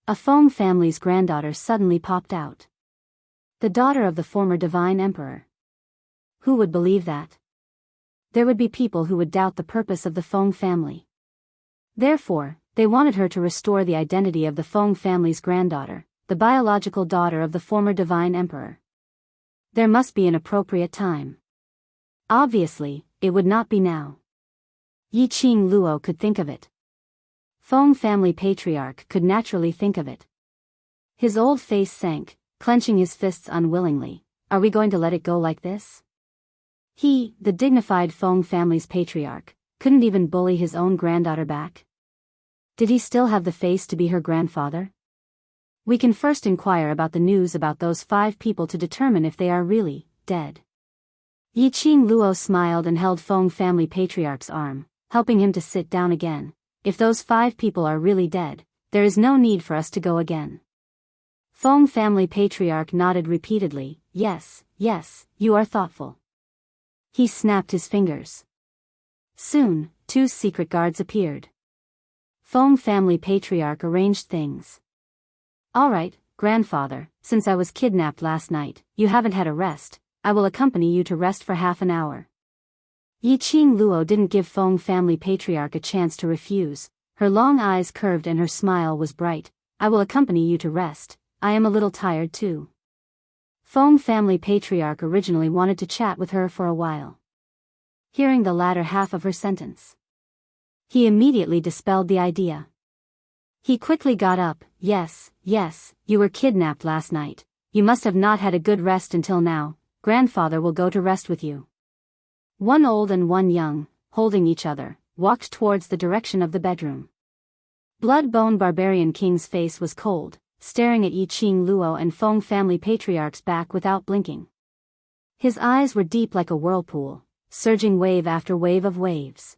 A Feng family's granddaughter suddenly popped out. The daughter of the former Divine Emperor. Who would believe that? There would be people who would doubt the purpose of the Feng family. Therefore, they wanted her to restore the identity of the Feng family's granddaughter, the biological daughter of the former Divine Emperor. There must be an appropriate time. Obviously, it would not be now. Yi Qing Luo could think of it. Feng family patriarch could naturally think of it. His old face sank, clenching his fists unwillingly. Are we going to let it go like this? He, the dignified Feng family's patriarch, couldn't even bully his own granddaughter back. Did he still have the face to be her grandfather? We can first inquire about the news about those 5 people to determine if they are really dead. Yi Qing Luo smiled and held Feng family patriarch's arm, helping him to sit down again. If those 5 people are really dead, there is no need for us to go again. Feng family patriarch nodded repeatedly. Yes, yes, you are thoughtful. He snapped his fingers. Soon, 2 secret guards appeared. Feng family patriarch arranged things. All right, grandfather, since I was kidnapped last night, you haven't had a rest. I will accompany you to rest for half an hour. Yi Qing Luo didn't give Feng family patriarch a chance to refuse. Her long eyes curved and her smile was bright. I will accompany you to rest. I am a little tired too. Feng family patriarch originally wanted to chat with her for a while. Hearing the latter half of her sentence, he immediately dispelled the idea. He quickly got up. Yes, you were kidnapped last night. You must have not had a good rest until now. Grandfather will go to rest with you. One old and one young, holding each other, walked towards the direction of the bedroom. Blood-bone barbarian king's face was cold, staring at Yi Qing Luo and Feng family patriarch's back without blinking. His eyes were deep like a whirlpool, surging wave after wave of waves.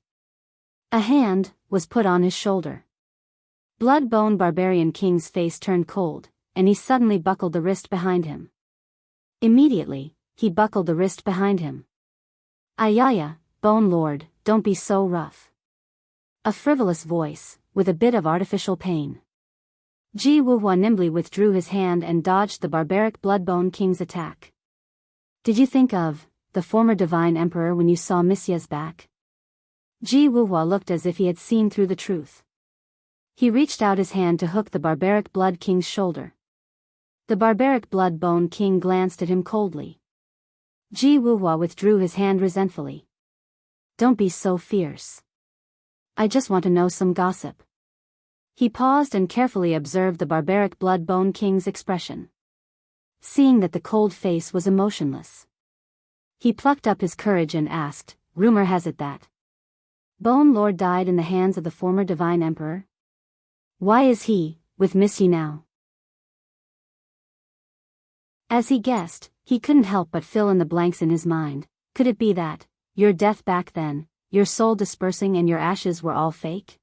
A hand was put on his shoulder. Blood-bone barbarian king's face turned cold, and he suddenly buckled the wrist behind him. Immediately, he buckled the wrist behind him. Ayaya, Bone Lord, don't be so rough. A frivolous voice, with a bit of artificial pain. Ji Wuhua nimbly withdrew his hand and dodged the barbaric Bloodbone King's attack. Did you think of the former Divine Emperor when you saw Miss Ye's back? Ji Wuhua looked as if he had seen through the truth. He reached out his hand to hook the barbaric Blood King's shoulder. The barbaric blood-bone king glanced at him coldly. Ji Wuhua withdrew his hand resentfully. Don't be so fierce. I just want to know some gossip. He paused and carefully observed the barbaric blood-bone king's expression. Seeing that the cold face was emotionless, he plucked up his courage and asked, rumor has it that Bone Lord died in the hands of the former divine emperor? Why is he with Missy now? As he guessed, he couldn't help but fill in the blanks in his mind. Could it be that your death back then, your soul dispersing and your ashes were all fake?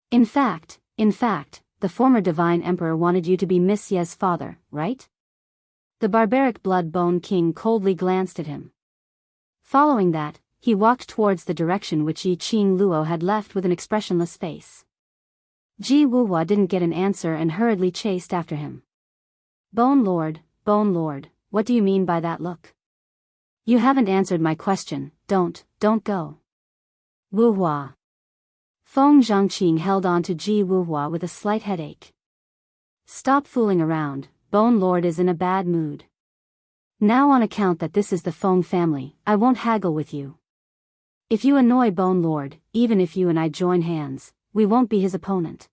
In fact, the former divine emperor wanted you to be Miss Ye's father, right? The barbaric blood-bone king coldly glanced at him. Following that, he walked towards the direction which Yi Qing Luo had left with an expressionless face. Ji Wuhua didn't get an answer and hurriedly chased after him. Bone Lord, what do you mean by that look? You haven't answered my question. Don't go. Wuhua. Feng Zhangqing held on to Ji Wuhua with a slight headache. Stop fooling around, Bone Lord is in a bad mood. Now on account that this is the Feng family, I won't haggle with you. If you annoy Bone Lord, even if you and I join hands, we won't be his opponent.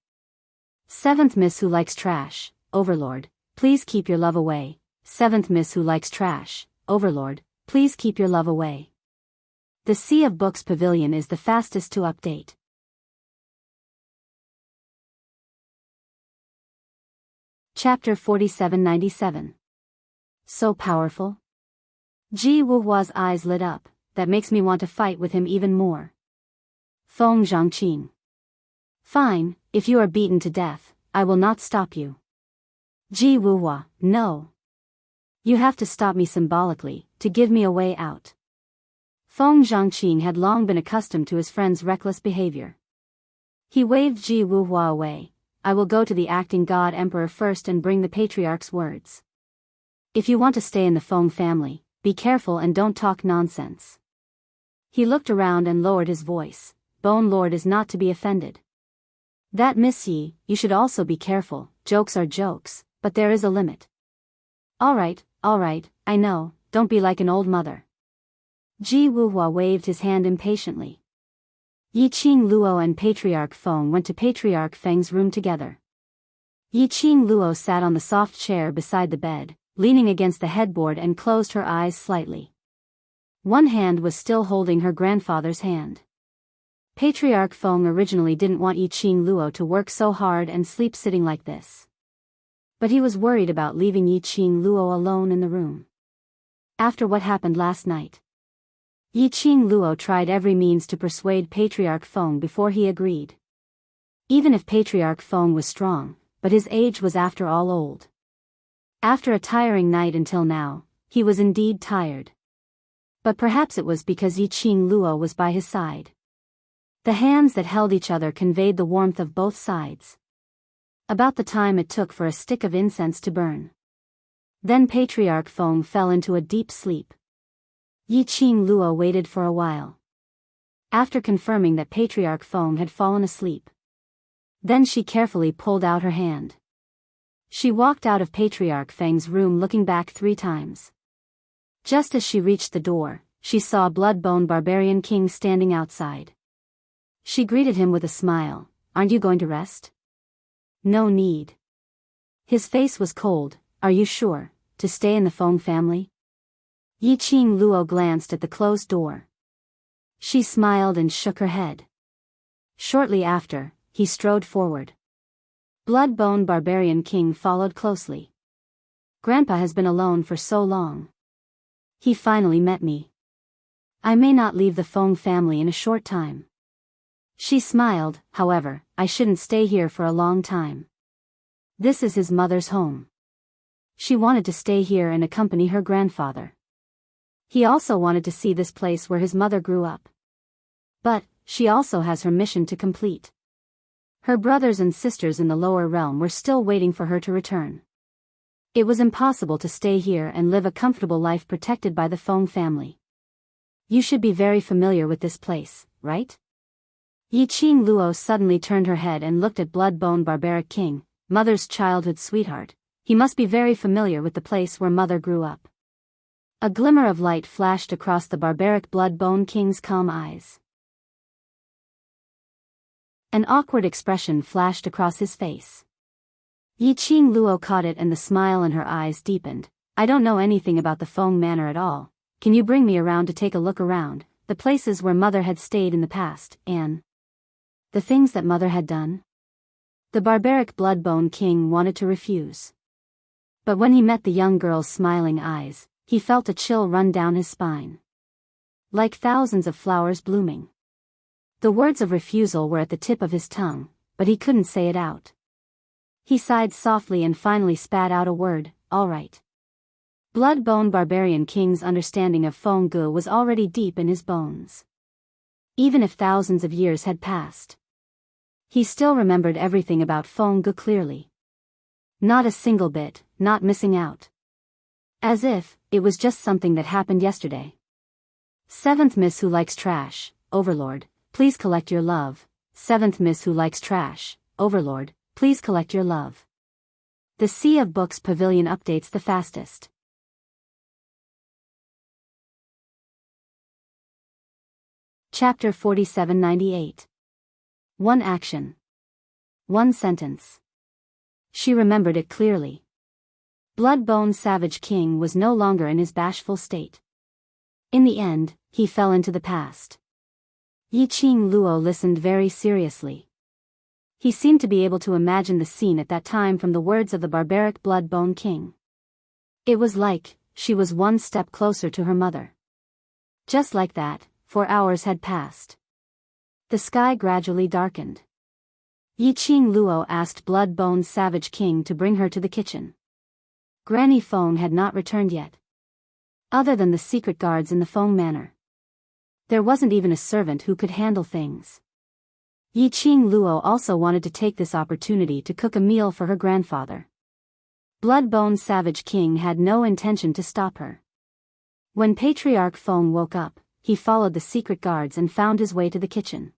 Seventh Miss who likes trash, Overlord, please keep your love away. Seventh Miss who likes trash, Overlord, please keep your love away. The Sea of Books Pavilion is the fastest to update. Chapter 4797. So powerful? Ji Wuhua's eyes lit up. That makes me want to fight with him even more. Feng Zhangqing. Fine, if you are beaten to death, I will not stop you. Ji Wuhua, no. You have to stop me symbolically, to give me a way out. Feng Zhangqing had long been accustomed to his friend's reckless behavior. He waved Ji Wuhua away. I will go to the acting god emperor first and bring the patriarch's words. If you want to stay in the Feng family, be careful and don't talk nonsense. He looked around and lowered his voice. Bone Lord is not to be offended. That Miss Yi, you should also be careful. Jokes are jokes, but there is a limit. All right, I know, don't be like an old mother. Ji Wuhua waved his hand impatiently. Yi Qing Luo and Patriarch Feng went to Patriarch Feng's room together. Yi Qing Luo sat on the soft chair beside the bed, leaning against the headboard and closed her eyes slightly. One hand was still holding her grandfather's hand. Patriarch Feng originally didn't want Yi Qing Luo to work so hard and sleep sitting like this. But he was worried about leaving Yi Qing Luo alone in the room. After what happened last night, Yi Qing Luo tried every means to persuade Patriarch Feng before he agreed. Even if Patriarch Feng was strong, but his age was after all old. After a tiring night until now, he was indeed tired. But perhaps it was because Yi Qing Luo was by his side. The hands that held each other conveyed the warmth of both sides. About the time it took for a stick of incense to burn. Then Patriarch Feng fell into a deep sleep. Yi Qing Luo waited for a while. After confirming that Patriarch Feng had fallen asleep, then she carefully pulled out her hand. She walked out of Patriarch Feng's room looking back 3 times. Just as she reached the door, she saw Bloodbone Barbarian King standing outside. She greeted him with a smile. Aren't you going to rest? No need. His face was cold. Are you sure to stay in the Feng family? Yi Qing Luo glanced at the closed door. She smiled and shook her head. Shortly after, he strode forward. Bloodbone Barbarian King followed closely. Grandpa has been alone for so long. He finally met me. I may not leave the Feng family in a short time. She smiled. However, I shouldn't stay here for a long time. This is his mother's home. She wanted to stay here and accompany her grandfather. He also wanted to see this place where his mother grew up. But she also has her mission to complete. Her brothers and sisters in the lower realm were still waiting for her to return. It was impossible to stay here and live a comfortable life protected by the Feng family. You should be very familiar with this place, right? Yi Qing Luo suddenly turned her head and looked at Bloodbone Barbaric King, mother's childhood sweetheart. He must be very familiar with the place where mother grew up. A glimmer of light flashed across the barbaric blood-bone king's calm eyes. An awkward expression flashed across his face. Yi Qing Luo caught it and the smile in her eyes deepened. I don't know anything about the Feng Manor at all. Can you bring me around to take a look around, the places where mother had stayed in the past, and the things that mother had done? The barbaric blood-bone king wanted to refuse. But when he met the young girl's smiling eyes, he felt a chill run down his spine. Like thousands of flowers blooming. The words of refusal were at the tip of his tongue, but he couldn't say it out. He sighed softly and finally spat out a word, all right. Blood-bone barbarian king's understanding of Feng Gu was already deep in his bones. Even if thousands of years had passed, he still remembered everything about Feng Gu clearly. Not a single bit, not missing out. As if it was just something that happened yesterday. Seventh Miss Who Likes Trash, Overlord, please collect your love. Seventh Miss Who Likes Trash, Overlord, please collect your love. The Sea of Books Pavilion updates the fastest. Chapter 4798. One action. One sentence. She remembered it clearly. Blood-bone Savage King was no longer in his bashful state. In the end, he fell into the past. Yi Qing Luo listened very seriously. He seemed to be able to imagine the scene at that time from the words of the barbaric blood-bone king. It was like she was one step closer to her mother. Just like that, 4 hours had passed. The sky gradually darkened. Yi Qing Luo asked blood-bone Savage King to bring her to the kitchen. Granny Feng had not returned yet. Other than the secret guards in the Feng Manor, there wasn't even a servant who could handle things. Yi Qing Luo also wanted to take this opportunity to cook a meal for her grandfather. Blood-bone Savage King had no intention to stop her. When Patriarch Feng woke up, he followed the secret guards and found his way to the kitchen.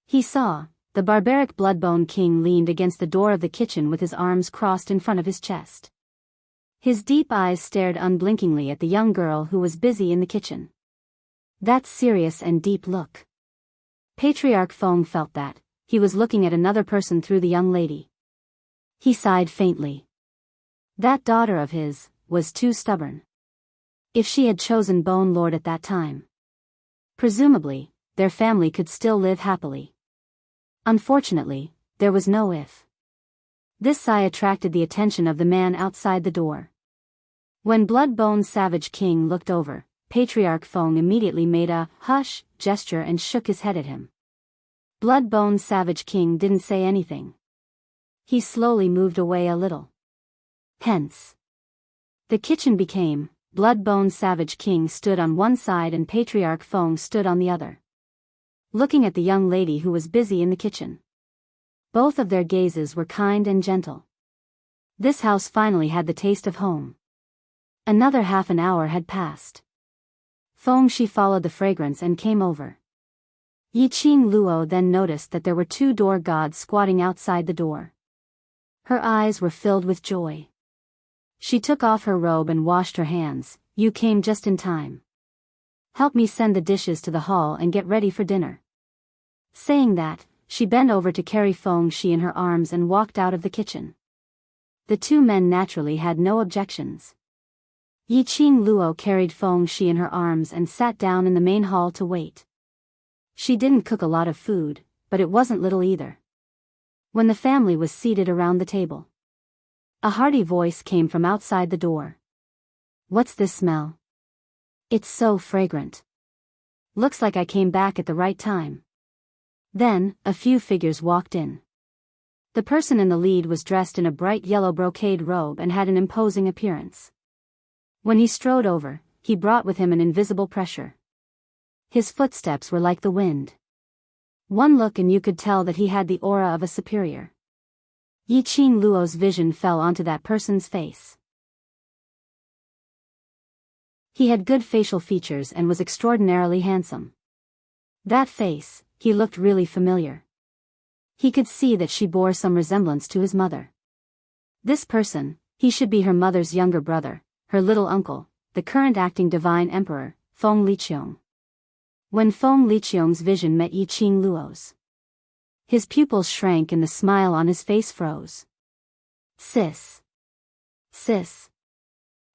He saw the barbaric blood-bone king leaned against the door of the kitchen with his arms crossed in front of his chest. His deep eyes stared unblinkingly at the young girl who was busy in the kitchen. That serious and deep look. Patriarch Feng felt that he was looking at another person through the young lady. He sighed faintly. That daughter of his was too stubborn. If she had chosen Bone Lord at that time, presumably, their family could still live happily. Unfortunately, there was no if. This sigh attracted the attention of the man outside the door. When Blood-bone Savage King looked over, Patriarch Feng immediately made a hush gesture and shook his head at him. Blood-bone Savage King didn't say anything. He slowly moved away a little. Hence, the kitchen became, Blood-bone Savage King stood on one side and Patriarch Feng stood on the other, looking at the young lady who was busy in the kitchen. Both of their gazes were kind and gentle. This house finally had the taste of home. Another half an hour had passed. Feng Shi followed the fragrance and came over. Yi Qing Luo then noticed that there were 2 door gods squatting outside the door. Her eyes were filled with joy. She took off her robe and washed her hands. You came just in time. Help me send the dishes to the hall and get ready for dinner. Saying that, she bent over to carry Feng Shi in her arms and walked out of the kitchen. The 2 men naturally had no objections. Yi Qing Luo carried Feng Shi in her arms and sat down in the main hall to wait. She didn't cook a lot of food, but it wasn't little either. When the family was seated around the table, a hearty voice came from outside the door. What's this smell? It's so fragrant. Looks like I came back at the right time. Then, a few figures walked in. The person in the lead was dressed in a bright yellow brocade robe and had an imposing appearance. When he strode over, he brought with him an invisible pressure. His footsteps were like the wind. One look and you could tell that he had the aura of a superior. Yi Qing Luo's vision fell onto that person's face. He had good facial features and was extraordinarily handsome. That face, he looked really familiar. He could see that she bore some resemblance to his mother. This person, He should be her mother's younger brother, her little uncle, the current acting divine emperor, Feng Liqiong. When Feng Liqiong's vision met Yi Qing Luo's, his pupils shrank and the smile on his face froze. Sis. Sis.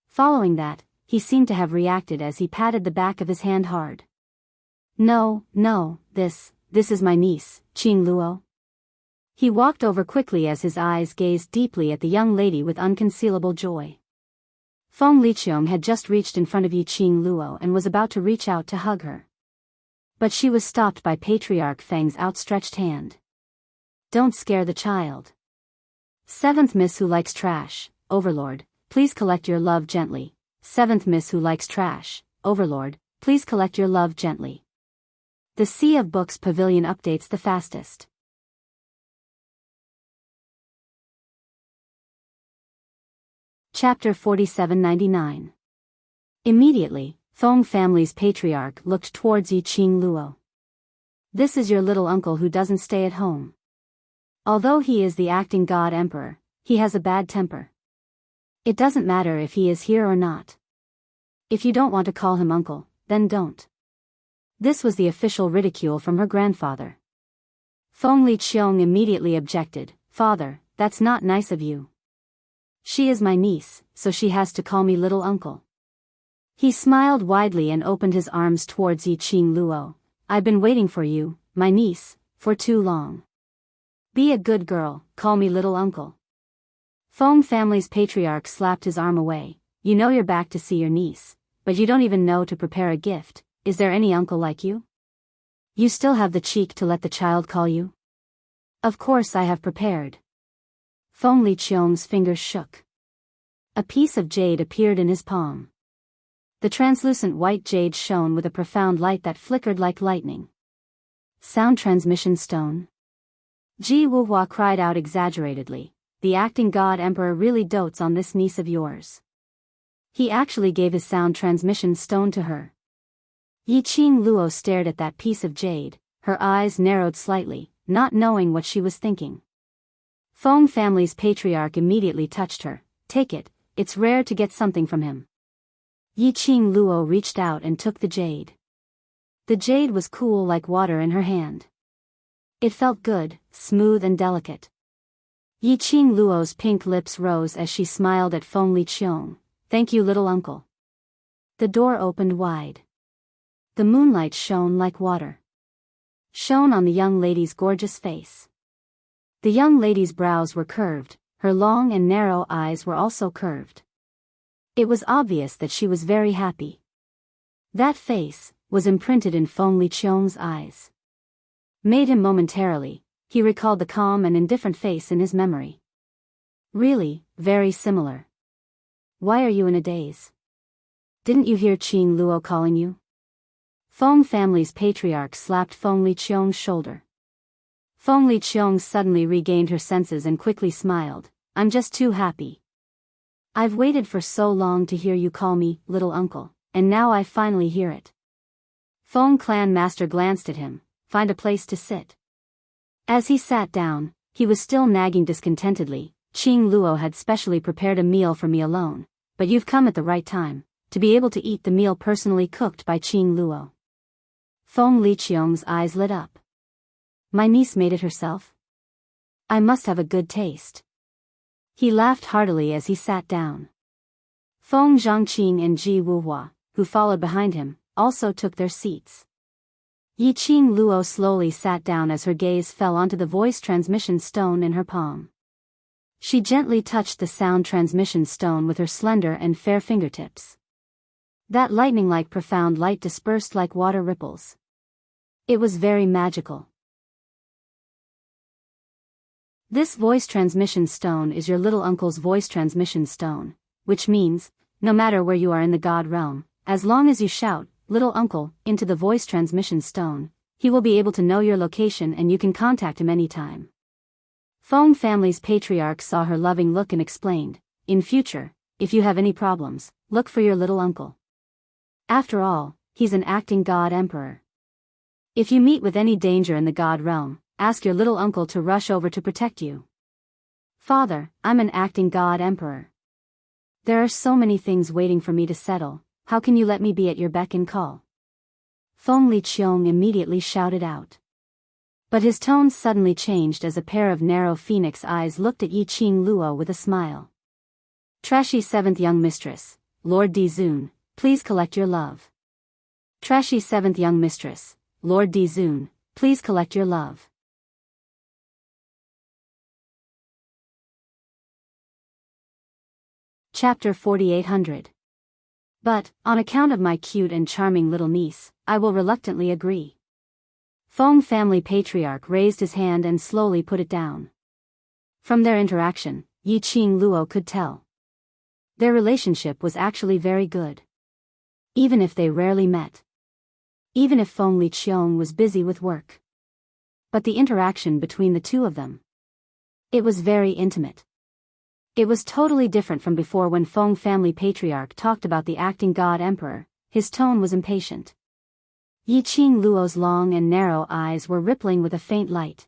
Following that, he seemed to have reacted as he patted the back of his hand hard. No, this is my niece, Qing Luo. He walked over quickly as his eyes gazed deeply at the young lady with unconcealable joy. Feng Liqiong had just reached in front of Yi Qing Luo and was about to reach out to hug her. But she was stopped by Patriarch Feng's outstretched hand. Don't scare the child. Seventh Miss Who Likes Trash, Overlord, please collect your love gently. Seventh Miss Who Likes Trash, Overlord, please collect your love gently. The Sea of Books Pavilion updates the fastest. Chapter 4799. Immediately, Feng family's patriarch looked towards Yi Qing Luo. This is your little uncle who doesn't stay at home. Although he is the acting god emperor, he has a bad temper. It doesn't matter if he is here or not. If you don't want to call him uncle, then don't. This was the official ridicule from her grandfather. Feng Liqiong immediately objected. Father, that's not nice of you. She is my niece, so she has to call me little uncle. He smiled widely and opened his arms towards Yi Qing Luo. I've been waiting for you, my niece, for too long. Be a good girl, call me little uncle. Feng family's patriarch slapped his arm away. You know you're back to see your niece, but you don't even know to prepare a gift. Is there any uncle like you? You still have the cheek to let the child call you? Of course I have prepared. Feng Liqiong's fingers shook. A piece of jade appeared in his palm. The translucent white jade shone with a profound light that flickered like lightning. Sound transmission stone. Ji Wuhua cried out exaggeratedly. The acting god emperor really dotes on this niece of yours. He actually gave his sound transmission stone to her. Yi Qing Luo stared at that piece of jade, her eyes narrowed slightly, not knowing what she was thinking. Feng family's patriarch immediately touched her. Take it, it's rare to get something from him. Yi Qing Luo reached out and took the jade. The jade was cool like water in her hand. It felt good, smooth and delicate. Yi Qing Luo's pink lips rose as she smiled at Feng Liqiong. Thank you, little uncle. The door opened wide. The moonlight shone like water. Shone on the young lady's gorgeous face. The young lady's brows were curved, her long and narrow eyes were also curved. It was obvious that she was very happy. That face was imprinted in Feng Liqiong's eyes. Made him momentarily, he recalled the calm and indifferent face in his memory. Really, very similar. Why are you in a daze? Didn't you hear Qing Luo calling you? Feng family's patriarch slapped Feng Liqiong's shoulder. Feng Liqiong suddenly regained her senses and quickly smiled. I'm just too happy. I've waited for so long to hear you call me, little uncle, and now I finally hear it. Feng clan master glanced at him. Find a place to sit. As he sat down, he was still nagging discontentedly. Qing Luo had specially prepared a meal for me alone, but you've come at the right time, to be able to eat the meal personally cooked by Qing Luo. Feng Liqiong's eyes lit up. My niece made it herself? I must have a good taste. He laughed heartily as he sat down. Feng Zhangqing and Ji Wuhua, who followed behind him, also took their seats. Yi Qing Luo slowly sat down as her gaze fell onto the voice transmission stone in her palm. She gently touched the sound transmission stone with her slender and fair fingertips. That lightning-like profound light dispersed like water ripples. It was very magical. This voice transmission stone is your little uncle's voice transmission stone, which means, no matter where you are in the god realm, as long as you shout, little uncle, into the voice transmission stone, he will be able to know your location and you can contact him anytime. Feng family's patriarch saw her loving look and explained, in future, if you have any problems, look for your little uncle. After all, he's an acting god emperor. If you meet with any danger in the god realm, ask your little uncle to rush over to protect you. Father, I'm an acting god emperor. There are so many things waiting for me to settle, how can you let me be at your beck and call? Feng Liqiong immediately shouted out. But his tone suddenly changed as a pair of narrow phoenix eyes looked at Yi Qing Luo with a smile. Trashy seventh young mistress, Lord Dizun, please collect your love. Trashy seventh young mistress, Lord Dizun, please collect your love. Chapter 4800. But, on account of my cute and charming little niece, I will reluctantly agree. Feng family patriarch raised his hand and slowly put it down. From their interaction, Yi Qing Luo could tell. Their relationship was actually very good. Even if they rarely met. Even if Feng Liqiong was busy with work. But the interaction between the two of them. It was very intimate. It was totally different from before when Feng family patriarch talked about the acting god emperor, his tone was impatient. Yi Qing Luo's long and narrow eyes were rippling with a faint light.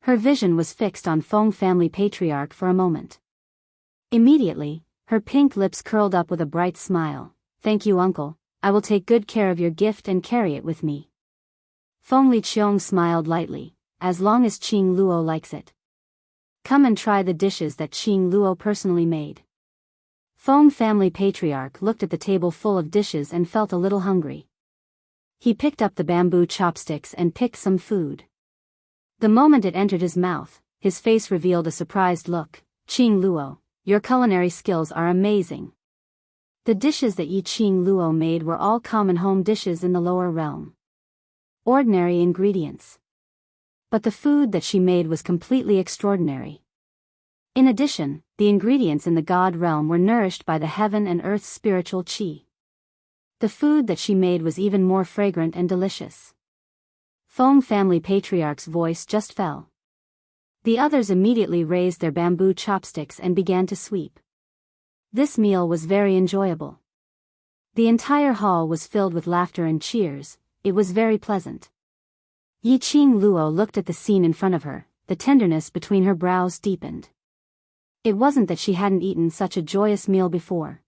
Her vision was fixed on Feng family patriarch for a moment. Immediately, her pink lips curled up with a bright smile. Thank you, uncle, I will take good care of your gift and carry it with me. Feng Liqiong smiled lightly, as long as Qing Luo likes it. Come and try the dishes that Qing Luo personally made. Feng family patriarch looked at the table full of dishes and felt a little hungry. He picked up the bamboo chopsticks and picked some food. The moment it entered his mouth, his face revealed a surprised look. Qing Luo, your culinary skills are amazing. The dishes that Yi Qing Luo made were all common home dishes in the lower realm. Ordinary ingredients. But the food that she made was completely extraordinary. In addition, the ingredients in the god realm were nourished by the heaven and earth's spiritual qi. The food that she made was even more fragrant and delicious. Feng family patriarch's voice just fell. The others immediately raised their bamboo chopsticks and began to sweep. This meal was very enjoyable. The entire hall was filled with laughter and cheers, it was very pleasant. Yi Qing Luo looked at the scene in front of her, the tenderness between her brows deepened. It wasn't that she hadn't eaten such a joyous meal before.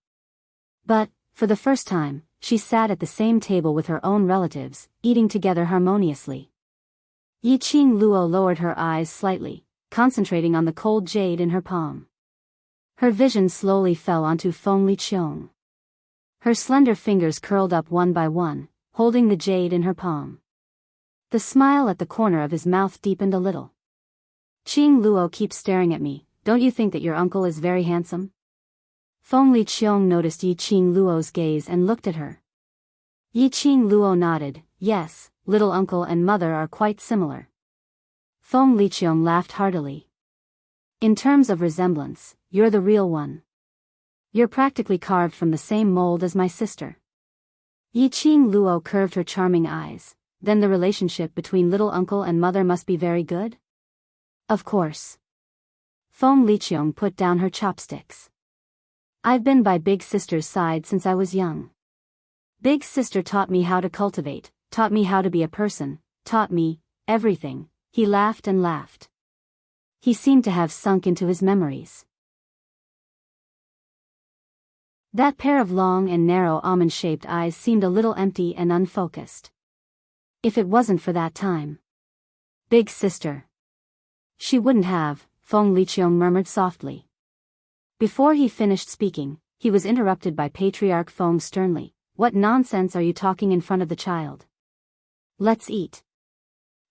But, for the first time, she sat at the same table with her own relatives, eating together harmoniously. Yi Qing Luo lowered her eyes slightly, concentrating on the cold jade in her palm. Her vision slowly fell onto Feng Liqiong. Her slender fingers curled up one by one, holding the jade in her palm. The smile at the corner of his mouth deepened a little. Qing Luo keeps staring at me, don't you think that your uncle is very handsome? Feng Liqiong noticed Yi Qing Luo's gaze and looked at her. Yi Qing Luo nodded, yes, little uncle and mother are quite similar. Feng Liqiong laughed heartily. In terms of resemblance, you're the real one. You're practically carved from the same mold as my sister. Yi Qing Luo curved her charming eyes. Then the relationship between little uncle and mother must be very good? Of course. Feng Liqiong put down her chopsticks. I've been by big sister's side since I was young. Big sister taught me how to cultivate, taught me how to be a person, taught me everything. He laughed and laughed. He seemed to have sunk into his memories. That pair of long and narrow almond-shaped eyes seemed a little empty and unfocused. If it wasn't for that time. Big sister. She wouldn't have, Feng Liqiong murmured softly. Before he finished speaking, he was interrupted by Patriarch Feng sternly. What nonsense are you talking in front of the child? Let's eat.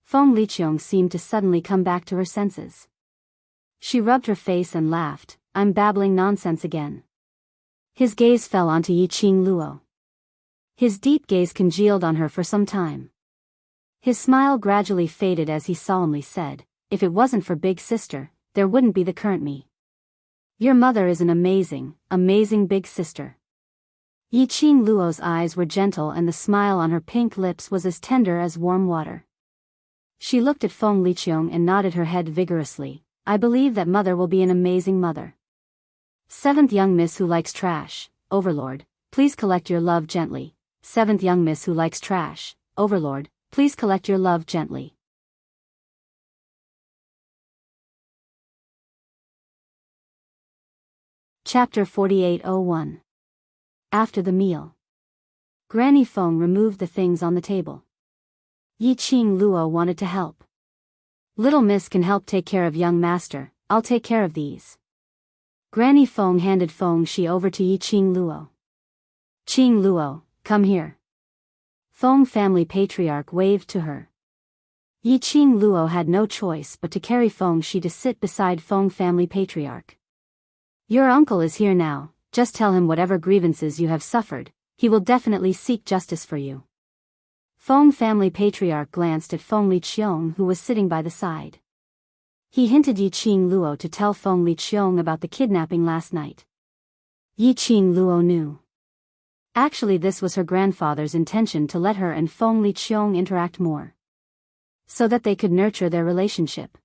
Feng Liqiong seemed to suddenly come back to her senses. She rubbed her face and laughed, I'm babbling nonsense again. His gaze fell onto Yi Qing Luo. His deep gaze congealed on her for some time. His smile gradually faded as he solemnly said, if it wasn't for big sister, there wouldn't be the current me. Your mother is an amazing, amazing big sister. Yi Qing Luo's eyes were gentle and the smile on her pink lips was as tender as warm water. She looked at Feng Liqiong and nodded her head vigorously. I believe that mother will be an amazing mother. Seventh young miss who likes trash, Overlord, please collect your love gently. Seventh young miss who likes trash, Overlord, please collect your love gently. Chapter 4801. After the meal. Granny Feng removed the things on the table. Yi Qing Luo wanted to help. Little miss can help take care of young master, I'll take care of these. Granny Feng handed Feng Shi over to Yi Qing Luo. Qing Luo, come here. Feng family patriarch waved to her. Yi Qing Luo had no choice but to carry Feng Shi to sit beside Feng family patriarch. Your uncle is here now, just tell him whatever grievances you have suffered, he will definitely seek justice for you. Feng family patriarch glanced at Feng Liqiong who was sitting by the side. He hinted Yi Qing Luo to tell Feng Liqiong about the kidnapping last night. Yi Qing Luo knew. Actually this was her grandfather's intention to let her and Feng Liqiong interact more, so that they could nurture their relationship.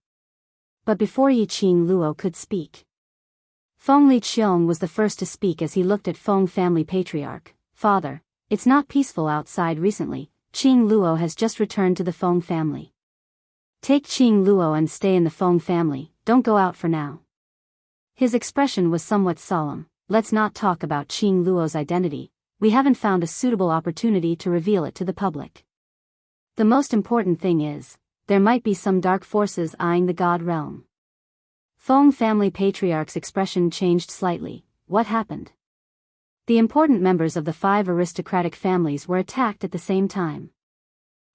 But before Yi Qing Luo could speak, Feng Liqiong was the first to speak as he looked at Feng family patriarch. Father, it's not peaceful outside recently, Qing Luo has just returned to the Feng family. Take Qing Luo and stay in the Feng family, don't go out for now. His expression was somewhat solemn. Let's not talk about Qing Luo's identity, we haven't found a suitable opportunity to reveal it to the public. The most important thing is, there might be some dark forces eyeing the God realm. Feng family patriarch's expression changed slightly. What happened? The important members of the 5 aristocratic families were attacked at the same time.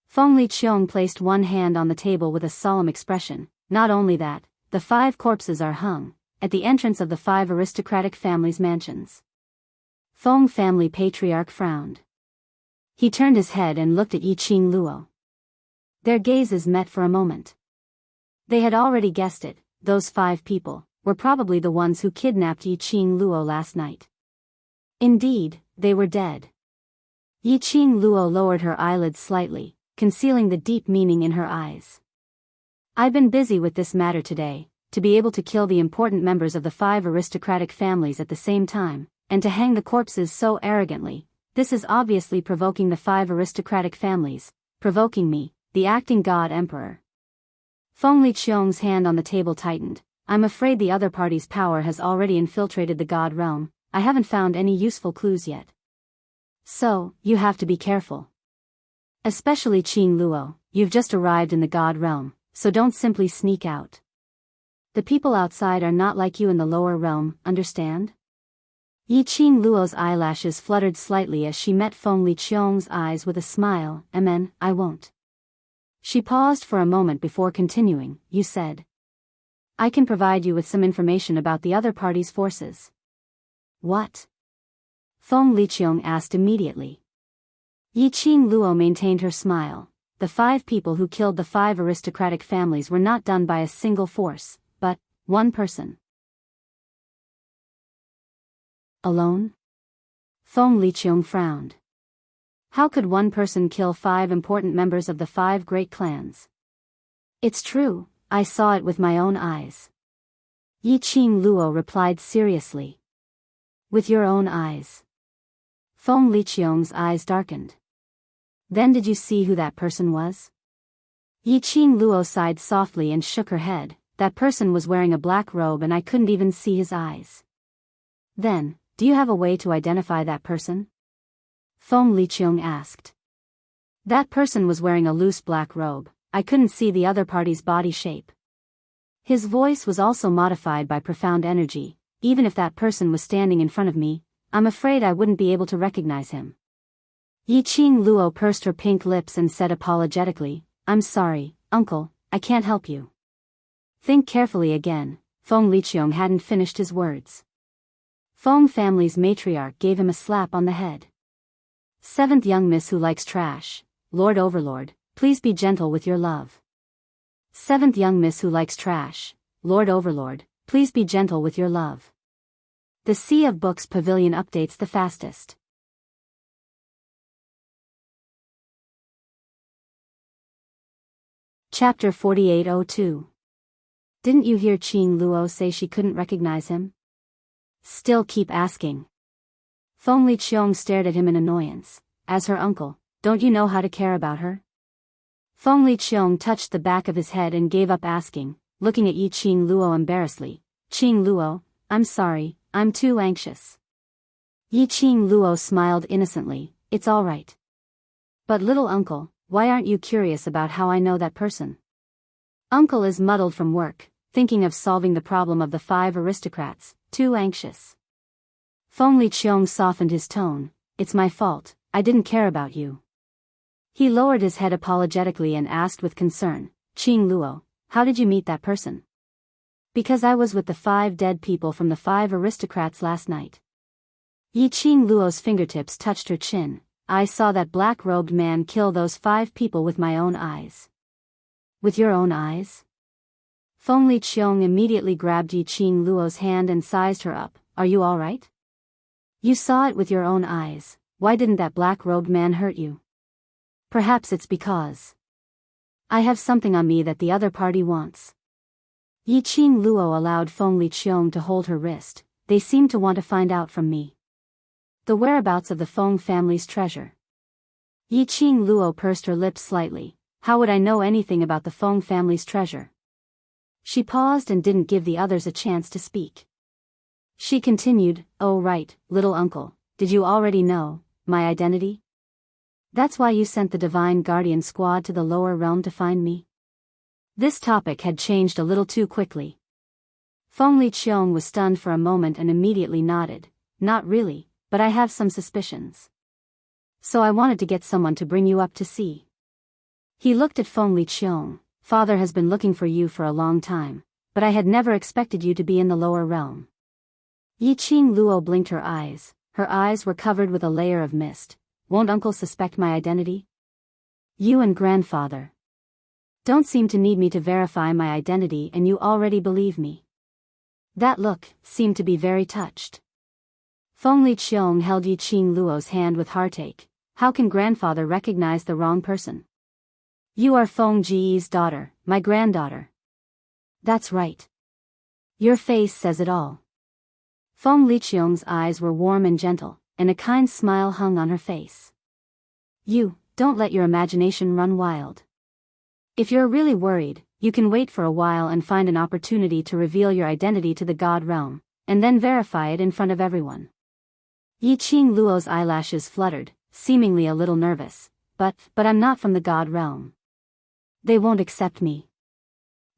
Feng Liqiong placed one hand on the table with a solemn expression. Not only that, the 5 corpses are hung at the entrance of the 5 aristocratic families' mansions. Feng family patriarch frowned. He turned his head and looked at Yi Qing Luo. Their gazes met for a moment. They had already guessed it. Those 5 people were probably the ones who kidnapped Yi Qing Luo last night. Indeed, they were dead. Yi Qing Luo lowered her eyelids slightly, concealing the deep meaning in her eyes. I've been busy with this matter today, to be able to kill the important members of the 5 aristocratic families at the same time, and to hang the corpses so arrogantly, this is obviously provoking the 5 aristocratic families, provoking me, the acting god emperor. Feng Liqiong's hand on the table tightened. I'm afraid the other party's power has already infiltrated the god realm, I haven't found any useful clues yet. So, you have to be careful. Especially Qing Luo, you've just arrived in the god realm, so don't simply sneak out. The people outside are not like you in the lower realm, understand? Yi Qing Luo's eyelashes fluttered slightly as she met Feng Liqiong's eyes with a smile. Amen, I won't. She paused for a moment before continuing. You said, I can provide you with some information about the other party's forces. What? Feng Liqiong asked immediately. Yi Qing Luo maintained her smile. The 5 people who killed the 5 aristocratic families were not done by a single force, but one person. Alone? Feng Liqiong frowned. How could one person kill 5 important members of the 5 great clans? It's true, I saw it with my own eyes. Yi Qing Luo replied seriously. With your own eyes? Feng Liqiong's eyes darkened. Then did you see who that person was? Yi Qing Luo sighed softly and shook her head. That person was wearing a black robe and I couldn't even see his eyes. Then, do you have a way to identify that person? Feng Liqiong asked. That person was wearing a loose black robe, I couldn't see the other party's body shape. His voice was also modified by profound energy. Even if that person was standing in front of me, I'm afraid I wouldn't be able to recognize him. Yi Qing Luo pursed her pink lips and said apologetically, I'm sorry, uncle, I can't help you. Think carefully again. Feng Liqiong hadn't finished his words. Feng family's matriarch gave him a slap on the head. 7th young miss who likes trash. Lord Overlord, please be gentle with your love. 7th young miss who likes trash. Lord Overlord, please be gentle with your love. The Sea of Books Pavilion updates the fastest. Chapter 4802. Didn't you hear Qing Luo say she couldn't recognize him? Still keep asking. Feng Liqiong stared at him in annoyance. As her uncle, don't you know how to care about her? Feng Liqiong touched the back of his head and gave up asking, looking at Yi Qing Luo embarrassedly. Qing Luo, I'm sorry, I'm too anxious. Yi Qing Luo smiled innocently, it's all right. But little uncle, why aren't you curious about how I know that person? Uncle is muddled from work, thinking of solving the problem of the 5 aristocrats, too anxious. Feng Liqiong softened his tone, it's my fault, I didn't care about you. He lowered his head apologetically and asked with concern, Qing Luo, how did you meet that person? Because I was with the 5 dead people from the 5 aristocrats last night. Yi Qing Luo's fingertips touched her chin, I saw that black-robed man kill those 5 people with my own eyes. With your own eyes? Feng Liqiong immediately grabbed Yi Qing Luo's hand and sized her up, are you all right? You saw it with your own eyes, why didn't that black-robed man hurt you? Perhaps it's because I have something on me that the other party wants. Yi Qing Luo allowed Feng Liqiong to hold her wrist, they seem to want to find out from me the whereabouts of the Feng family's treasure. Yi Qing Luo pursed her lips slightly, how would I know anything about the Feng family's treasure? She paused and didn't give the others a chance to speak. She continued, oh right, little uncle, did you already know my identity? That's why you sent the Divine Guardian Squad to the lower realm to find me? This topic had changed a little too quickly. Feng Liqiong was stunned for a moment and immediately nodded, not really, but I have some suspicions. So I wanted to get someone to bring you up to see. He looked at Feng Liqiong, Father has been looking for you for a long time, but I had never expected you to be in the lower realm. Yi Qing Luo blinked her eyes were covered with a layer of mist. Won't uncle suspect my identity? You and grandfather don't seem to need me to verify my identity and you already believe me. That look seemed to be very touched. Feng Liqiong held Yi Qing Luo's hand with heartache. How can grandfather recognize the wrong person? You are Feng Ji's daughter, my granddaughter. That's right. Your face says it all. Feng Liqiong's eyes were warm and gentle, and a kind smile hung on her face. You, don't let your imagination run wild. If you're really worried, you can wait for a while and find an opportunity to reveal your identity to the God realm, and then verify it in front of everyone. Yi Qing Luo's eyelashes fluttered, seemingly a little nervous, but I'm not from the God realm. They won't accept me.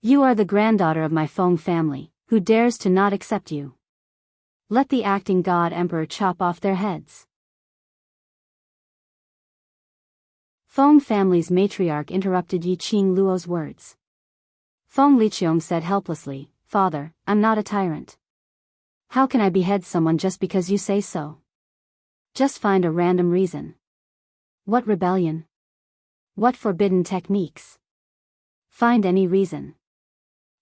You are the granddaughter of my Feng family, who dares to not accept you? Let the acting God Emperor chop off their heads. Feng family's matriarch interrupted Yi Qing Luo's words. Feng Liqiong said helplessly, Father, I'm not a tyrant. How can I behead someone just because you say so? Just find a random reason. What rebellion? What forbidden techniques? Find any reason.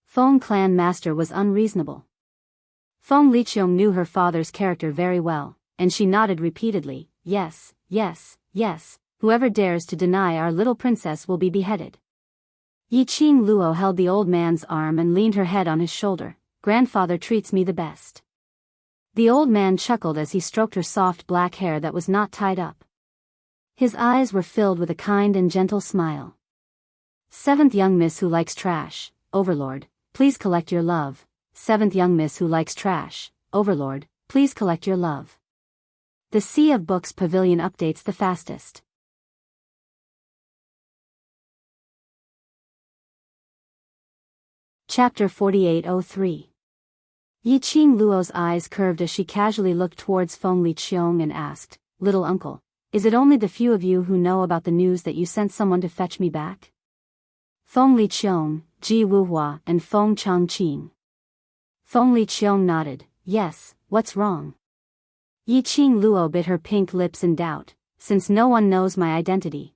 Feng clan master was unreasonable. Feng Liqiong knew her father's character very well, and she nodded repeatedly, yes, yes, yes, whoever dares to deny our little princess will be beheaded. Yi Qing Luo held the old man's arm and leaned her head on his shoulder, grandfather treats me the best. The old man chuckled as he stroked her soft black hair that was not tied up. His eyes were filled with a kind and gentle smile. Seventh young miss who likes trash, Overlord, please collect your love. Seventh young miss who likes trash, Overlord, please collect your love. The Sea of Books Pavilion updates the fastest. Chapter 4803. Yi Qing Luo's eyes curved as she casually looked towards Feng Liqiong and asked, Little uncle, is it only the few of you who know about the news that you sent someone to fetch me back? Feng Liqiong, Ji Wuhua and Feng Changqing. Feng Liqiong nodded, yes, what's wrong? Yi Qing Luo bit her pink lips in doubt, since no one knows my identity.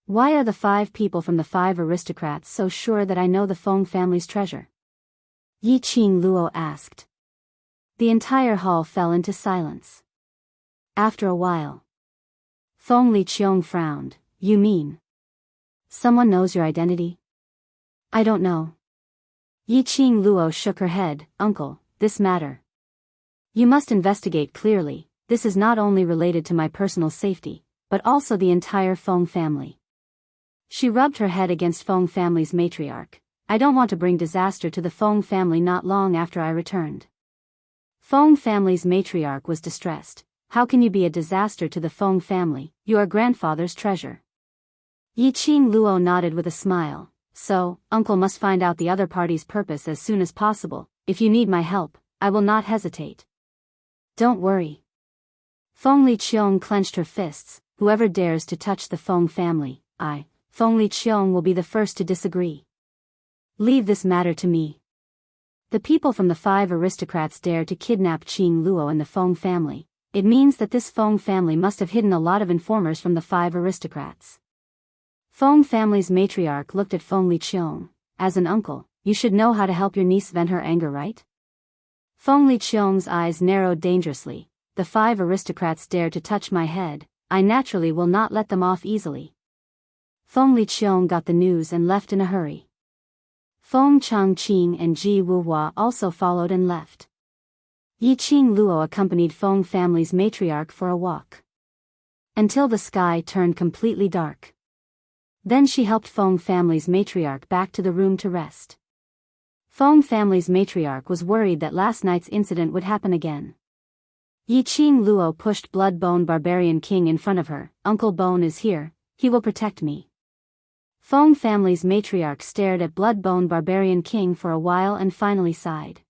Why are the 5 people from the 5 aristocrats so sure that I know the Feng family's treasure? Yi Qing Luo asked. The entire hall fell into silence. After a while, Feng Liqiong frowned, you mean someone knows your identity? I don't know. Yi Qing Luo shook her head, Uncle, this matter. You must investigate clearly, this is not only related to my personal safety, but also the entire Feng family. She rubbed her head against Feng family's matriarch. I don't want to bring disaster to the Feng family not long after I returned. Feng family's matriarch was distressed. How can you be a disaster to the Feng family? You are grandfather's treasure. Yi Qing Luo nodded with a smile. So, uncle must find out the other party's purpose as soon as possible. If you need my help, I will not hesitate. Don't worry. Feng Liqiong clenched her fists. Whoever dares to touch the Feng family, Feng Liqiong, will be the first to disagree. Leave this matter to me. The people from the 5 aristocrats dare to kidnap Qing Luo and the Feng family. It means that this Feng family must have hidden a lot of informers from the 5 aristocrats. Feng family's matriarch looked at Feng Liqiong. As an uncle, you should know how to help your niece vent her anger, right? Feng Liqiong's eyes narrowed dangerously. The 5 aristocrats dare to touch my head. I naturally will not let them off easily. Feng Liqiong got the news and left in a hurry. Feng Changqing and Ji Wuhua also followed and left. Yi Qing Luo accompanied Feng family's matriarch for a walk. Until the sky turned completely dark. Then she helped Feng family's matriarch back to the room to rest. Feng family's matriarch was worried that last night's incident would happen again. Yi Qing Luo pushed Blood-Bone Barbarian King in front of her. Uncle Bone is here, he will protect me. Feng family's matriarch stared at Blood-Bone Barbarian King for a while and finally sighed.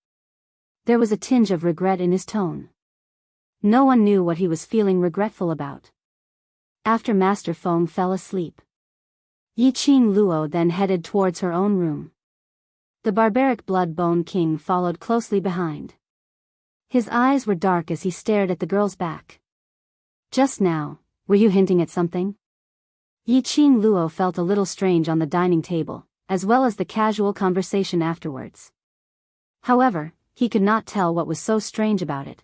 There was a tinge of regret in his tone. No one knew what he was feeling regretful about. After Master Feng fell asleep, Yi Qing Luo then headed towards her own room. The barbaric Blood-Bone King followed closely behind. His eyes were dark as he stared at the girl's back. Just now, were you hinting at something? Yi Qing Luo felt a little strange on the dining table, as well as the casual conversation afterwards. However, he could not tell what was so strange about it.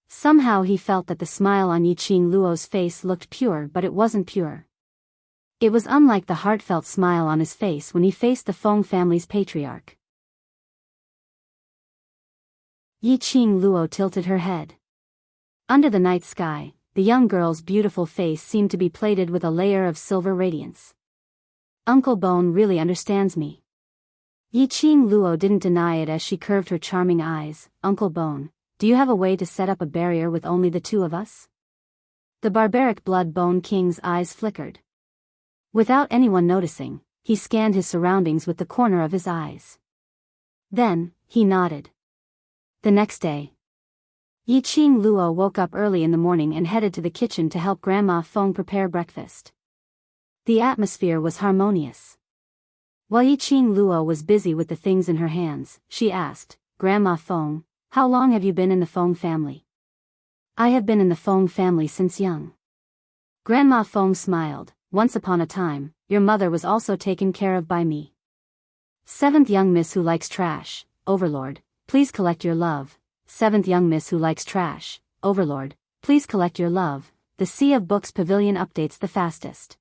Somehow he felt that the smile on Yi Qing Luo's face looked pure, but it wasn't pure. It was unlike the heartfelt smile on his face when he faced the Feng family's patriarch. Yi Qing Luo tilted her head. Under the night sky, the young girl's beautiful face seemed to be plated with a layer of silver radiance. Uncle Bone really understands me. Yi Qing Luo didn't deny it as she curved her charming eyes. Uncle Bone, do you have a way to set up a barrier with only the 2 of us? The barbaric Blood-Bone King's eyes flickered. Without anyone noticing, he scanned his surroundings with the corner of his eyes. Then, he nodded. The next day, Yi Qing Luo woke up early in the morning and headed to the kitchen to help Grandma Feng prepare breakfast. The atmosphere was harmonious. While Yi Qing Luo was busy with the things in her hands, she asked, Grandma Feng, how long have you been in the Feng family? I have been in the Feng family since young. Grandma Feng smiled. Once upon a time, your mother was also taken care of by me. 7th young miss who likes trash, Overlord, please collect your love. 7th young miss who likes trash, Overlord, please collect your love. The Sea of Books Pavilion updates the fastest.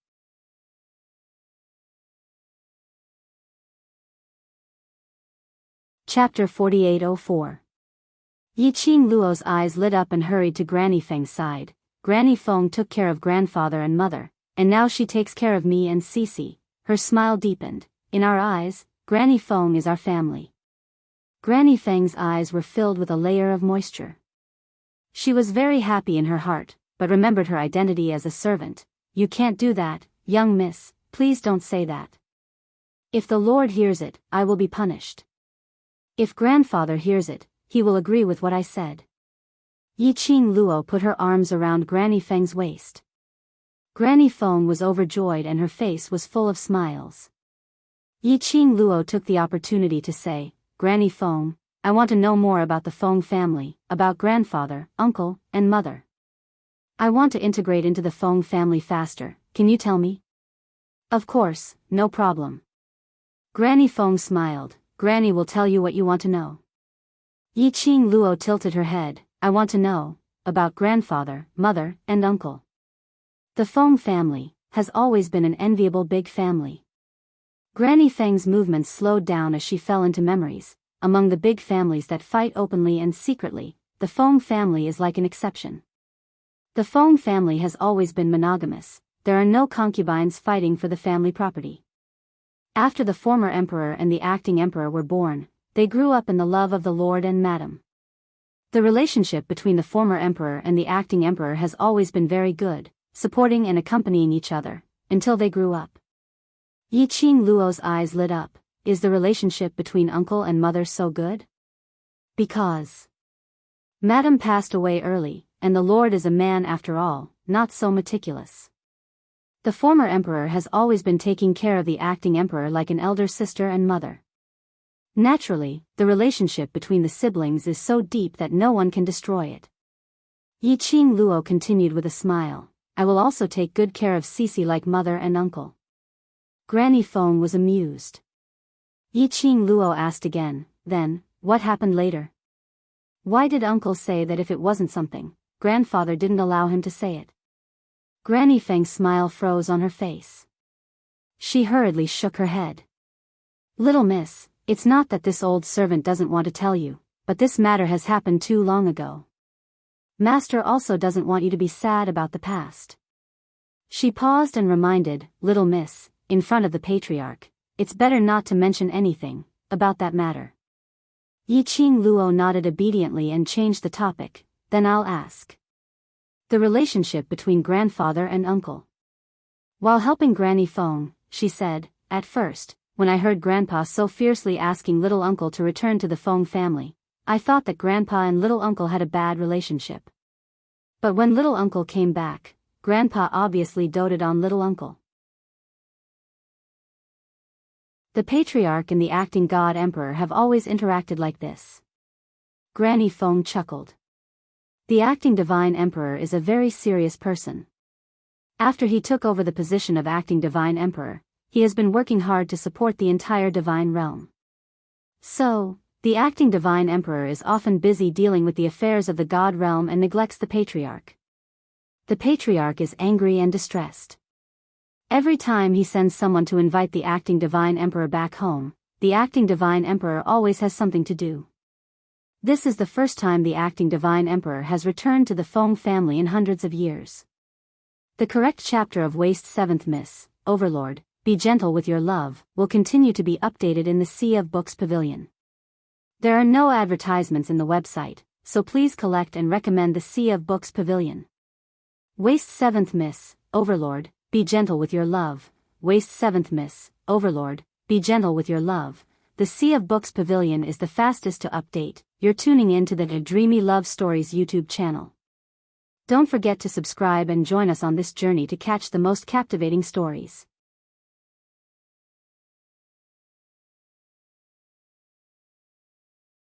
Chapter 4804. Yi Qing Luo's eyes lit up and hurried to Granny Feng's side. Granny Feng took care of grandfather and mother, and now she takes care of me and Cece. Her smile deepened. In our eyes, Granny Feng is our family. Granny Feng's eyes were filled with a layer of moisture. She was very happy in her heart, but remembered her identity as a servant. You can't do that, young miss, please don't say that. If the Lord hears it, I will be punished. If grandfather hears it, he will agree with what I said. Yi Qing Luo put her arms around Granny Feng's waist. Granny Feng was overjoyed and her face was full of smiles. Yi Qing Luo took the opportunity to say, Granny Feng, I want to know more about the Feng family, about grandfather, uncle, and mother. I want to integrate into the Feng family faster, can you tell me? Of course, no problem. Granny Feng smiled. Granny will tell you what you want to know. Yi Qing Luo tilted her head. I want to know about grandfather, mother, and uncle. The Feng family has always been an enviable big family. Granny Feng's movements slowed down as she fell into memories. Among the big families that fight openly and secretly, the Feng family is like an exception. The Feng family has always been monogamous. There are no concubines fighting for the family property. After the former emperor and the acting emperor were born, they grew up in the love of the lord and madam. The relationship between the former emperor and the acting emperor has always been very good, supporting and accompanying each other, until they grew up. Yi Qing Luo's eyes lit up. Is the relationship between uncle and mother so good? Because Madam passed away early, and the Lord is a man after all, not so meticulous. The former emperor has always been taking care of the acting emperor like an elder sister and mother. Naturally, the relationship between the siblings is so deep that no one can destroy it. Yi Qing Luo continued with a smile. I will also take good care of Cece like mother and uncle. Granny Feng was amused. Yi Qing Luo asked again, then, what happened later? Why did uncle say that if it wasn't something, grandfather didn't allow him to say it? Granny Feng's smile froze on her face. She hurriedly shook her head. Little miss, it's not that this old servant doesn't want to tell you, but this matter has happened too long ago. Master also doesn't want you to be sad about the past. She paused and reminded, little miss, in front of the patriarch, it's better not to mention anything about that matter. Yi Qing Luo nodded obediently and changed the topic. Then I'll ask. The relationship between grandfather and uncle. While helping Granny Feng, she said, at first, when I heard Grandpa so fiercely asking little uncle to return to the Feng family, I thought that Grandpa and little uncle had a bad relationship. But when little uncle came back, Grandpa obviously doted on little uncle. The patriarch and the acting god emperor have always interacted like this. Granny Feng chuckled. The acting divine emperor is a very serious person. After he took over the position of acting divine emperor, he has been working hard to support the entire divine realm. So, the acting divine emperor is often busy dealing with the affairs of the god realm and neglects the patriarch. The patriarch is angry and distressed. Every time he sends someone to invite the acting divine emperor back home, the acting divine emperor always has something to do. This is the first time the acting divine emperor has returned to the Feng family in hundreds of years. The correct chapter of Waste 7th Miss, Overlord, Be Gentle with Your Love, will continue to be updated in the Sea of Books Pavilion. There are no advertisements in the website, so please collect and recommend the Sea of Books Pavilion. Waste 7th Miss, Overlord, Be Gentle with Your Love, Waste 7th Miss, Overlord, Be Gentle with Your Love. The Sea of Books Pavilion is the fastest to update. You're tuning in to the Dreamy Love Stories YouTube channel. Don't forget to subscribe and join us on this journey to catch the most captivating stories.